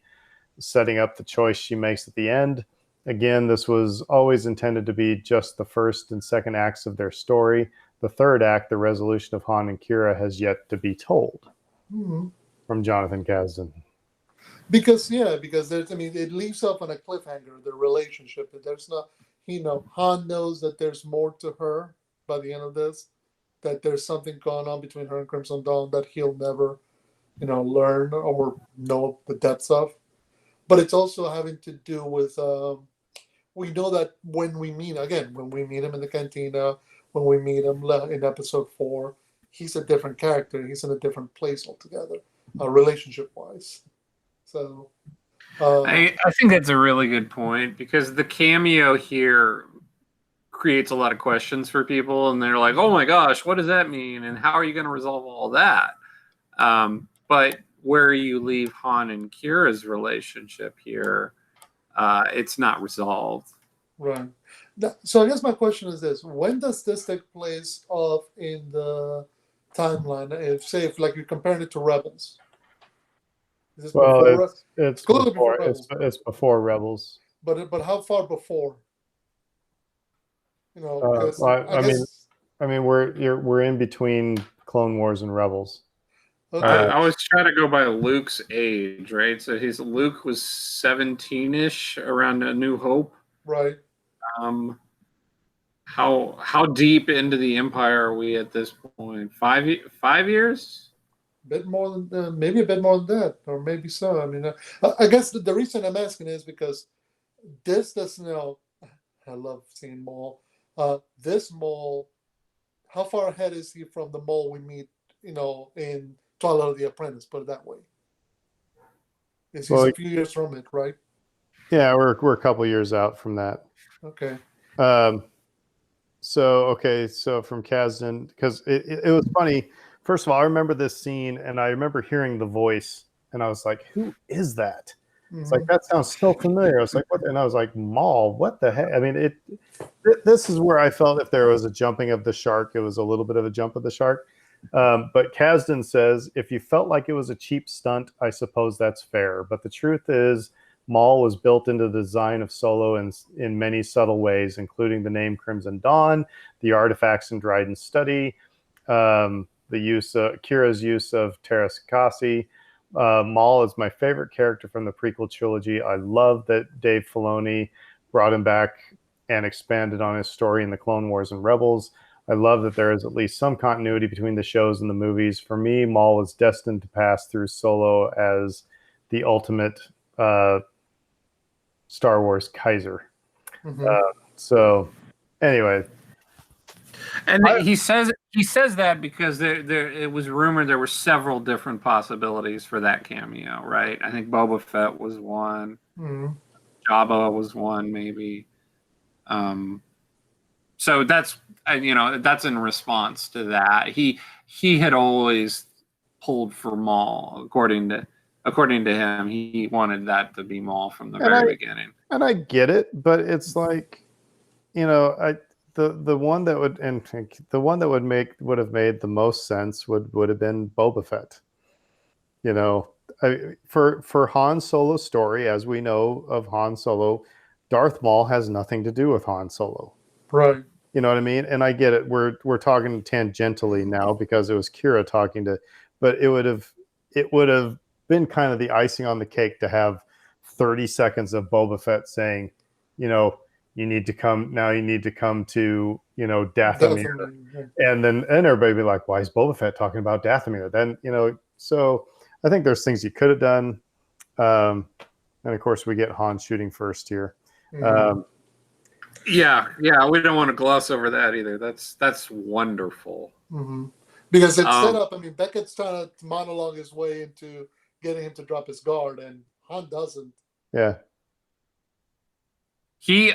Speaker 1: setting up the choice she makes at the end. Again, this was always intended to be just the first and second acts of their story. The third act, the resolution of Han and Kira, has yet to be told. From Jonathan Kasdan.
Speaker 2: Because there's, it leaves off on a cliffhanger, the relationship. There's not, Han knows that there's more to her by the end of this, that there's something going on between her and Crimson Dawn that he'll never, learn or know the depths of. But it's also having to do with, we know that when we meet him in the cantina, when we meet him in episode 4, he's a different character. He's in a different place altogether, relationship-wise. So,
Speaker 4: I think that's a really good point, because the cameo here creates a lot of questions for people, and they're like, "Oh my gosh, what does that mean? And how are you going to resolve all that?" But where you leave Han and Kira's relationship here, it's not resolved.
Speaker 2: Right. So I guess my question is this: when does this take place in the timeline? If you're comparing it to Rebels.
Speaker 1: It's before Rebels.
Speaker 2: But how far before?
Speaker 1: We're in between Clone Wars and Rebels.
Speaker 2: Okay.
Speaker 4: I always try to go by Luke's age, right? So Luke was 17-ish around A New Hope.
Speaker 2: Right.
Speaker 4: How deep into the Empire are we at this point? 5 years?
Speaker 2: Maybe a bit more than that, or maybe so. I guess the reason I'm asking is because this doesn't I love seeing Maul. This Maul, how far ahead is he from the Maul we meet, in Twilight of the Apprentice? Put it that way. He's a few years from it, right?
Speaker 1: Yeah, we're a couple years out from that.
Speaker 2: Okay.
Speaker 1: So from Kasdan, because it was funny. First of all, I remember this scene, and I remember hearing the voice, and I was like, "Who is that?" It's like, that sounds so familiar. I was like, "What?" And I was like, "Maul, what the heck?" This is where I felt if there was a jumping of the shark, it was a little bit of a jump of the shark. But Kasdan says, if you felt like it was a cheap stunt, I suppose that's fair. But the truth is, Maul was built into the design of Solo in many subtle ways, including the name Crimson Dawn, the artifacts in Dryden's study, Kira's use of Teräs Käsi. Maul is my favorite character from the prequel trilogy. I love that Dave Filoni brought him back and expanded on his story in the Clone Wars and Rebels. I love that there is at least some continuity between the shows and the movies. For me, Maul was destined to pass through Solo as the ultimate Star Wars Kaiser. So anyway.
Speaker 4: And he says that because it was rumored there were several different possibilities for that cameo, right? I think Boba Fett was one, Jabba was one, maybe. So that's in response to that. He had always pulled for Maul, according to him. He wanted that to be Maul from the very beginning.
Speaker 1: And I get it, but it's like, the one that would have made the most sense would have been Boba Fett. For Han Solo's story, as we know of Han Solo, Darth Maul has nothing to do with Han Solo.
Speaker 2: Right.
Speaker 1: You know what I mean? And I get it. We're talking tangentially now because it was Kira talking to, but it would have been kind of the icing on the cake to have 30 seconds of Boba Fett saying, you need to come to, Dathomir. And then everybody be like, why is Boba Fett talking about Dathomir? Then, so I think there's things you could have done. And of course, we get Han shooting first here.
Speaker 2: Mhm.
Speaker 4: Yeah, we don't want to gloss over that either. That's wonderful.
Speaker 2: Mhm. Because it's set
Speaker 4: Um,
Speaker 2: up. I mean, Beckett's trying to monologue his way into getting him to drop his guard, and Han doesn't.
Speaker 1: Yeah.
Speaker 4: He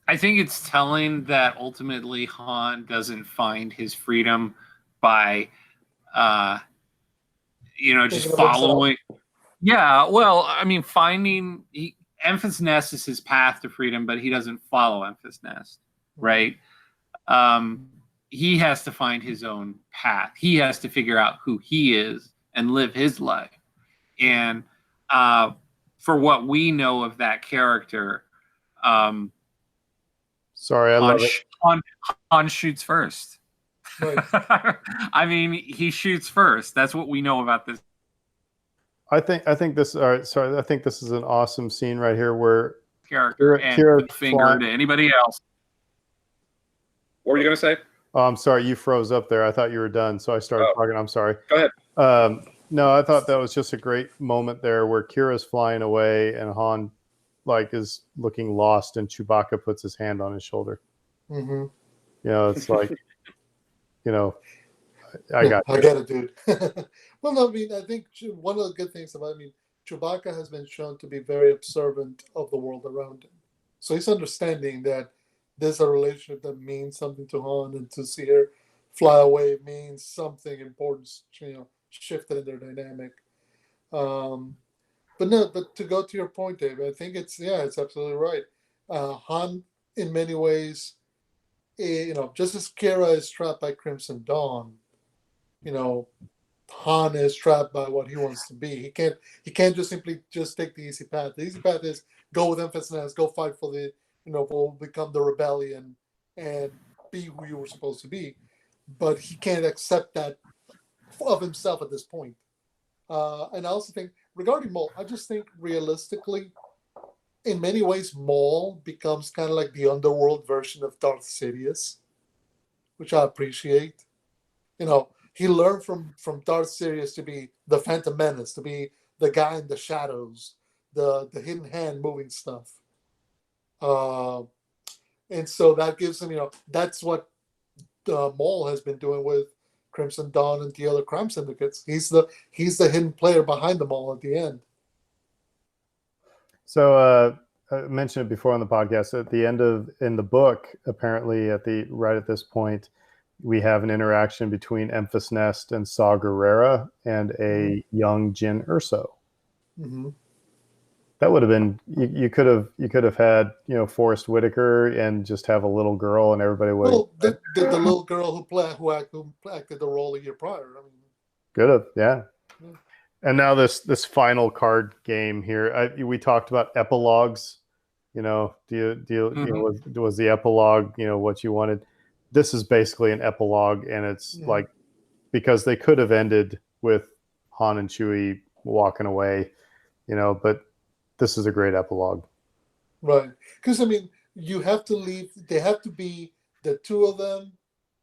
Speaker 4: I think it's telling that ultimately Han doesn't find his freedom by just
Speaker 2: Thinking of himself.
Speaker 4: following. Yeah, well, I mean, Enfys Nest is his path to freedom, but he doesn't follow Enfys Nest, right? He has to find his own path. He has to figure out who he is and live his life. And for what we know of that character,
Speaker 1: Sorry, I love it.
Speaker 4: Han shoots first.
Speaker 2: Right.
Speaker 4: I mean, he shoots first. That's what we know about this
Speaker 1: I think this. All right, sorry. I think this is an awesome scene right here where
Speaker 4: character
Speaker 1: Kira
Speaker 4: and finger
Speaker 1: flying-
Speaker 4: to anybody else.
Speaker 3: What were you going to say?
Speaker 1: Oh, I'm sorry, you froze up there. I thought you were done, so I started talking. I'm sorry.
Speaker 3: Go ahead.
Speaker 1: No, I thought that was just a great moment there where Kira's flying away and Han is looking lost, and Chewbacca puts his hand on his shoulder.
Speaker 2: Mm-hmm.
Speaker 1: It's like, I got
Speaker 2: I get it, dude. Well, no, I mean, I think one of the good things about, Chewbacca has been shown to be very observant of the world around him. So he's understanding that there's a relationship that means something to Han, and to see her fly away means something important, shifted in their dynamic. But to go to your point, Dave, I think it's absolutely right. Han, in many ways, just as Kira is trapped by Crimson Dawn, Han is trapped by what he wants to be. He can't just simply take the easy path. The easy path is go with Enfys Nest, go fight for will become the rebellion and be who you were supposed to be. But he can't accept that of himself at this point. And I also think, regarding Maul, I just think realistically, in many ways, Maul becomes kind of like the underworld version of Darth Sidious, which I appreciate. He learned from Darth Sidious to be the Phantom Menace, to be the guy in the shadows, the hidden hand moving stuff. And so that gives him, that's what Maul has been doing with Crimson Dawn and the other crime syndicates. He's the hidden player behind them all at the end.
Speaker 1: So I mentioned it before on the podcast. At the end in the book, apparently right at this point, we have an interaction between Enfys Nest and Saw Gerrera and a young Jyn Erso.
Speaker 2: Mm-hmm.
Speaker 1: That would have been you could have had Forrest Whitaker and just have a little girl, and everybody would.
Speaker 2: Well, the little girl who acted the role a year prior.
Speaker 1: Could have, yeah. And now this final card game here. We talked about epilogues. Was the epilogue what you wanted? This is basically an epilogue, and it's like, because they could have ended with Han and Chewie walking away, but this is a great epilogue.
Speaker 2: Right. Because, you have to leave. They have to be the two of them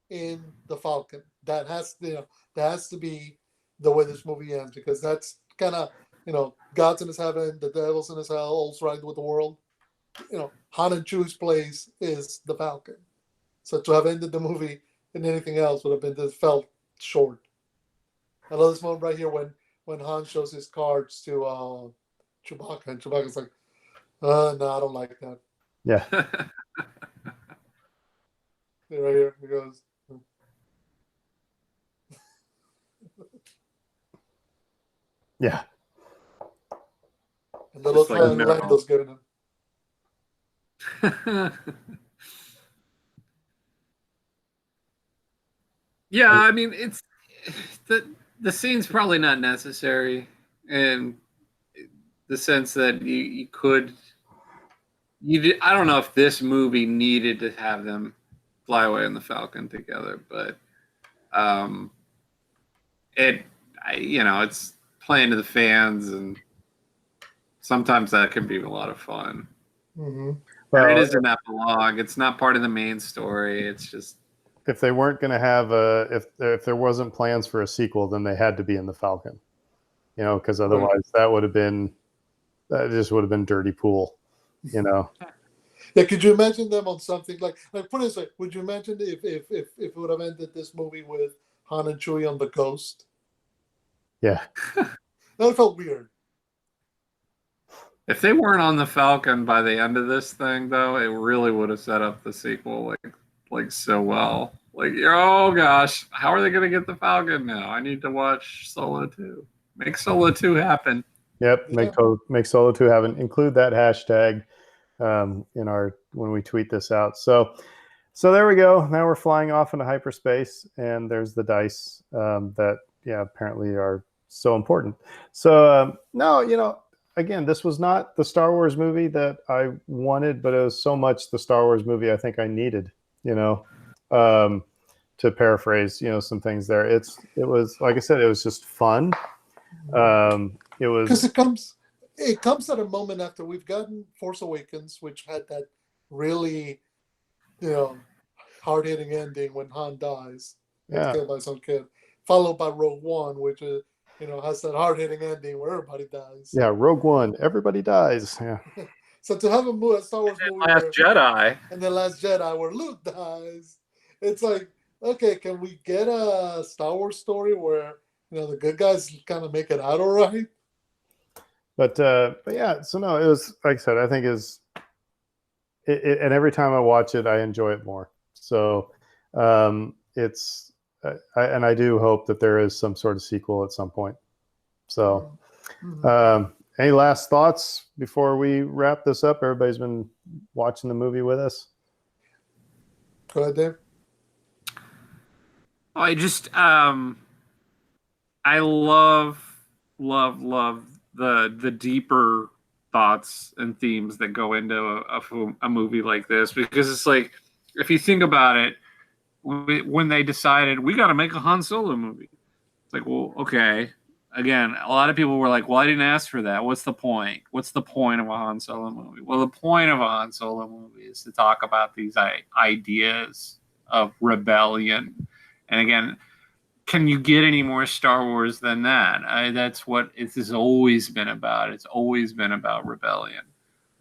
Speaker 2: in the Falcon. That has to be the way this movie ends, because that's kind of, God's in his heaven, the devil's in his hell, all's right with the world. Han and Chewie's place is the Falcon. So to have ended the movie in anything else would have been felt short. I love this moment right here when Han shows his cards to Chewbacca, and Chewbacca's like, no, I don't like that.
Speaker 1: Yeah.
Speaker 2: Right here, he goes.
Speaker 1: Yeah.
Speaker 2: And the look
Speaker 4: like,
Speaker 2: like
Speaker 4: no.
Speaker 2: Lando's giving him.
Speaker 4: Yeah, it's the scene's probably not necessary in the sense that you could. I don't know if this movie needed to have them fly away in the Falcon together, but it's playing to the fans, and sometimes that can be a lot of fun.
Speaker 2: Mm-hmm.
Speaker 1: Well,
Speaker 4: and it is an epilogue. It's not part of the main story. It's just,
Speaker 1: if they weren't going to have if there wasn't plans for a sequel, then they had to be in the Falcon, because otherwise that would have been that just would have been dirty pool, you know.
Speaker 2: Yeah, could you imagine them on something like put it this way? Would you imagine if it would have ended this movie with Han and Chewie on the Ghost?
Speaker 1: Yeah.
Speaker 2: That felt weird.
Speaker 4: If they weren't on the Falcon by the end of this thing, though, it really would have set up the sequel like so well. Like, oh gosh, how are they going to get the Falcon now? I need to watch Solo 2. Make Solo 2 happen.
Speaker 1: Yep. Make Solo 2 happen. Include that hashtag in our when we tweet this out. So there we go. Now we're flying off into hyperspace, and there's the dice that apparently are so important. So no, you know, again, this was not the Star Wars movie that I wanted, but it was so much the Star Wars movie I think I needed, you know, to paraphrase, you know, some things there. It was, like I said, it was just fun. It was
Speaker 2: because it comes at a moment after we've gotten Force Awakens, which had that really, you know, hard-hitting ending when Han dies, gets killed by some kid, followed by Rogue One, which is, you know, has that hard-hitting ending where everybody dies.
Speaker 1: Yeah, Rogue One, everybody dies. Yeah.
Speaker 2: So to have a Star Wars movie
Speaker 3: Last Jedi.
Speaker 2: and The Last Jedi where Luke dies, it's like, okay, can we get a Star Wars story where, you know, the good guys kind of make it out all right?
Speaker 1: But yeah, so no, it was, like I said, I think and every time I watch it, I enjoy it more. So it's, and I do hope that there is some sort of sequel at some point. So any last thoughts before we wrap this up? Everybody's been watching the movie with us.
Speaker 2: Go ahead, Dave.
Speaker 4: I just I love the deeper thoughts and themes that go into a movie like this, because it's like, if you think about it, when they decided we got to make a Han Solo movie, it's like, well, okay. Again, a lot of people were like, well, I didn't ask for that. What's the point? What's the point of a Han Solo movie? Well, the point of a Han Solo movie is to talk about these ideas of rebellion. And again, can you get any more Star Wars than that? That's what it has always been about. It's always been about rebellion.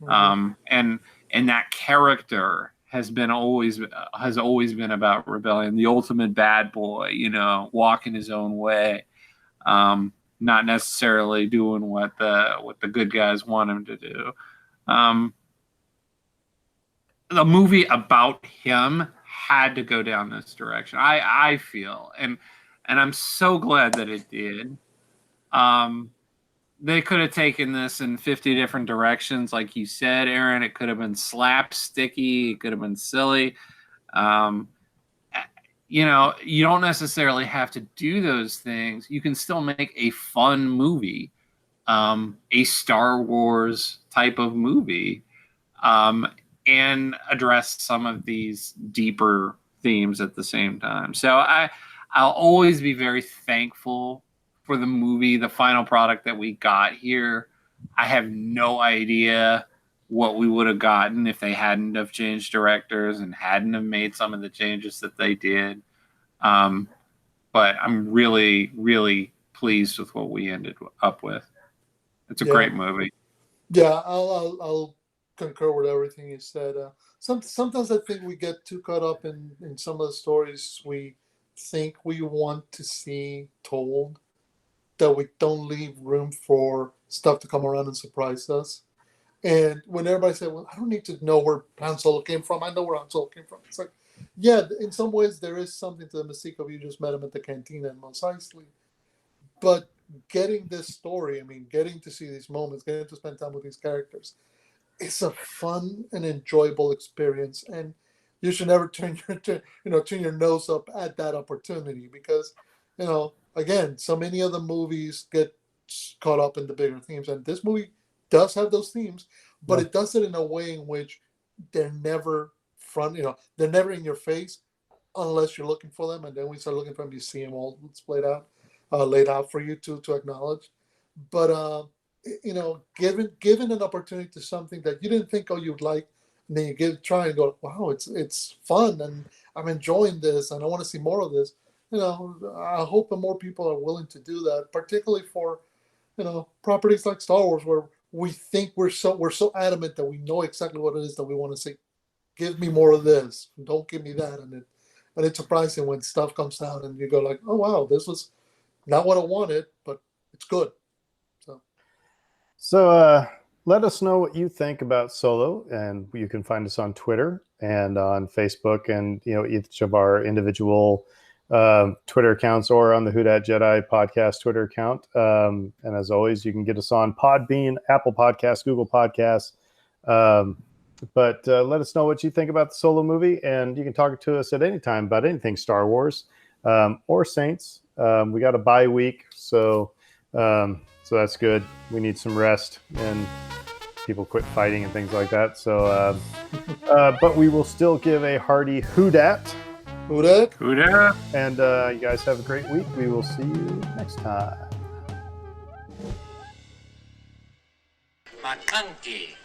Speaker 4: And that character has always been about rebellion. The ultimate bad boy, you know, walking his own way. Not necessarily doing what the good guys want him to do. The movie about him had to go down this direction, I feel, and I'm so glad that it did. They could have taken this in 50 different directions, like you said, Aaron. It could have been slapsticky. It could have been silly. You know, you don't necessarily have to do those things. You can still make a fun movie, a Star Wars type of movie, and address some of these deeper themes at the same time. So I'll always be very thankful for the movie, the final product that we got here. I have no idea what we would have gotten if they hadn't have changed directors and hadn't have made some of the changes that they did. But I'm really, really pleased with what we ended up with. It's a great movie.
Speaker 2: Yeah, I'll concur with everything you said. Sometimes I think we get too caught up in some of the stories we think we want to see told, that we don't leave room for stuff to come around and surprise us. And when everybody said, well, I don't need to know where Han Solo came from. I know where Han Solo came from. It's like, yeah, in some ways there is something to the mystique of you just met him at the cantina in Mos Eisley. But getting this story, I mean, getting to see these moments, getting to spend time with these characters, it's a fun and enjoyable experience. And you should never turn your nose up at that opportunity, because, you know, again, so many of the movies get caught up in the bigger themes, and this movie does have those themes, but it does it in a way in which they're never they're never in your face unless you're looking for them, and then when you start looking for them, you see them all laid out for you to acknowledge. But you know, given an opportunity to something that you didn't think you'd like, and then you try and go, wow, it's fun, and I'm enjoying this, and I want to see more of this. You know, I hope that more people are willing to do that, particularly for, you know, properties like Star Wars, where we think we're so adamant that we know exactly what it is that we want to say. Give me more of this. Don't give me that. And it's surprising when stuff comes out and you go like, oh wow, this was not what I wanted, but it's good.
Speaker 1: So let us know what you think about Solo, and you can find us on Twitter and on Facebook, and each of our individual Twitter accounts, or on the Who Dat Jedi podcast Twitter account. And as always, you can get us on Podbean, Apple Podcasts, Google Podcasts. But let us know what you think about the Solo movie, and you can talk to us at any time about anything Star Wars or Saints. We got a bye week, so that's good. We need some rest, and people quit fighting and things like that. So, but we will still give a hearty Who Dat.
Speaker 2: Who dat?
Speaker 4: Who dat?
Speaker 1: And you guys have a great week. We will see you next time.
Speaker 5: McConkey.